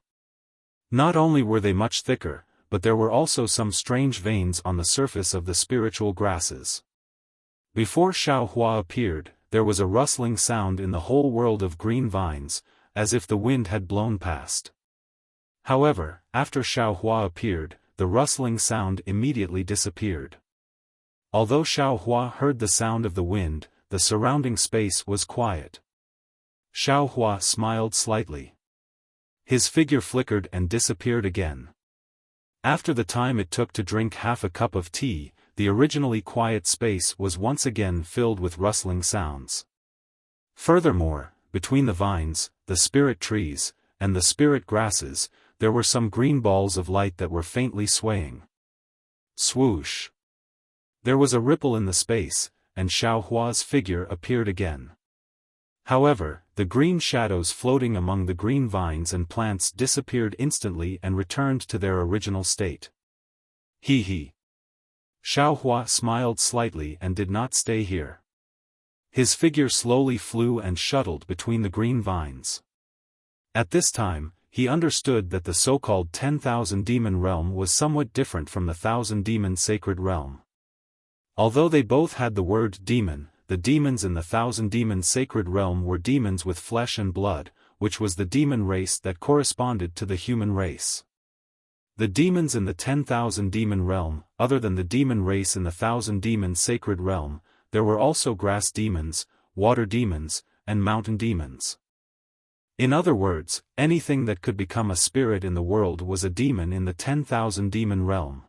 Speaker 1: Not only were they much thicker, but there were also some strange veins on the surface of the spiritual grasses. Before Xiaohua appeared, there was a rustling sound in the whole world of green vines, as if the wind had blown past. However, after Xiaohua appeared, the rustling sound immediately disappeared. Although Xiaohua heard the sound of the wind, the surrounding space was quiet. Xiaohua smiled slightly. His figure flickered and disappeared again. After the time it took to drink half a cup of tea, the originally quiet space was once again filled with rustling sounds. Furthermore, between the vines, the spirit trees, and the spirit grasses, there were some green balls of light that were faintly swaying. Swoosh! There was a ripple in the space, and Xiaohua's figure appeared again. However, the green shadows floating among the green vines and plants disappeared instantly and returned to their original state. He he. Xiaohua smiled slightly and did not stay here. His figure slowly flew and shuttled between the green vines. At this time, he understood that the so-called 10,000 demon realm was somewhat different from the 1,000 demon sacred realm. Although they both had the word demon, the demons in the 1,000 demon sacred realm were demons with flesh and blood, which was the demon race that corresponded to the human race. The demons in the 10,000 demon realm, other than the demon race in the 1,000 demon sacred realm, there were also grass demons, water demons, and mountain demons. In other words, anything that could become a spirit in the world was a demon in the 10,000 demon realm.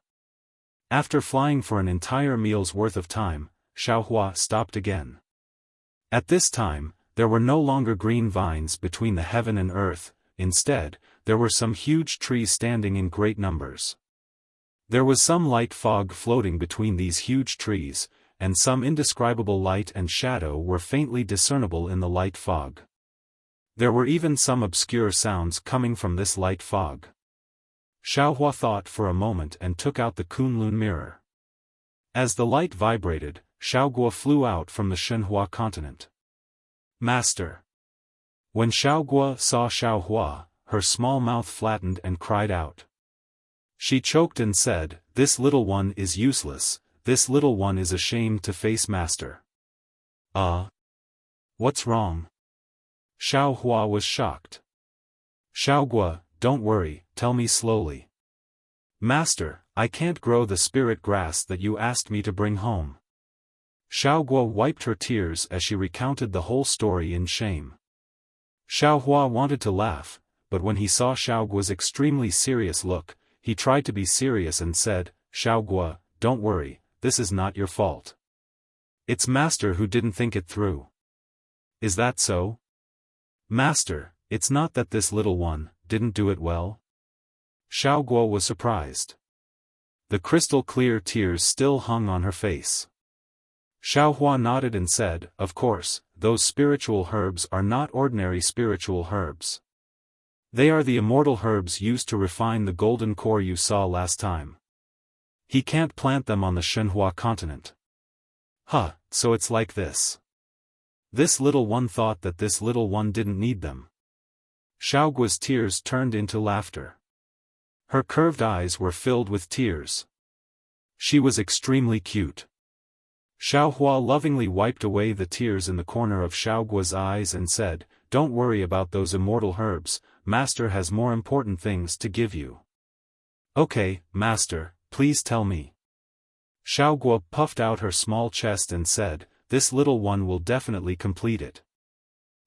Speaker 1: After flying for an entire meal's worth of time, Xiaohua stopped again. At this time, there were no longer green vines between the heaven and earth. Instead, there were some huge trees standing in great numbers. There was some light fog floating between these huge trees, and some indescribable light and shadow were faintly discernible in the light fog. There were even some obscure sounds coming from this light fog. Xiaohua thought for a moment and took out the Kunlun mirror. As the light vibrated, Xiaoguo flew out from the Shenhua continent. Master! When Xiaoguo saw Xiaohua, her small mouth flattened and cried out. She choked and said, "This little one is useless, this little one is ashamed to face Master." What's wrong? Xiaohua was shocked. Xiaoguo, don't worry, tell me slowly. Master, I can't grow the spirit grass that you asked me to bring home. Xiaoguo wiped her tears as she recounted the whole story in shame. Xiaohua wanted to laugh, but when he saw Xiaoguo's extremely serious look, he tried to be serious and said, Xiaoguo, don't worry, this is not your fault. It's Master who didn't think it through. Is that so? Master, it's not that this little one didn't do it well. Xiaoguo was surprised. The crystal-clear tears still hung on her face. Xiaohua nodded and said, "Of course, those spiritual herbs are not ordinary spiritual herbs. They are the immortal herbs used to refine the golden core you saw last time. He can't plant them on the Shenhua continent." "Huh, so it's like this." This little one thought that this little one didn't need them. Xiaoguo's tears turned into laughter. Her curved eyes were filled with tears. She was extremely cute. Xiaohua lovingly wiped away the tears in the corner of Xiaoguo's eyes and said, "Don't worry about those immortal herbs, Master has more important things to give you." "Okay, Master, please tell me." Xiaoguo puffed out her small chest and said, "This little one will definitely complete it.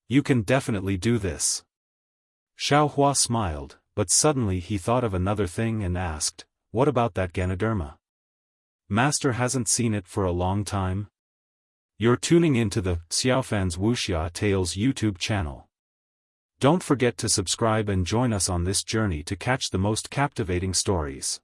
Speaker 1: You can definitely do this." Xiaohua smiled, but suddenly he thought of another thing and asked, "What about that Ganoderma? Master hasn't seen it for a long time?" You're tuning into the Xiaofan's Wuxia Tales YouTube channel. Don't forget to subscribe and join us on this journey to catch the most captivating stories.